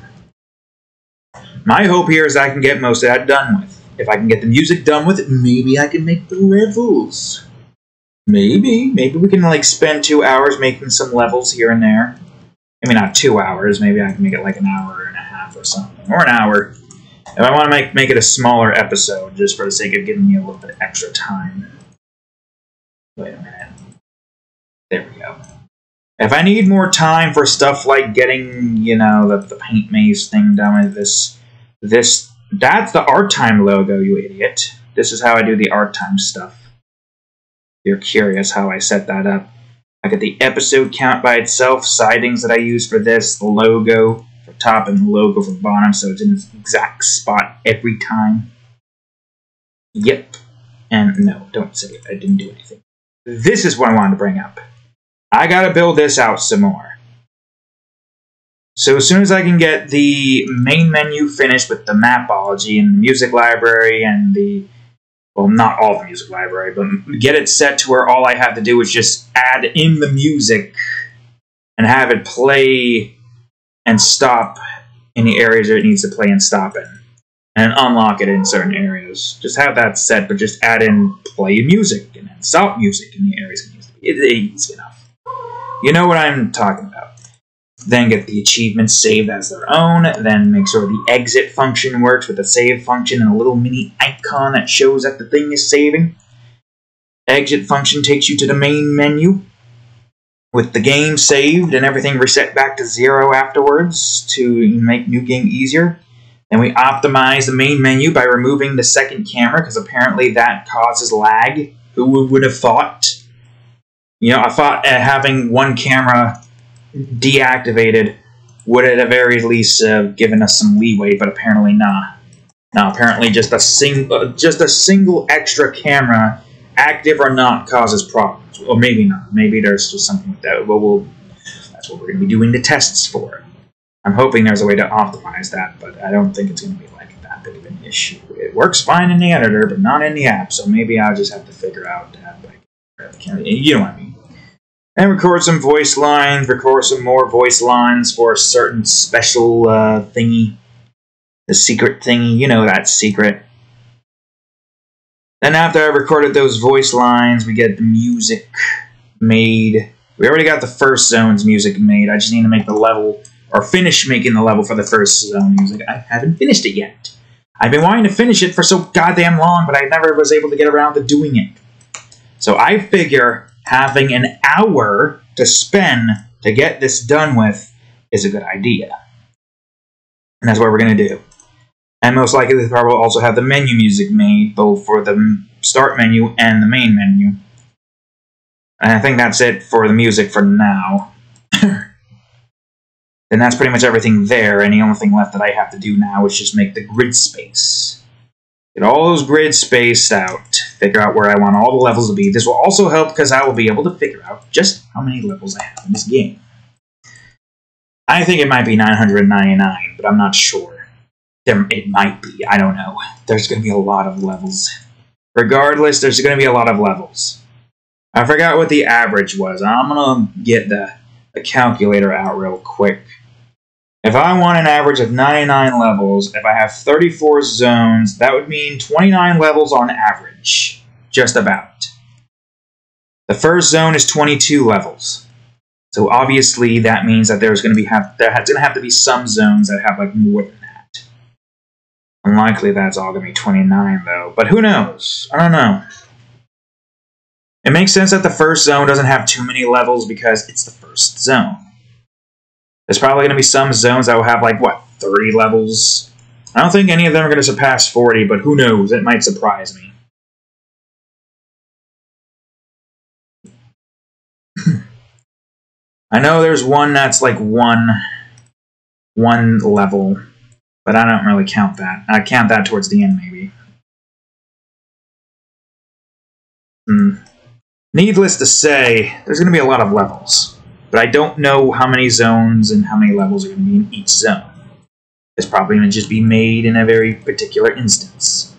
[SPEAKER 1] My hope here is I can get most of that done with. If I can get the music done with it, maybe I can make the levels. Maybe we can like spend 2 hours making some levels here and there. I mean, not 2 hours. Maybe I can make it like an hour and a half or something, or an hour. If I want to make it a smaller episode, just for the sake of giving me a little bit extra time. Wait a minute. There we go. If I need more time for stuff like getting, you know, the paint maze thing done with this, that's the art time logo, you idiot. This is how I do the art time stuff. You're curious how I set that up. I get the episode count by itself, sidings that I use for this, the logo for top and the logo for bottom, so it's in its exact spot every time. Yep. And no, don't say it. I didn't do anything. This is what I wanted to bring up. I gotta build this out some more. So as soon as I can get the main menu finished with the mapology and the music library and the... well, not all the music library, but get it set to where all I have to do is just add in the music and have it play and stop in the areas that it needs to play and stop in. And unlock it in certain areas. Just have that set, but just add in play music and then stop music in the areas it needs to be. It's easy enough. You know what I'm talking about. Then get the achievements saved as their own, then make sure the exit function works with the save function and a little mini icon that shows that the thing is saving. Exit function takes you to the main menu with the game saved and everything reset back to 0 afterwards to make new game easier. Then we optimize the main menu by removing the second camera because apparently that causes lag. Who would have thought? You know, I thought having one camera deactivated would at the very least given us some leeway, but apparently not. Now, apparently just a single extra camera, active or not, causes problems. Or maybe not. Maybe there's just something with that. Well, that's what we're going to be doing the tests for. I'm hoping there's a way to optimize that, but I don't think it's going to be like that big of an issue. It works fine in the editor, but not in the app, so maybe I'll just have to figure out that. You know what I mean. And record some voice lines, record some more voice lines for a certain special thingy. The secret thingy, you know that secret. Then after I recorded those voice lines, we get the music made. We already got the first zone's music made. I just need to make the level, or finish making the level for the first zone music. I haven't finished it yet. I've been wanting to finish it for so goddamn long, but I never was able to get around to doing it. So I figure having an hour to spend to get this done with is a good idea. And that's what we're going to do. And most likely the car will also have the menu music made, both for the start menu and the main menu. And I think that's it for the music for now. And that's pretty much everything there, and the only thing left that I have to do now is just make the grid space. Get all those grids spaced out, figure out where I want all the levels to be. This will also help because I will be able to figure out just how many levels I have in this game. I think it might be 999, but I'm not sure. It might be, I don't know. There's going to be a lot of levels. Regardless, there's going to be a lot of levels. I forgot what the average was. I'm going to get the calculator out real quick. If I want an average of 99 levels, if I have 34 zones, that would mean 29 levels on average. Just about. The first zone is 22 levels. So obviously that means that there's going to have to be some zones that have like more than that. Unlikely that's all going to be 29 though, but who knows? I don't know. It makes sense that the first zone doesn't have too many levels because it's the first zone. There's probably going to be some zones that will have, like, what, 30 levels? I don't think any of them are going to surpass 40, but who knows? It might surprise me. I know there's one that's, like, one level, but I don't really count that. I count that towards the end, maybe. Needless to say, there's going to be a lot of levels. But I don't know how many zones and how many levels are going to be in each zone. It's probably going to just be made in a very particular instance.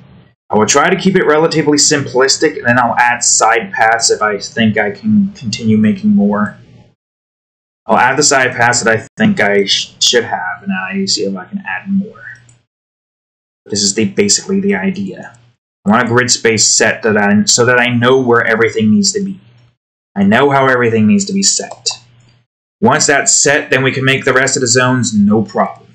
[SPEAKER 1] I will try to keep it relatively simplistic, and then I'll add side paths if I think I can continue making more. I'll add the side paths that I think I should have, and I see if I can add more. This is basically the idea. I want a grid space set so that I know where everything needs to be. I know how everything needs to be set. Once that's set, then we can make the rest of the zones no problem.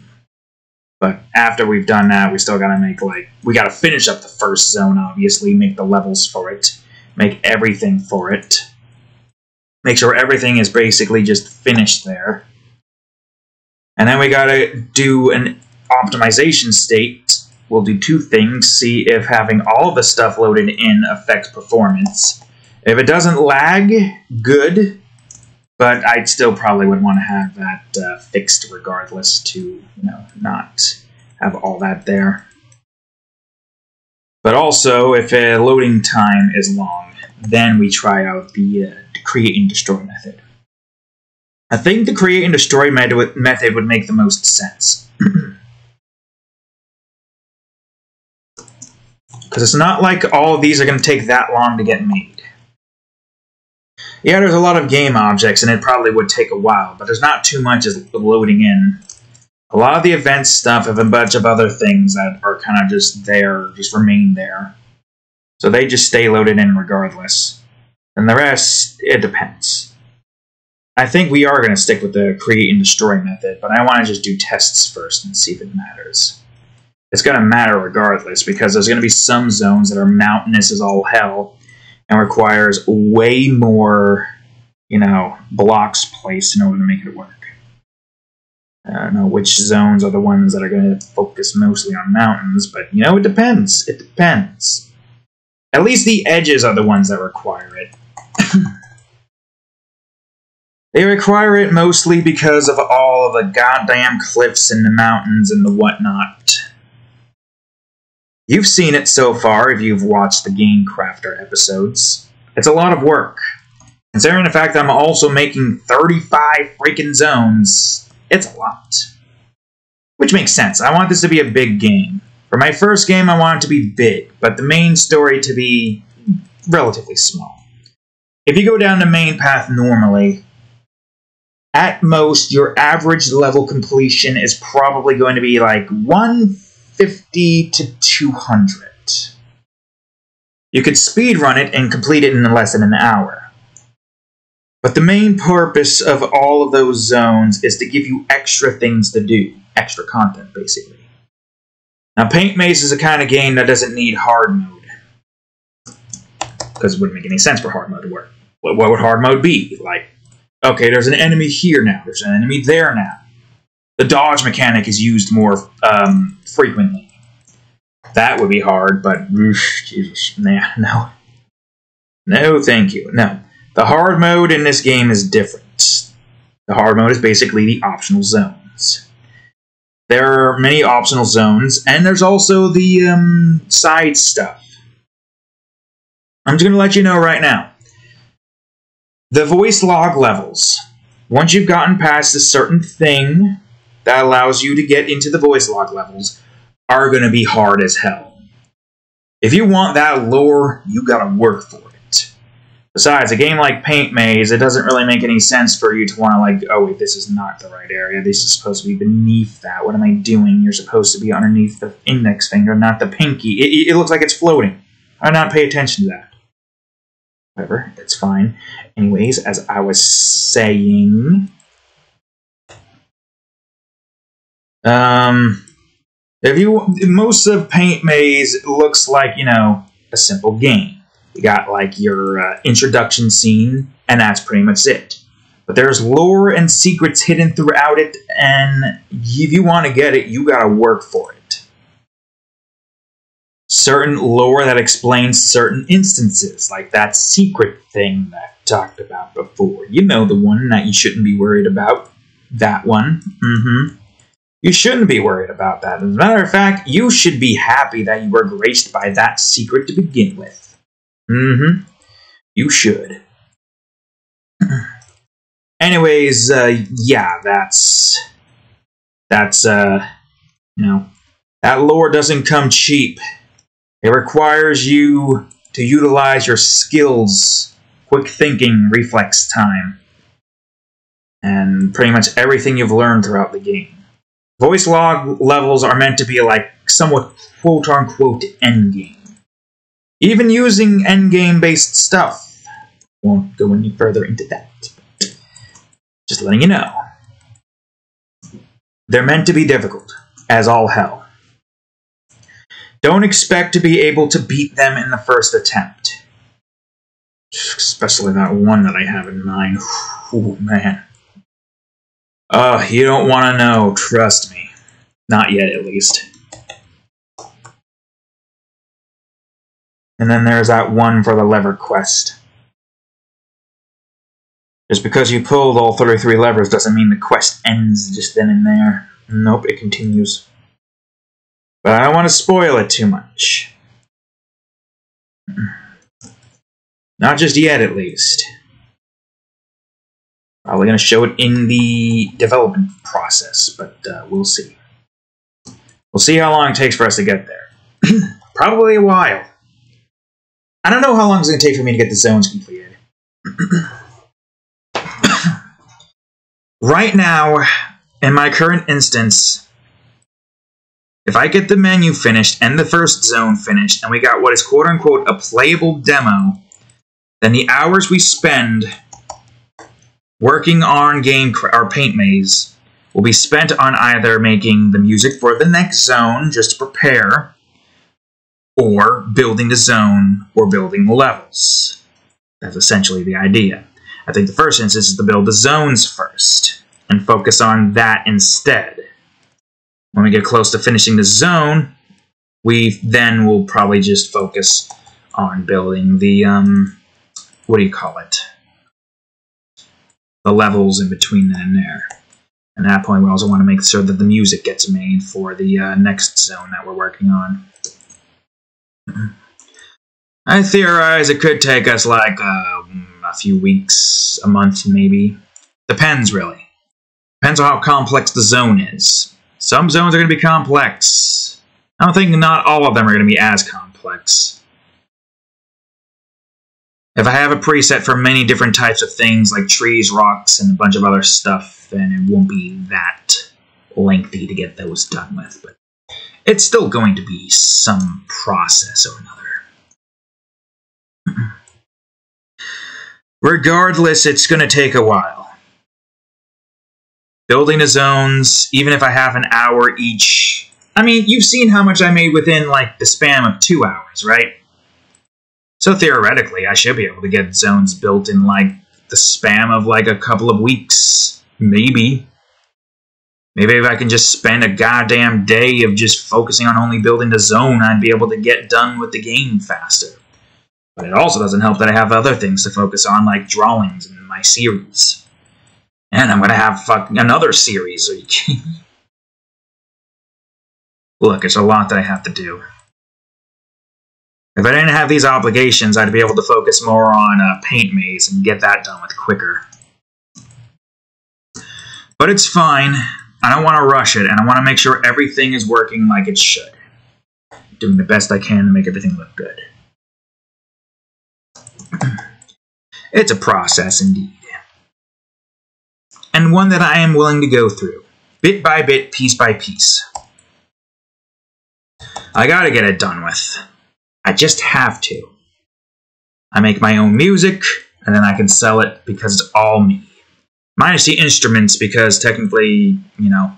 [SPEAKER 1] But after we've done that, we still gotta make, we gotta finish up the first zone, obviously, make the levels for it, make everything for it. Make sure everything is basically just finished there. And then we gotta do an optimization state. We'll do two things. See if having all of the stuff loaded in affects performance. If it doesn't lag, good. But I still probably would want to have that fixed regardless to, not have all that there. But also, if a loading time is long, then we try out the create and destroy method. I think the create and destroy method would make the most sense. Because it's not like all of these are going to take that long to get made. Yeah, there's a lot of game objects, and it probably would take a while, but there's not too much as loading in. A lot of the event stuff have a bunch of other things that are kind of just there, just remain there. So they just stay loaded in regardless. And the rest, it depends. I think we are going to stick with the create and destroy method, but I want to just do tests first and see if it matters. It's going to matter regardless, because there's going to be some zones that are mountainous as all hell and requires way more, blocks placed in order to make it work. I don't know which zones are the ones that are going to focus mostly on mountains, but, it depends. It depends. At least the edges are the ones that require it. They require it mostly because of all of the goddamn cliffs and the mountains and the whatnot. You've seen it so far if you've watched the Game Crafter episodes. It's a lot of work. Considering the fact that I'm also making 35 freaking zones, it's a lot. Which makes sense. I want this to be a big game. For my first game, I want it to be big, but the main story to be relatively small. If you go down the main path normally, at most, your average level completion is probably going to be like 150 to 200. You could speedrun it and complete it in less than an hour. But the main purpose of all of those zones is to give you extra things to do. Extra content, basically. Now, Paint Maze is a kind of game that doesn't need hard mode. Because it wouldn't make any sense for hard mode to work. What would hard mode be? Like, okay, there's an enemy here now. There's an enemy there now. The dodge mechanic is used more frequently. That would be hard, but Jesus, nah, no. No, thank you. No. The hard mode in this game is different. The hard mode is basically the optional zones. There are many optional zones, and there's also the side stuff. I'm just going to let you know right now. The voice log levels. Once you've gotten past a certain thing that allows you to get into the voice log levels, are going to be hard as hell. If you want that lore, you got to work for it. Besides, a game like Paint Maze, it doesn't really make any sense for you to want to oh wait, this is not the right area. This is supposed to be beneath that. What am I doing? You're supposed to be underneath the index finger, not the pinky. It looks like it's floating. I did not pay attention to that. Whatever, it's fine. Anyways, as I was saying, most of Paint Maze looks like, a simple game. You got like your introduction scene, and that's pretty much it. But there's lore and secrets hidden throughout it, and if you want to get it, you gotta work for it. Certain lore that explains certain instances, like that secret thing that I talked about before. You know, the one that you shouldn't be worried about. That one. You shouldn't be worried about that. As a matter of fact, you should be happy that you were graced by that secret to begin with. You should. Anyways, yeah, that's that lore doesn't come cheap. It requires you to utilize your skills, quick thinking, reflex time, and pretty much everything you've learned throughout the game. Voice log levels are meant to be like somewhat quote-unquote endgame. Even using endgame-based stuff. Won't go any further into that. Just letting you know. They're meant to be difficult, as all hell. Don't expect to be able to beat them in the first attempt. Especially that one that I have in mind. Oh, man. You don't want to know, trust me. Not yet, at least. And then there's that one for the lever quest. Just because you pulled all 33 levers doesn't mean the quest ends just then and there. Nope, it continues. But I don't want to spoil it too much. Not just yet, at least. Probably going to show it in the development process, but we'll see. We'll see how long it takes for us to get there. Probably a while. I don't know how long it's going to take for me to get the zones completed. Right now, in my current instance, if I get the menu finished and the first zone finished, and we got what is quote-unquote a playable demo, then the hours we spend working on our paint maze will be spent on either making the music for the next zone, just to prepare, or building the zone, or building the levels. That's essentially the idea. I think the first instance is to build the zones first, and focus on that instead. When we get close to finishing the zone, we then will probably just focus on building the, what do you call it? The levels in between then and there. And at that point, we also want to make sure that the music gets made for the next zone that we're working on. I theorize it could take us like a few weeks, a month maybe. Depends, really. Depends on how complex the zone is. Some zones are going to be complex. I don't think not all of them are going to be as complex. If I have a preset for many different types of things, like trees, rocks, and a bunch of other stuff, then it won't be that lengthy to get those done with. But it's still going to be some process or another. Regardless, it's going to take a while. Building the zones, even if I have an hour each. I mean, you've seen how much I made within, like, the span of 2 hours, right? So theoretically, I should be able to get zones built in, like, the span of, like, a couple of weeks. Maybe. Maybe if I can just spend a goddamn day of just focusing on only building the zone, I'd be able to get done with the game faster. But it also doesn't help that I have other things to focus on, like drawings in my series. And I'm gonna have another series. Look, it's a lot that I have to do. If I didn't have these obligations, I'd be able to focus more on Paint Maze and get that done with quicker. But it's fine. I don't want to rush it, and I want to make sure everything is working like it should. Doing the best I can to make everything look good. It's a process indeed. And one that I am willing to go through. Bit by bit, piece by piece. I gotta get it done with. I just have to. I make my own music, and then I can sell it because it's all me. Minus the instruments, because technically, you know,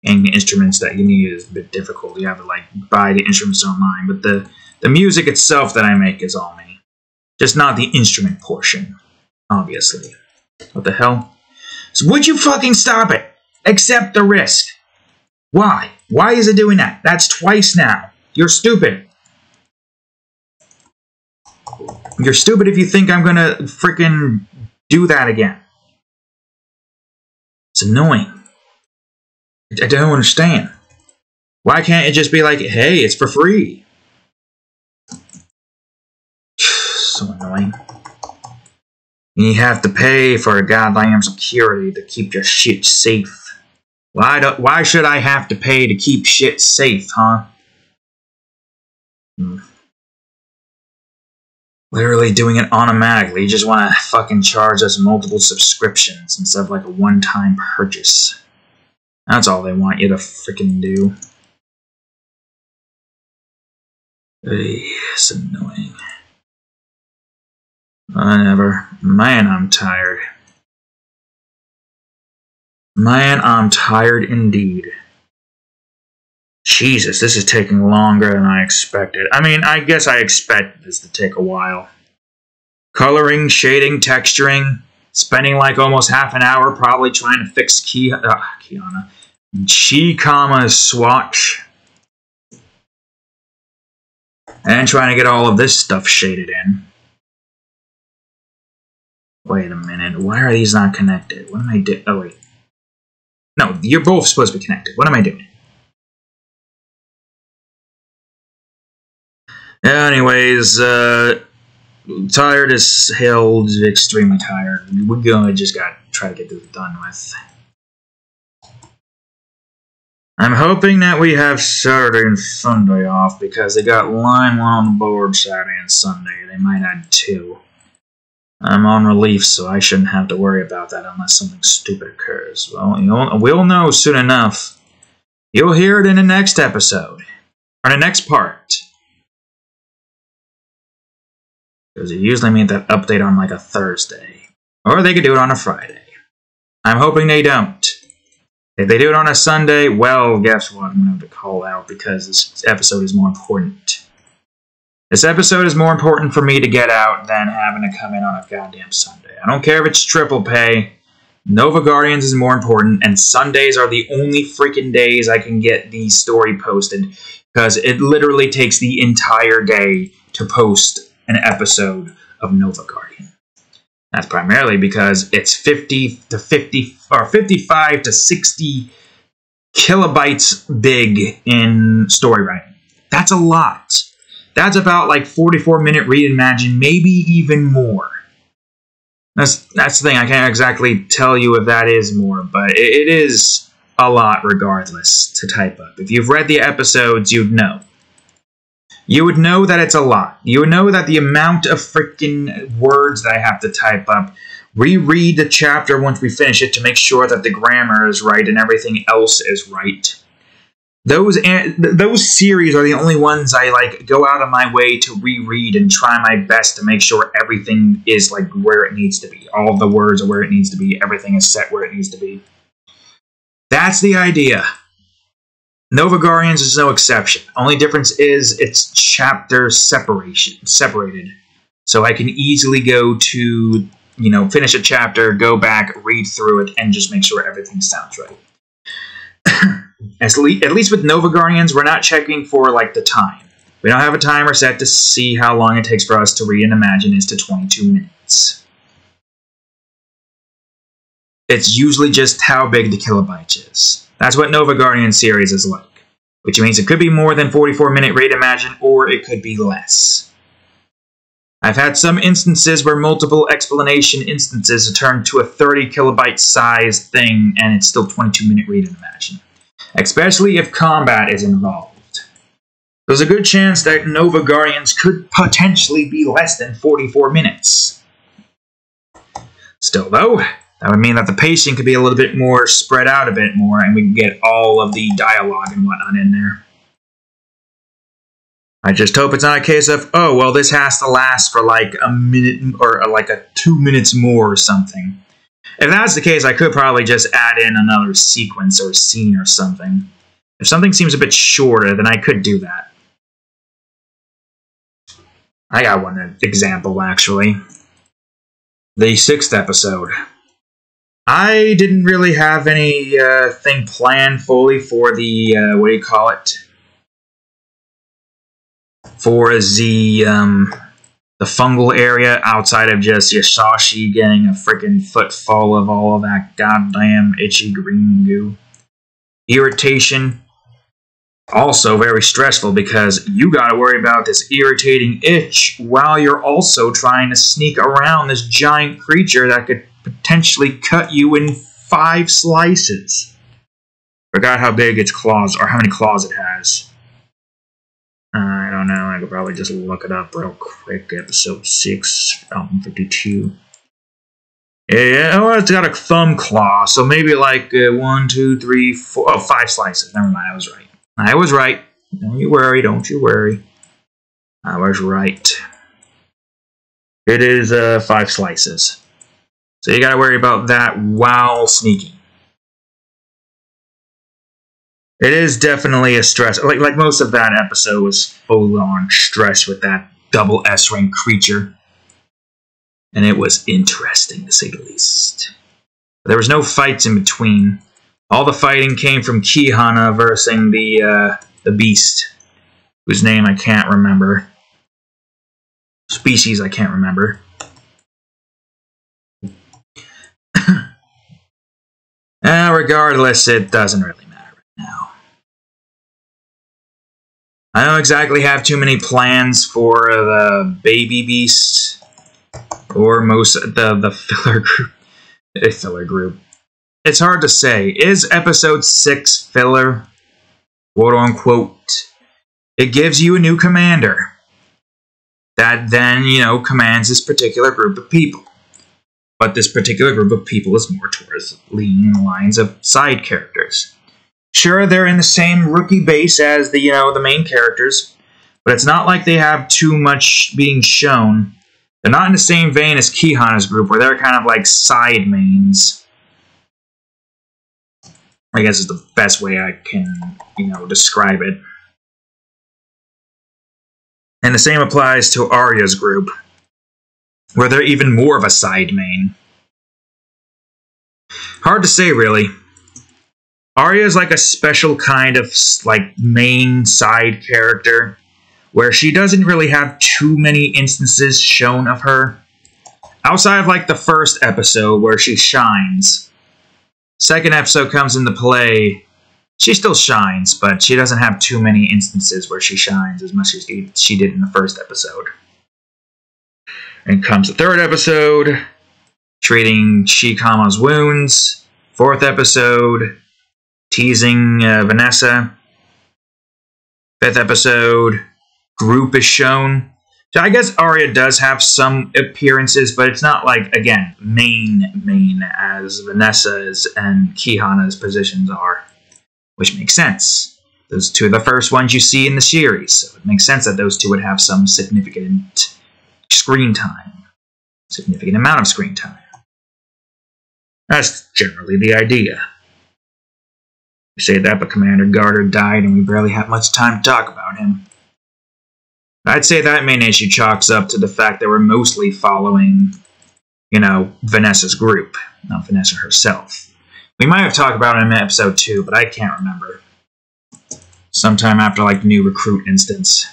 [SPEAKER 1] any instruments that you need is a bit difficult. You have to, like, buy the instruments online. But the music itself that I make is all me. Just not the instrument portion, obviously. What the hell? So would you fucking stop it? Accept the risk. Why? Why is it doing that? That's twice now. You're stupid. You're stupid if you think I'm gonna freaking do that again. It's annoying. I don't understand. Why can't it just be like, hey, it's for free? So annoying. You have to pay for a goddamn security to keep your shit safe. Why should I have to pay to keep shit safe, huh? Literally doing it automatically. You just want to fucking charge us multiple subscriptions instead of like a one-time purchase. That's all they want you to freaking do. It's annoying. Whatever. Man, I'm tired. Man, I'm tired indeed. Jesus, this is taking longer than I expected. I mean, I guess I expected this to take a while. Coloring, shading, texturing, spending like almost half an hour probably trying to fix Chikama's swatch. And trying to get all of this stuff shaded in. Wait a minute, why are these not connected? What am I doing? Oh, wait. No, you're both supposed to be connected. What am I doing? Anyways, tired as hell, extremely tired. We're gonna just gotta try to get this done with. I'm hoping that we have Saturday and Sunday off because they got line 1 on the board Saturday and Sunday. They might add 2. I'm on relief, so I shouldn't have to worry about that unless something stupid occurs. Well, we'll know soon enough. You'll hear it in the next episode. Or the next part. Because they usually make that update on like a Thursday. Or they could do it on a Friday. I'm hoping they don't. If they do it on a Sunday, well, guess what? I'm going to have to call out because this episode is more important. This episode is more important for me to get out than having to come in on a goddamn Sunday. I don't care if it's triple pay. Nova Guardians is more important, and Sundays are the only freaking days I can get the story posted because it literally takes the entire day to post an episode of Nova Guardian. That's primarily because it's 55 to 60 kilobytes big in story writing. That's a lot. That's about like 44-minute read and imagine, maybe even more. That's the thing. I can't exactly tell you if that is more, but it is a lot regardless to type up. If you've read the episodes, you'd know. You would know that it's a lot. You would know that the amount of freaking words that I have to type up, reread the chapter once we finish it to make sure that the grammar is right and everything else is right. Those series are the only ones I like go out of my way to reread and try my best to make sure everything is like where it needs to be. All of the words are where it needs to be. Everything is set where it needs to be. That's the idea. Nova Guardians is no exception. Only difference is it's chapter separated. So I can easily go to, finish a chapter, go back, read through it, and just make sure everything sounds right. At least with Nova Guardians, we're not checking for like the time. We don't have a timer set to see how long it takes for us to read and imagine is to 22 minutes. It's usually just how big the kilobyte is. That's what Nova Guardian series is like. Which means it could be more than 44-minute read imagine, or it could be less. I've had some instances where multiple explanation instances are turned to a 30 kilobyte size thing, and it's still 22-minute read and imagine. Especially if combat is involved. There's a good chance that Nova Guardians could potentially be less than 44 minutes. Still, though, that would mean that the pacing could be a little bit more spread out a bit more, and we can get all of the dialogue and whatnot in there. I just hope it's not a case of, oh, well, this has to last for like a minute or like 2 minutes more or something. If that's the case, I could probably just add in another sequence or scene or something. If something seems a bit shorter, then I could do that. I got one example, actually. The 6th episode. I didn't really have anything planned fully for the, for the fungal area outside of just Yashashi getting a freaking foot full of all of that goddamn itchy green goo. Irritation. Also very stressful because you gotta worry about this irritating itch while you're also trying to sneak around this giant creature that could potentially cut you in 5 slices. Forgot how big its claws, or how many claws it has. I don't know, I could probably just look it up real quick. Episode 6, album 52. Yeah, well, it's got a thumb claw, so maybe like 1, 2, 3, 4, oh, 5 slices. Never mind, I was right. I was right. Don't you worry, don't you worry. I was right. It is 5 slices. So you gotta worry about that while sneaking. It is definitely a stress. Like most of that episode was full on stress with that double S rank creature. And it was interesting to say the least. There was no fights in between. All the fighting came from Kihana versus the beast, whose name I can't remember. Species I can't remember. Regardless, it doesn't really matter right now. I don't exactly have too many plans for the baby beast or most the filler group. Filler group. It's hard to say. Is episode 6 filler? Quote unquote. It gives you a new commander that then, commands this particular group of people. But this particular group of people is more towards leaning the lines of side characters. Sure, they're in the same rookie base as the main characters, but it's not like they have too much being shown. They're not in the same vein as Kihana's group, where they're kind of like side mains. I guess is the best way I can, describe it. And the same applies to Arya's group, where they're even more of a side main. Hard to say, really. Arya is like a special kind of main side character, where she doesn't really have too many instances shown of her. Outside of the first episode where she shines. Second episode comes into play. She still shines, but she doesn't have too many instances where she shines as much as she did in the first episode. And comes the third episode, treating Shikama's wounds. Fourth episode, teasing Vanessa. Fifth episode, group is shown. So I guess Arya does have some appearances, but it's not again, main as Vanessa's and Kihana's positions are. Which makes sense. Those two are the first ones you see in the series, so it makes sense that those two would have some significant screen time. Significant amount of screen time. That's generally the idea. You say that, but Commander Garter died and we barely have much time to talk about him. I'd say that main issue chalks up to the fact that we're mostly following, Vanessa's group, not Vanessa herself. We might have talked about him in episode 2, but I can't remember. Sometime after, new recruit instance.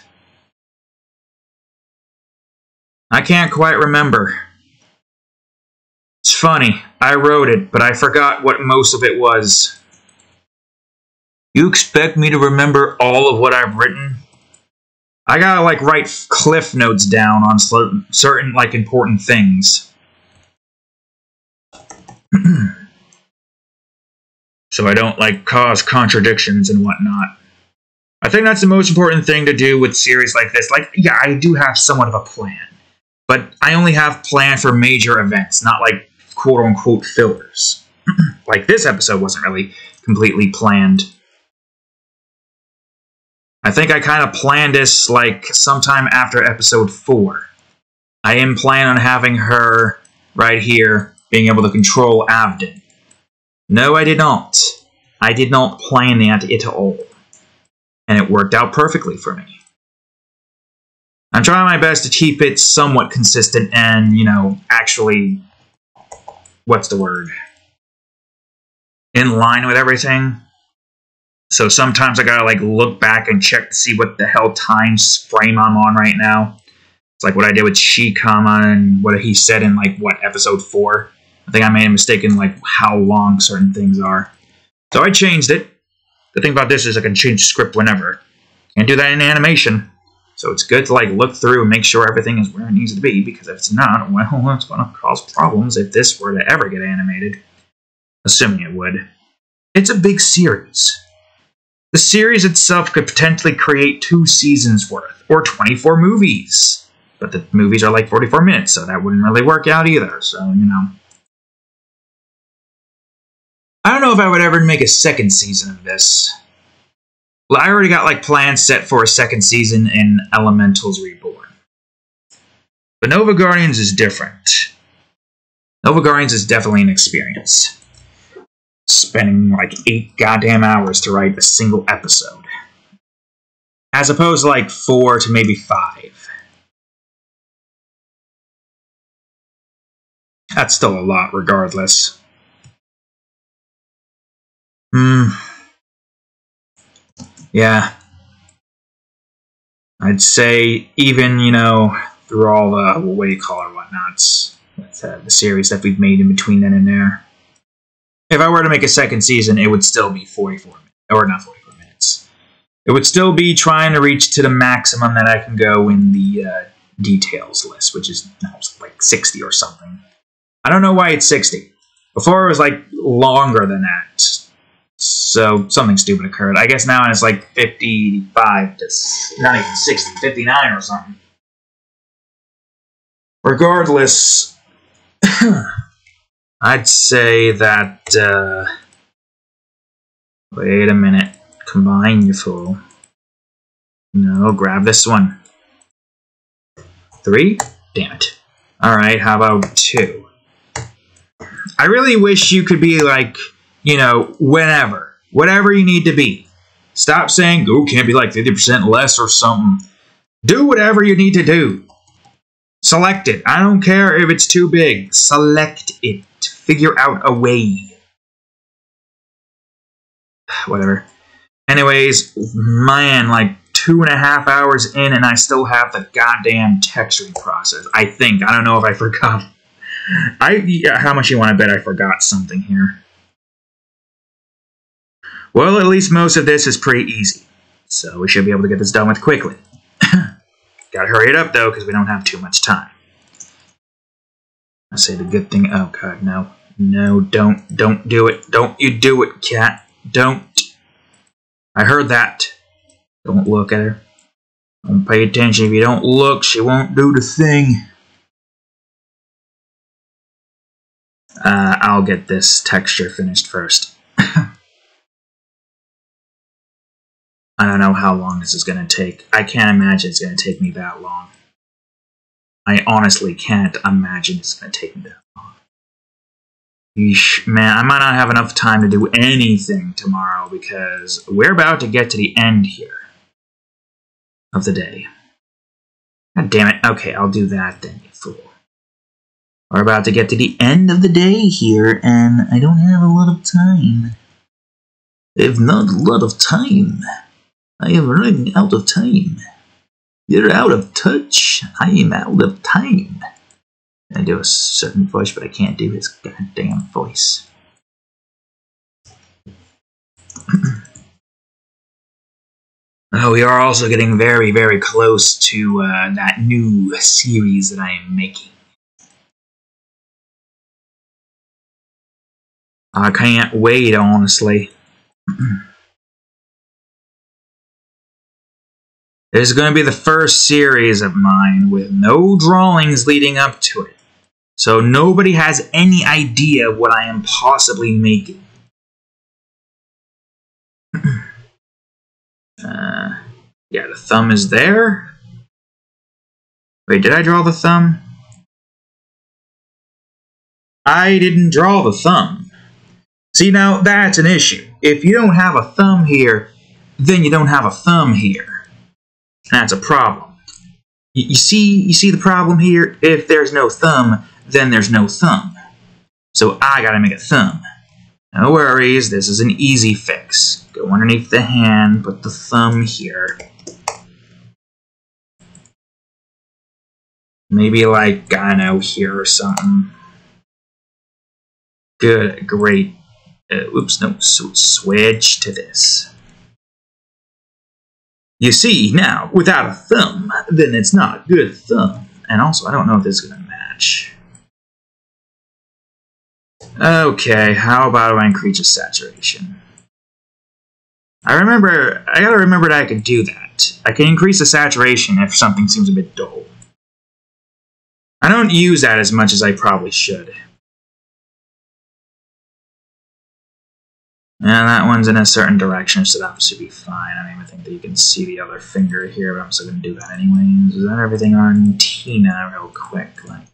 [SPEAKER 1] I can't quite remember. It's funny, I wrote it, but I forgot what most of it was. You expect me to remember all of what I've written? I gotta, write cliff notes down on certain, important things. So I don't, cause contradictions and whatnot. I think that's the most important thing to do with series like this. Yeah, I do have somewhat of a plan. But I only have plan for major events, not, quote-unquote fillers. This episode wasn't really completely planned. I think I kind of planned this, sometime after episode 4. I am planning on having her, right here, being able to control Avden. No, I did not. I did not plan that at all. And it worked out perfectly for me. I'm trying my best to keep it somewhat consistent and, actually, what's the word? In line with everything. So sometimes I gotta, look back and check to see what the hell time frame I'm on right now. It's what I did with Shikama and what he said in, episode 4. I think I made a mistake in, how long certain things are. So I changed it. The thing about this is I can change the script whenever. Can't do that in animation. So it's good to, look through and make sure everything is where it needs to be, because if it's not, well, it's going to cause problems if this were to ever get animated. Assuming it would. It's a big series. The series itself could potentially create 2 seasons worth, or 24 movies. But the movies are 44 minutes, so that wouldn't really work out either, so, I don't know if I would ever make a second season of this. Well, I already got like plans set for a second season in Elementals Reborn. But Nova Guardians is different. Nova Guardians is definitely an experience. Spending like 8 goddamn hours to write a single episode. As opposed to like 4 to maybe 5. That's still a lot regardless. Yeah. I'd say even, you know, through all the, what do you call it, whatnots, with the series that we've made in between then and there. If I were to make a second season, it would still be 44 minutes. Or not 44 minutes. It would still be trying to reach to the maximum that I can go in the details list, which is like 60 or something. I don't know why it's 60. Before it was like longer than that. So something stupid occurred. I guess now it's like 55 to, not even 60, 59 or something. Regardless, I'd say that, wait a minute. Combine, you fool. No, grab this one. 3? Damn it. Alright, how about 2? I really wish you could be like, you know, whenever. Whatever you need to be. Stop saying, oh, can't be like 50% less or something. Do whatever you need to do. Select it. I don't care if it's too big. Select it. Figure out a way. Whatever. Anyways, man, like 2.5 hours in and I still have the goddamn texturing process. I think. I don't know if I forgot. How much you want to bet I forgot something here? Well, at least most of this is pretty easy. So we should be able to get this done with quickly. Gotta hurry it up, though, because we don't have too much time. I say the good thing... Oh, God, no. No, don't do it. Don't you do it, cat. Don't. I heard that. Don't look at her. Don't pay attention. If you don't look, she won't do the thing. I'll get this texture finished first. I don't know how long this is going to take. I can't imagine it's going to take me that long. I honestly can't imagine it's going to take me that long. Yeesh, man, I might not have enough time to do anything tomorrow because we're about to get to the end here of the day. God damn it. Okay, I'll do that then, you fool. We're about to get to the end of the day here, and I don't have a lot of time. If not a lot of time, I am running out of time. You're out of touch. I am out of time. I do a certain voice, but I can't do his goddamn voice. Oh, we are also getting very, very close to that new series that I am making. I can't wait, honestly. This is going to be the first series of mine with no drawings leading up to it. So nobody has any idea what I am possibly making. Yeah, the thumb is there. Wait, did I draw the thumb? I didn't draw the thumb. See, now that's an issue. If you don't have a thumb here, then you don't have a thumb here. That's a problem. You see the problem here? If there's no thumb, then there's no thumb. So I gotta make a thumb. No worries, this is an easy fix. Go underneath the hand, put the thumb here. Maybe like, I don't know, here or something. Good, great. Oops, no, switch to this. You see, now, without a thumb, then it's not a good thumb. And also, I don't know if this is going to match. Okay, how about if I increase the saturation? I gotta remember that I could do that. I can increase the saturation if something seems a bit dull. I don't use that as much as I probably should. And that one's in a certain direction, so that should be fine. I don't even think that you can see the other finger here, but I'm still going to do that anyways. Is that everything on Tina real quick? Like,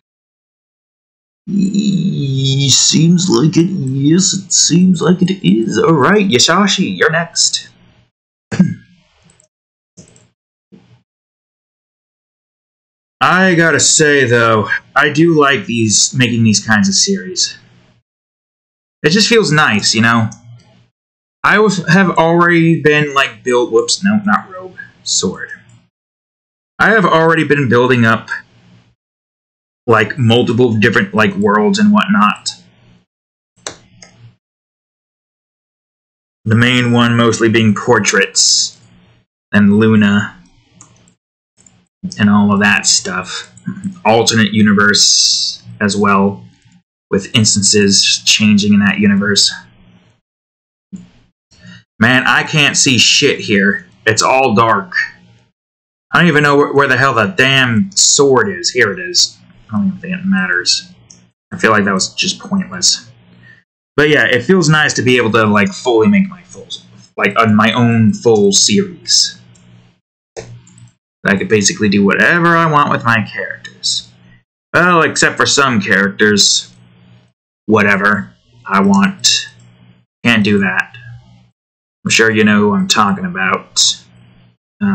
[SPEAKER 1] seems like it. Yes, it seems like it is. Alright, Yashashi, you're next. I gotta say, though, I do like making these kinds of series. It just feels nice, you know? I have already been, like, whoops, no, not robe, sword. I have already been building up, like, multiple different, like, worlds and whatnot. The main one mostly being portraits, and Luna, and all of that stuff. Alternate universe as well, with instances changing in that universe. Man, I can't see shit here. It's all dark. I don't even know where the hell the damn sword is. Here it is. I don't even think it matters. I feel like that was just pointless. But yeah, it feels nice to be able to, like, fully make my my own full series. I could basically do whatever I want with my characters. Well, except for some characters. Whatever I want. Can't do that. I'm sure you know who I'm talking about. Yep.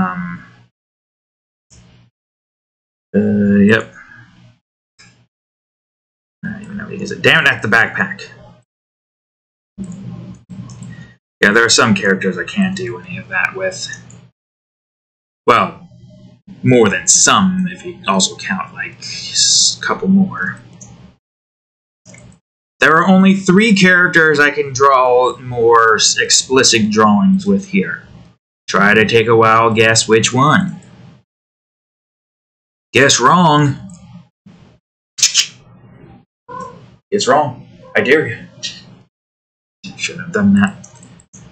[SPEAKER 1] I don't even know what it is. Damn it, that's the backpack. Yeah, there are some characters I can't do any of that with. Well, more than some, if you also count, like, a couple more. There are only 3 characters I can draw more explicit drawings with here. Try to take a wild guess which one. Guess wrong. Guess wrong. I dare you. Shouldn't have done that.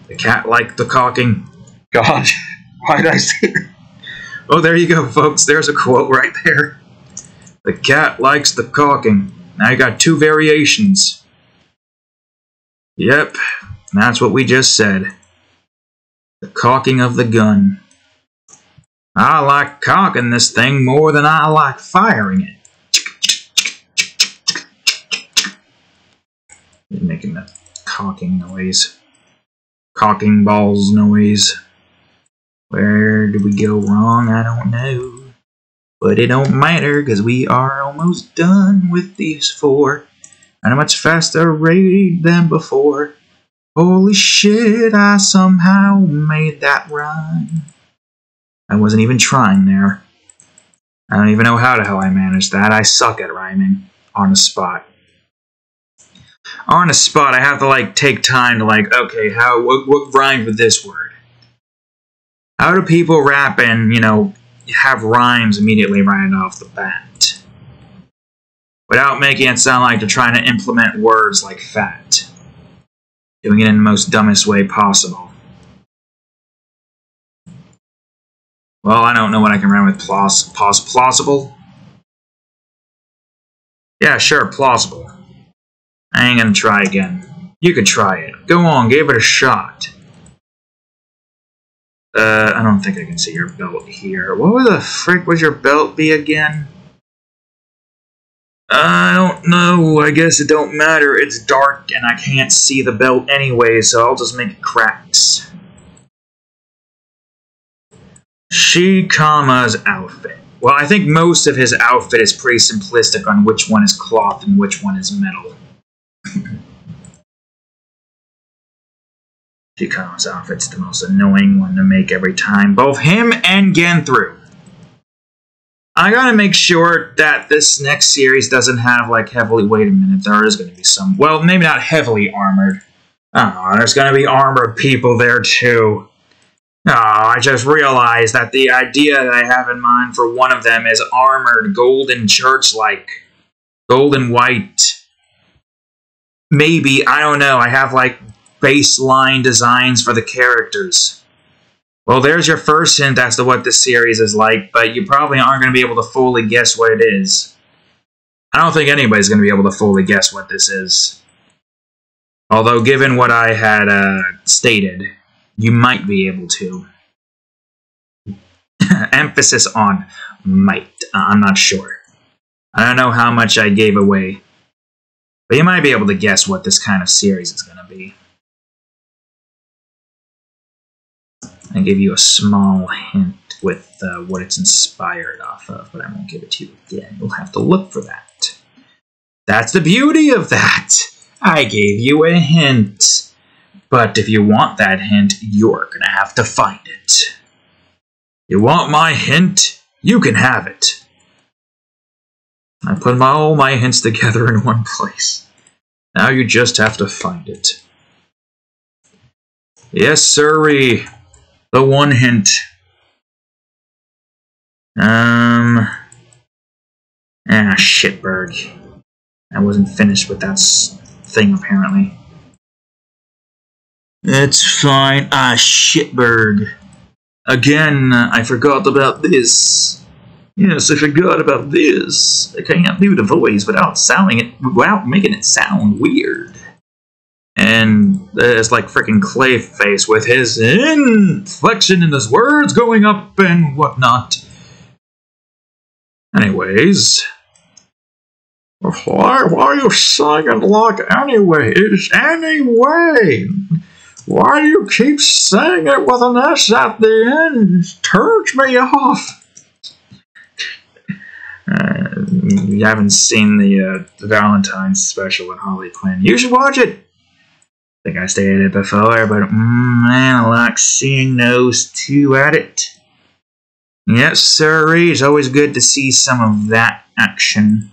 [SPEAKER 1] The cat liked the caulking. God, why did I say that? Oh, there you go, folks. There's a quote right there. The cat likes the caulking. Now you got 2 variations. Yep, that's what we just said. The caulking of the gun. I like caulking this thing more than I like firing it. You're making that caulking noise. Caulking balls noise. Where did we go wrong? I don't know. But it don't matter, because we are almost done with these 4. And a much faster rate than before. Holy shit, I somehow made that rhyme. I wasn't even trying there. I don't even know how the hell I managed that. I suck at rhyming. On the spot. On the spot, I have to, like, take time to, like, okay, what rhymes with this word? How do people rap and, you know, have rhymes immediately right off the bat? Without making it sound like they're trying to implement words like fat. Doing it in the most dumbest way possible. Well, I don't know what I can rhyme with plausible. Yeah, sure, plausible. I ain't gonna try again. You could try it. Go on, give it a shot. I don't think I can see your belt here. What the frick would your belt be again? I don't know. I guess it don't matter. It's dark and I can't see the belt anyway, so I'll just make cracks. Shikama's outfit. Well, I think most of his outfit is pretty simplistic on which one is cloth and which one is metal. Shikama's outfit's the most annoying one to make every time. Both him and Genthru. I gotta make sure that this next series doesn't have, like, heavily... Wait a minute, there is gonna be some... Well, maybe not heavily armored. Oh, there's gonna be armored people there, too. Oh, I just realized that the idea that I have in mind for one of them is armored, golden church-like. Golden white. Maybe, I don't know, I have, like, baseline designs for the characters. Well, there's your first hint as to what this series is like, but you probably aren't going to be able to fully guess what it is. I don't think anybody's going to be able to fully guess what this is. Although, given what I had stated, you might be able to. Emphasis on might. I'm not sure. I don't know how much I gave away. But you might be able to guess what this kind of series is going to be. I give you a small hint with what it's inspired off of, but I won't give it to you again. You'll have to look for that. That's the beauty of that. I gave you a hint. But if you want that hint, you're going to have to find it. You want my hint? You can have it. I put all my hints together in one place. Now you just have to find it. Yes, sirree. The one hint. Shitberg. I wasn't finished with that thing, apparently. It's fine. Shitberg. Again, I forgot about this. Yes, I forgot about this. I can't do the voice without making it sound weird. And it's like freaking Clayface with his inflection and his words going up and whatnot. Anyways, why are you singing like anyways? Anyway, why do you keep saying it with an S at the end? It turns me off. You haven't seen the Valentine's special with Harley Quinn. You should watch it. I think I stated it before, but man, I like seeing those two at it. Yes, sirree. It's always good to see some of that action.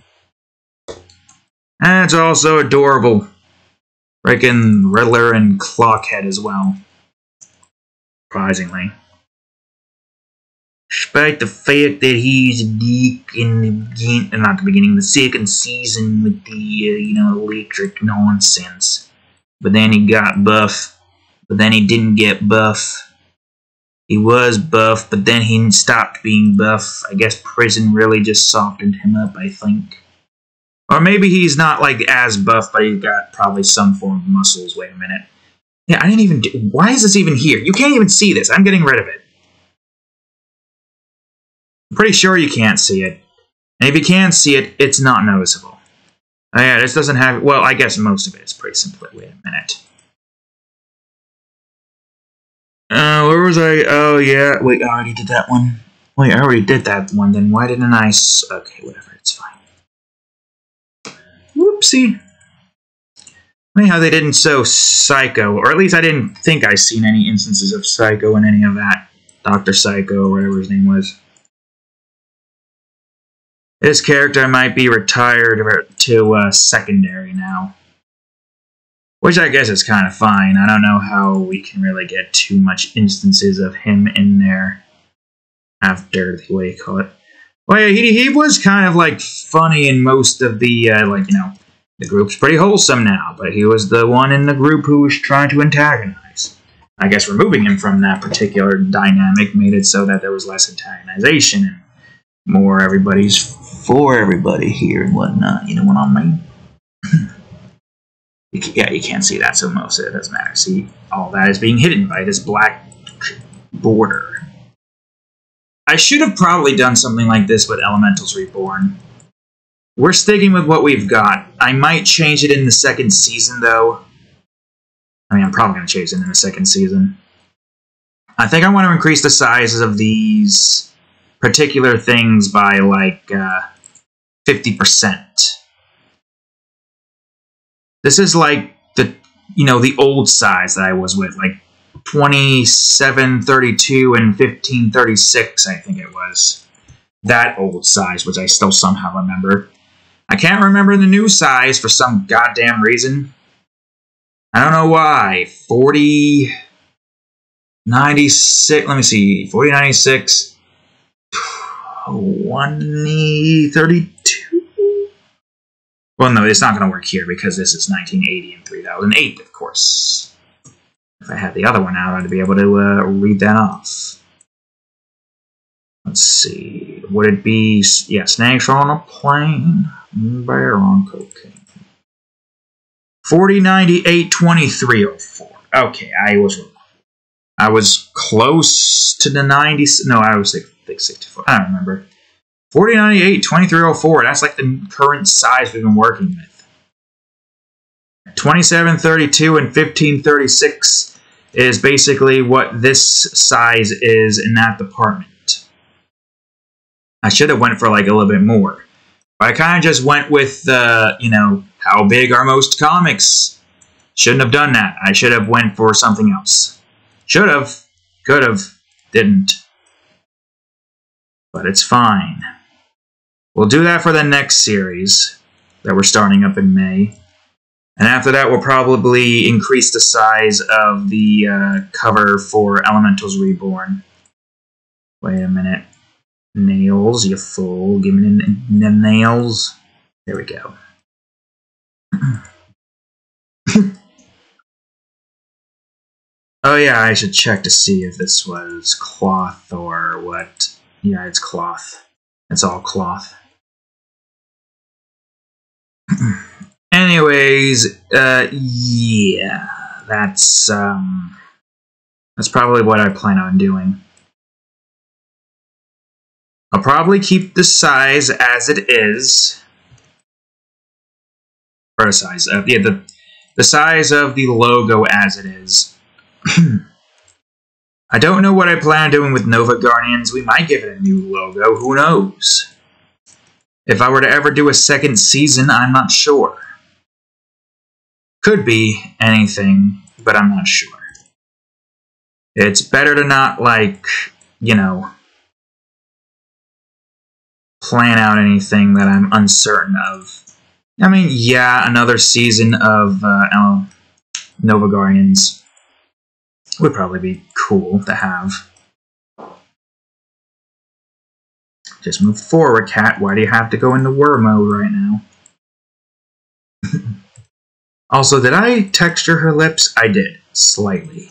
[SPEAKER 1] And it's also adorable. Freaking Riddler and Clockhead as well. Surprisingly. Despite the fact that he's a dick in the beginning, not the beginning, the second season with the, electric nonsense. But then he got buff. But then he didn't get buff. He was buff, but then he stopped being buff. I guess prison really just softened him up, I think. Or maybe he's not, as buff, but he's got probably some form of muscles. Wait a minute. Yeah, I didn't even do... Why is this even here? You can't even see this. I'm getting rid of it. I'm pretty sure you can't see it. And if you can see it, it's not noticeable. Oh yeah, this doesn't have... Well, I guess most of it is pretty simple. Wait a minute. Where was I? Oh, yeah. Wait, I already did that one. Wait, I already did that one. Then why didn't I... Okay, whatever. It's fine. Whoopsie. Anyhow, they didn't show Psycho. Or at least I didn't think I seen any instances of Psycho in any of that. Dr. Psycho, or whatever his name was. This character might be retired to secondary now. Which I guess is kind of fine. I don't know how we can really get too much instances of him in there after the, what do you call it? Well, yeah, he was kind of funny in most of the, the group's pretty wholesome now, but he was the one in the group who was trying to antagonize. I guess removing him from that particular dynamic made it so that there was less antagonization and more everybody's for everybody here and whatnot, you know what I mean? Yeah, you can't see that, so most of it doesn't matter. See, all that is being hidden by this black border. I should have probably done something like this with Elementals Reborn. We're sticking with what we've got. I might change it in the second season, though. I mean, I'm probably going to change it in the second season. I think I want to increase the sizes of these particular things by, 50%. This is the old size that I was with, 2732 and 1536, I think it was. That old size, which I still somehow remember. I can't remember the new size for some goddamn reason. I don't know why. 4096, let me see, 4096, 2032? Well, no, it's not going to work here because this is 1980 and 3008, of course. If I had the other one out, I'd be able to read that off. Let's see. Would it be... Yeah, snakes on a plane, bear on cocaine. 4098 2304. Okay, I was close to the 90s. No, I was like 64. I don't remember. 4098 2304. That's like the current size we've been working with. 2732 and 1536 is basically what this size is in that department. I should have went for like a little bit more. But I kind of just went with, how big are most comics? Shouldn't have done that. I should have went for something else. Should have. Could have. Didn't. But it's fine. We'll do that for the next series that we're starting up in May. And after that, we'll probably increase the size of the cover for Elementals Reborn. Wait a minute. Nails, you fool. Give me the nails. There we go. Oh yeah, I should check to see if this was cloth or what. Yeah, it's cloth. It's all cloth. Anyways, yeah, that's probably what I plan on doing. I'll probably keep the size as it is. Or the size of, the size of the logo as it is. I don't know what I plan on doing with Nova Guardians. We might give it a new logo, who knows? If I were to ever do a second season, I'm not sure. Could be anything, but I'm not sure. It's better to not, like, plan out anything that I'm uncertain of. I mean, yeah, another season of Nova Guardians would probably be cool to have. Just move forward, cat. Why do you have to go into whir mode right now? Also, did I texture her lips? I did. Slightly.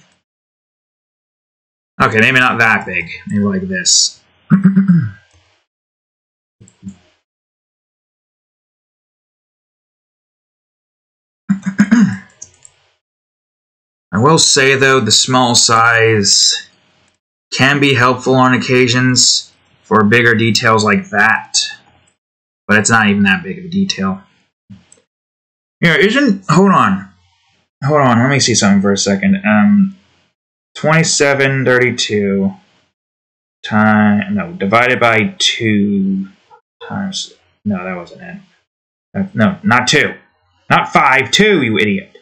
[SPEAKER 1] Okay, maybe not that big. Maybe like this. I will say, though, the small size can be helpful on occasions for bigger details like that. But it's not even that big of a detail. Yeah, hold on, let me see something for a second. 2732 divided by 2 times, no, that wasn't it. No, not 2. Not 5, 2, you idiot.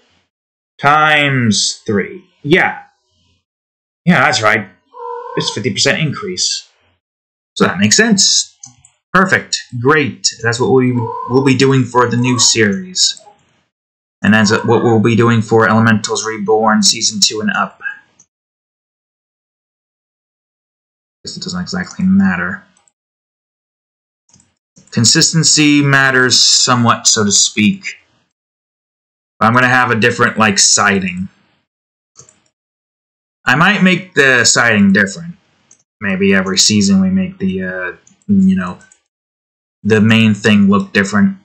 [SPEAKER 1] Times 3. Yeah, that's right. It's 50% increase. So that makes sense. Perfect. Great. That's what we will be doing for the new series. And that's what we'll be doing for Elementals Reborn Season 2 and up. Guess it doesn't exactly matter. Consistency matters somewhat, so to speak. But I'm going to have a different, siding. I might make the siding different. Maybe every season we make the, the main thing look different.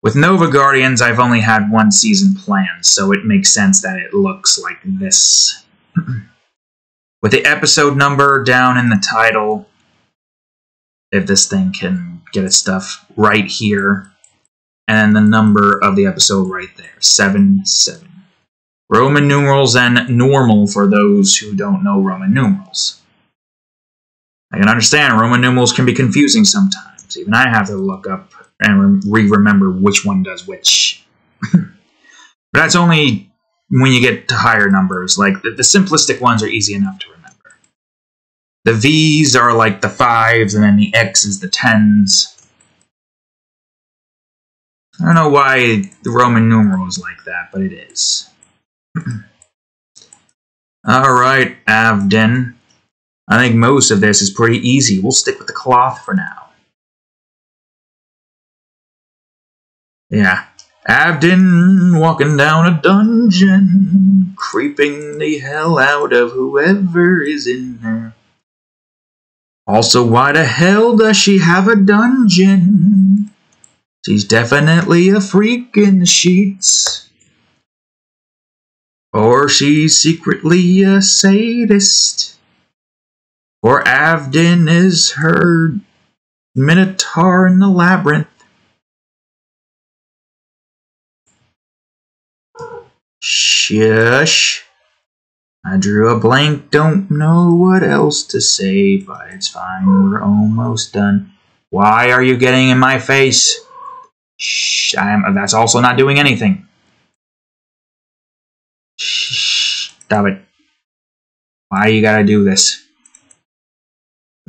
[SPEAKER 1] With Nova Guardians, I've only had one season planned, so it makes sense that it looks like this. With the episode number down in the title, if this thing can get its stuff right here, and the number of the episode right there, 77. Roman numerals and normal for those who don't know Roman numerals. I can understand Roman numerals can be confusing sometimes. Even I have to look up and remember which one does which. But that's only when you get to higher numbers. Like, the simplistic ones are easy enough to remember. The V's are like the 5s, and then the X is the 10s. I don't know why the Roman numeral is like that, but it is. Alright, Avden. I think most of this is pretty easy. We'll stick with the cloth for now. Yeah. Avden walking down a dungeon, creeping the hell out of whoever is in there. Also, why the hell does she have a dungeon? She's definitely a freak in the sheets. Or she's secretly a sadist. Or Avden is her minotaur in the labyrinth. Shush. I drew a blank, don't know what else to say, but it's fine, we're almost done. Why are you getting in my face? Shh, that's also not doing anything. Shh, stop it. Why you gotta do this?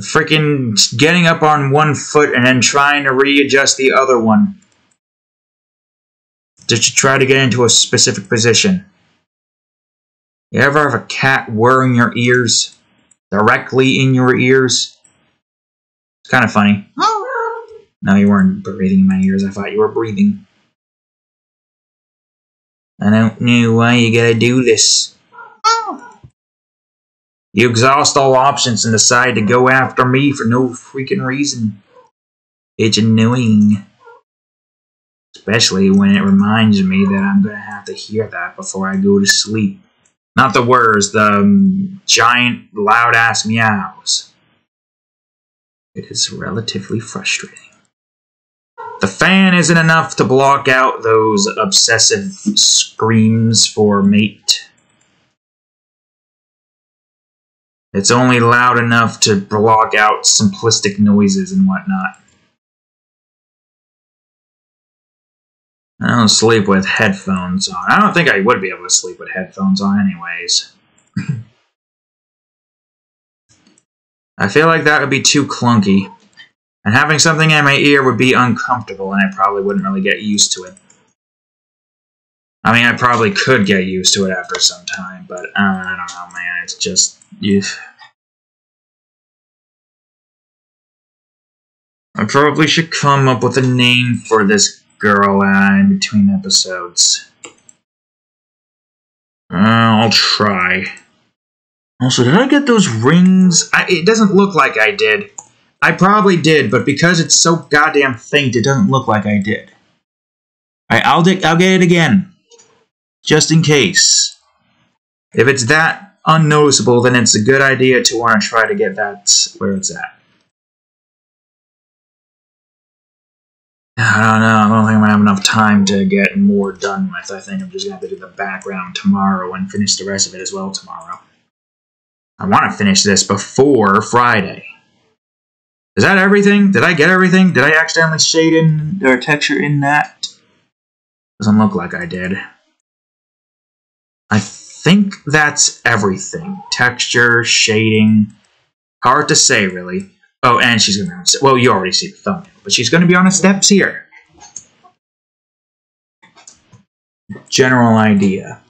[SPEAKER 1] Freaking getting up on one foot and then trying to readjust the other one. Just to try to get into a specific position. You ever have a cat whirring your ears? Directly in your ears? It's kind of funny. No, you weren't breathing in my ears. I thought you were breathing. I don't know why you gotta do this. You exhaust all options and decide to go after me for no freaking reason. It's annoying. Especially when it reminds me that I'm gonna have to hear that before I go to sleep. Not the words, the giant, loud-ass meows. It is relatively frustrating. The fan isn't enough to block out those obsessive screams for mate. It's only loud enough to block out simplistic noises and whatnot. I don't sleep with headphones on. I don't think I would be able to sleep with headphones on anyways. I feel like that would be too clunky. And having something in my ear would be uncomfortable, and I probably wouldn't really get used to it. I mean, I probably could get used to it after some time, but I don't know, man. It's just... I probably should come up with a name for this girl in between episodes. I'll try. Also, did I get those rings? It doesn't look like I did. I probably did, but because it's so goddamn faint, it doesn't look like I did. Alright, I'll get it again. Just in case. If it's that unnoticeable, then it's a good idea to want to try to get that where it's at. I don't know. I don't think I'm going to have enough time to get more done with. I think I'm just going to have to do the background tomorrow and finish the rest of it as well tomorrow. I want to finish this before Friday. Is that everything? Did I get everything? Did I accidentally shade in or texture in that? Doesn't look like I did. I think that's everything. Texture, shading. Hard to say, really. Oh, and she's going to be on... Well, you already see the thumbnail, but she's going to be on the steps here. General idea.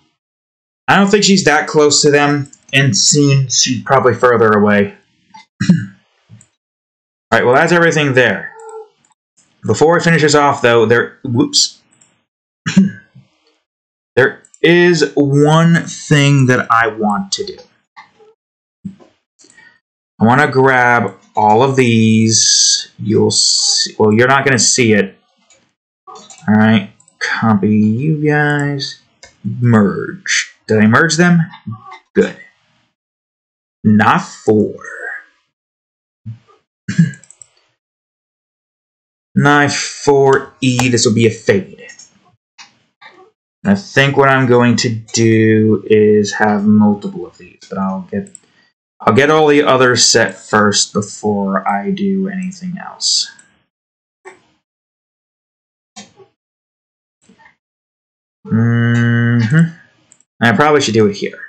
[SPEAKER 1] I don't think she's that close to them, and she's probably further away. Alright, well, that's everything there. Before it finishes off, though, whoops. There is one thing that I want to do. I want to grab all of these. You'll see, well, you're not going to see it. Alright, copy you guys. Merge. Did I merge them? Good. Not 4. Knife 4E, this will be a fade. And I think what I'm going to do is have multiple of these, but I'll get all the others set first before I do anything else. I probably should do it here.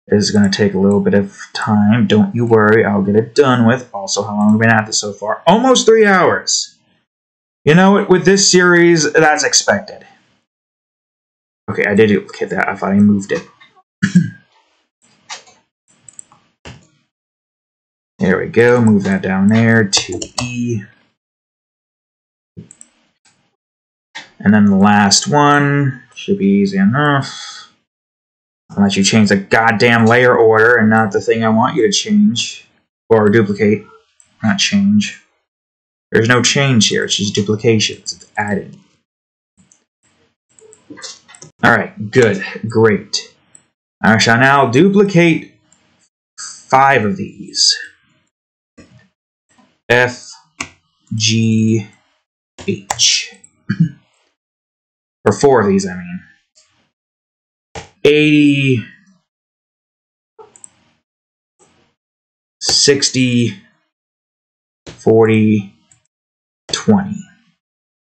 [SPEAKER 1] This is going to take a little bit of time. Don't you worry, I'll get it done with. Also, how long have we been at this so far? Almost 3 hours. You know, with this series, that's expected. Okay, I did duplicate that. I thought I moved it. There we go. Move that down there to E. And then the last one should be easy enough. Unless you change the goddamn layer order and not the thing I want you to change. Or duplicate. Not change. There's no change here. It's just duplications. It's added. Alright, good. Great. I shall now duplicate 5 of these. F, G, H. Or 4 of these, I mean. 80, 60, 40, 20.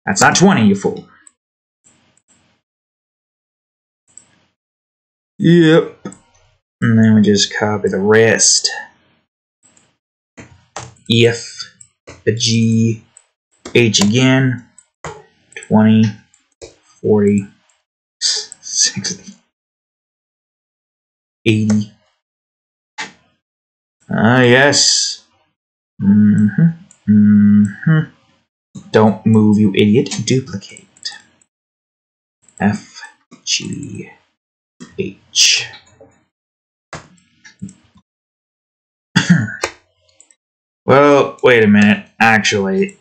[SPEAKER 1] That's not 20, you fool. Yep. And then we just copy the rest. F, the G, H again. 20, 40, 60, 80. Yes. Don't move, you idiot. Duplicate. F, G, H. Well, wait a minute. Actually,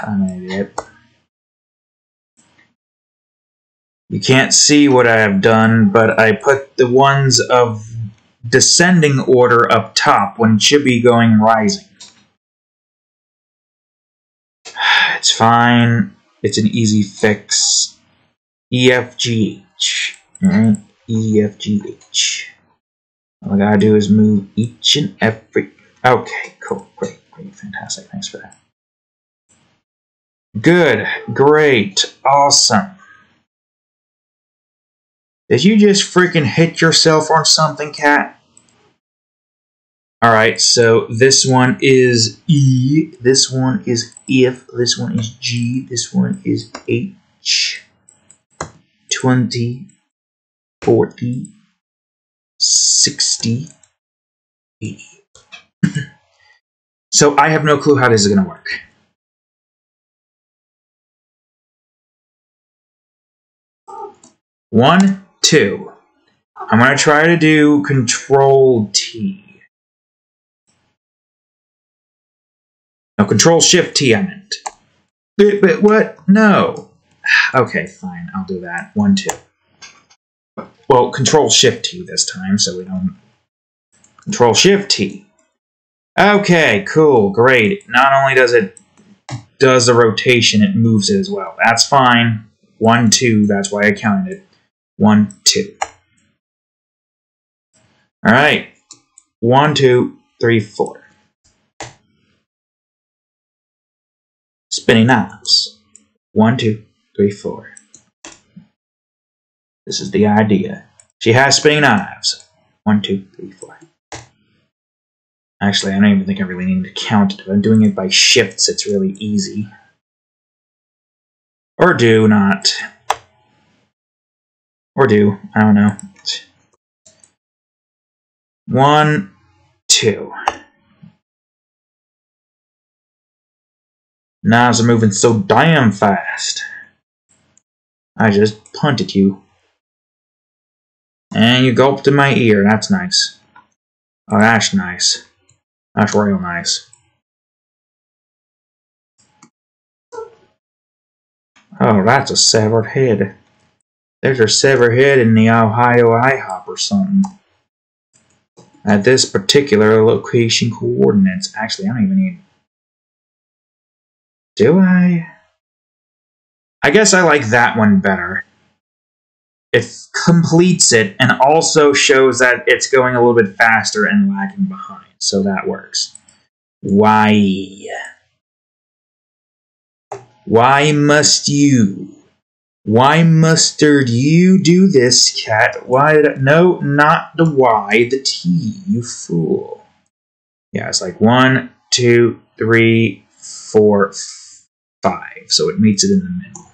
[SPEAKER 1] I'm an idiot. You can't see what I have done, but I put the ones of descending order up top when it should be going rising. It's fine. It's an easy fix. E, F, G, H. Alright? E, F, G, H. All I gotta do is move each and every... Okay, cool. Great, great, fantastic. Thanks for that. Good, great, awesome. Did you just freaking hit yourself on something, cat? Alright, so this one is E, this one is F, this one is G, this one is H. 20, 40, 60, 80. So I have no clue how this is going to work. One, two. I'm going to try to do Control T. No, Control Shift T I meant. But what? No. Okay, fine. I'll do that. 1, 2. Well, Control Shift T this time, so we don't... Control Shift T. Okay, cool, great. Not only does it does the rotation, it moves it as well. That's fine. 1, 2, that's why I counted it. 1, 2. Alright. 1, 2, 3, 4. Spinning knobs. 1, 2, 3, 4. This is the idea. She has spinning knives. 1, 2, 3, 4. Actually, I don't even think I really need to count it. If I'm doing it by shifts, it's really easy. Or do not. Or do. I don't know. 1, 2. Knives are moving so damn fast. I just punted you. And you gulped in my ear. That's nice. Oh, that's nice. That's real nice. Oh, that's a severed head. There's a severed head in the Ohio IHOP or something. At this particular location coordinates. Actually, I don't even need... Do I? I guess I like that one better. It completes it and also shows that it's going a little bit faster and lagging behind. So that works. Why? Why must you? Why mustard you do this, cat? Why? No, not the Y, the T, you fool. Yeah, it's like 1, 2, 3, 4, 5. So it meets it in the middle.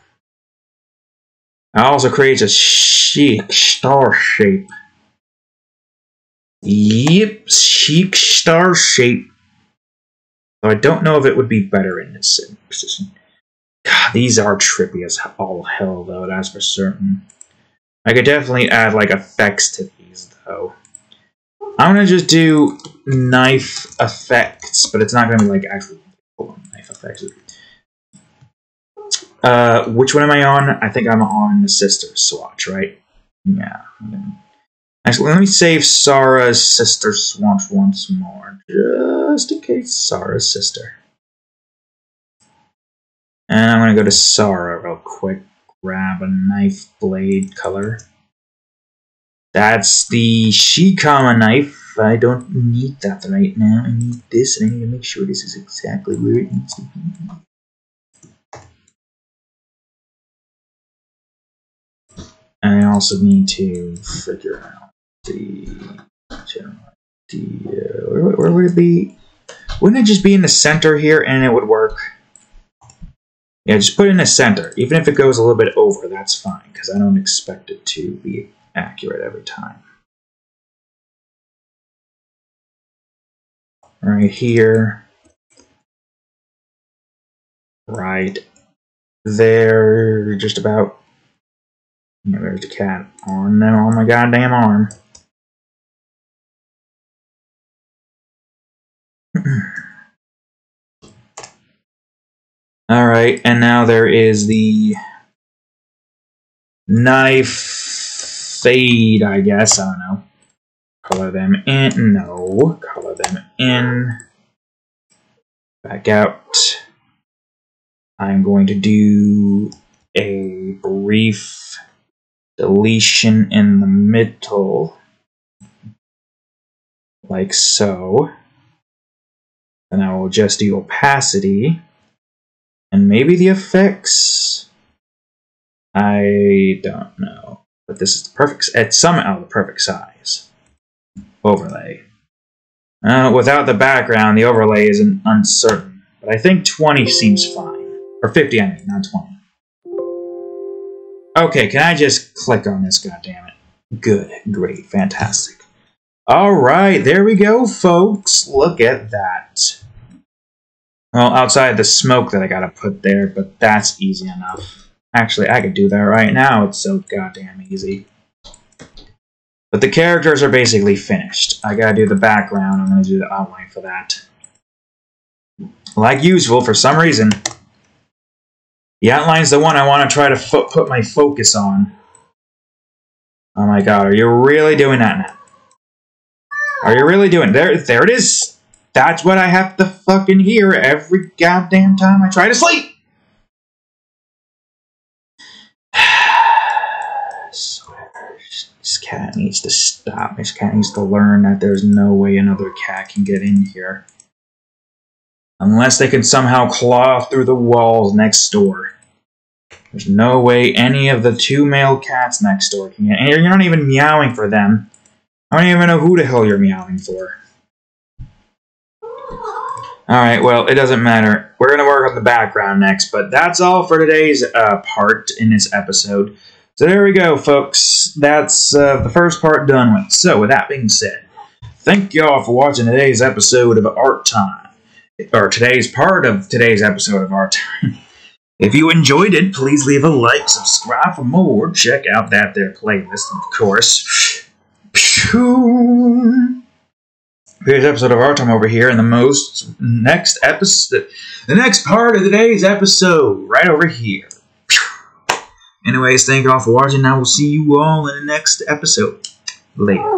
[SPEAKER 1] It also creates a chic star shape. Yep, chic star shape. Though I don't know if it would be better in this position. God, these are trippy as all hell, though, that's for certain. I could definitely add, like, effects to these, though. I'm gonna just do knife effects, but it's not gonna be, like, actual knife effects. Which one am I on? I think I'm on the sister swatch, right? Yeah. Actually, let me save Sarah's sister swatch once more, just in case Sarah's sister. And I'm going to go to Sarah real quick. Grab a knife blade color. That's the Shikama knife. I don't need that right now. I need this, and I need to make sure this is exactly where it needs to be. And I also need to figure out the general idea. Where would it be? Wouldn't it just be in the center here and it would work? Yeah, just put it in the center. Even if it goes a little bit over, that's fine, because I don't expect it to be accurate every time. Right here. Right there, just about. Yeah, there's the cat on my goddamn arm. Alright, and now there is the knife fade, I guess. I don't know. Color them in. No. Color them in. Back out. I'm going to do a brief deletion in the middle. Like so. And I will adjust the opacity. And maybe the effects. I don't know. But this is the perfect, it's somehow the perfect size. Overlay. Without the background, the overlay is uncertain. But I think 20 seems fine. Or 50, I mean, not 20. Okay, can I just click on this, goddammit? Good, great, fantastic. Alright, there we go, folks. Look at that. Well, outside the smoke that I gotta put there, but that's easy enough. Actually, I could do that right now. It's so goddamn easy. But the characters are basically finished. I gotta do the background. I'm gonna do the outline for that. Like usual, for some reason, the outline's the one I want to try to put my focus on. Oh my god, are you really doing that now? Are you really doing there it is! That's what I have to fucking hear every goddamn time I try to sleep! I swear, this cat needs to stop. This cat needs to learn that there's no way another cat can get in here. Unless they can somehow claw through the walls next door. There's no way any of the two male cats next door can get in. You're not even meowing for them. I don't even know who the hell you're meowing for. Alright, well, it doesn't matter. We're going to work on the background next, but that's all for today's part in this episode. So there we go, folks. That's the first part done with. So, with that being said, thank y'all for watching today's episode of Art Time. Or today's part of today's episode of Art Time. If you enjoyed it, please leave a like, subscribe for more, check out that there playlist, of course. Here's episode of Art Time over here, and the next part of today's episode, right over here. Anyways, thank you all for watching, and I will see you all in the next episode. Later.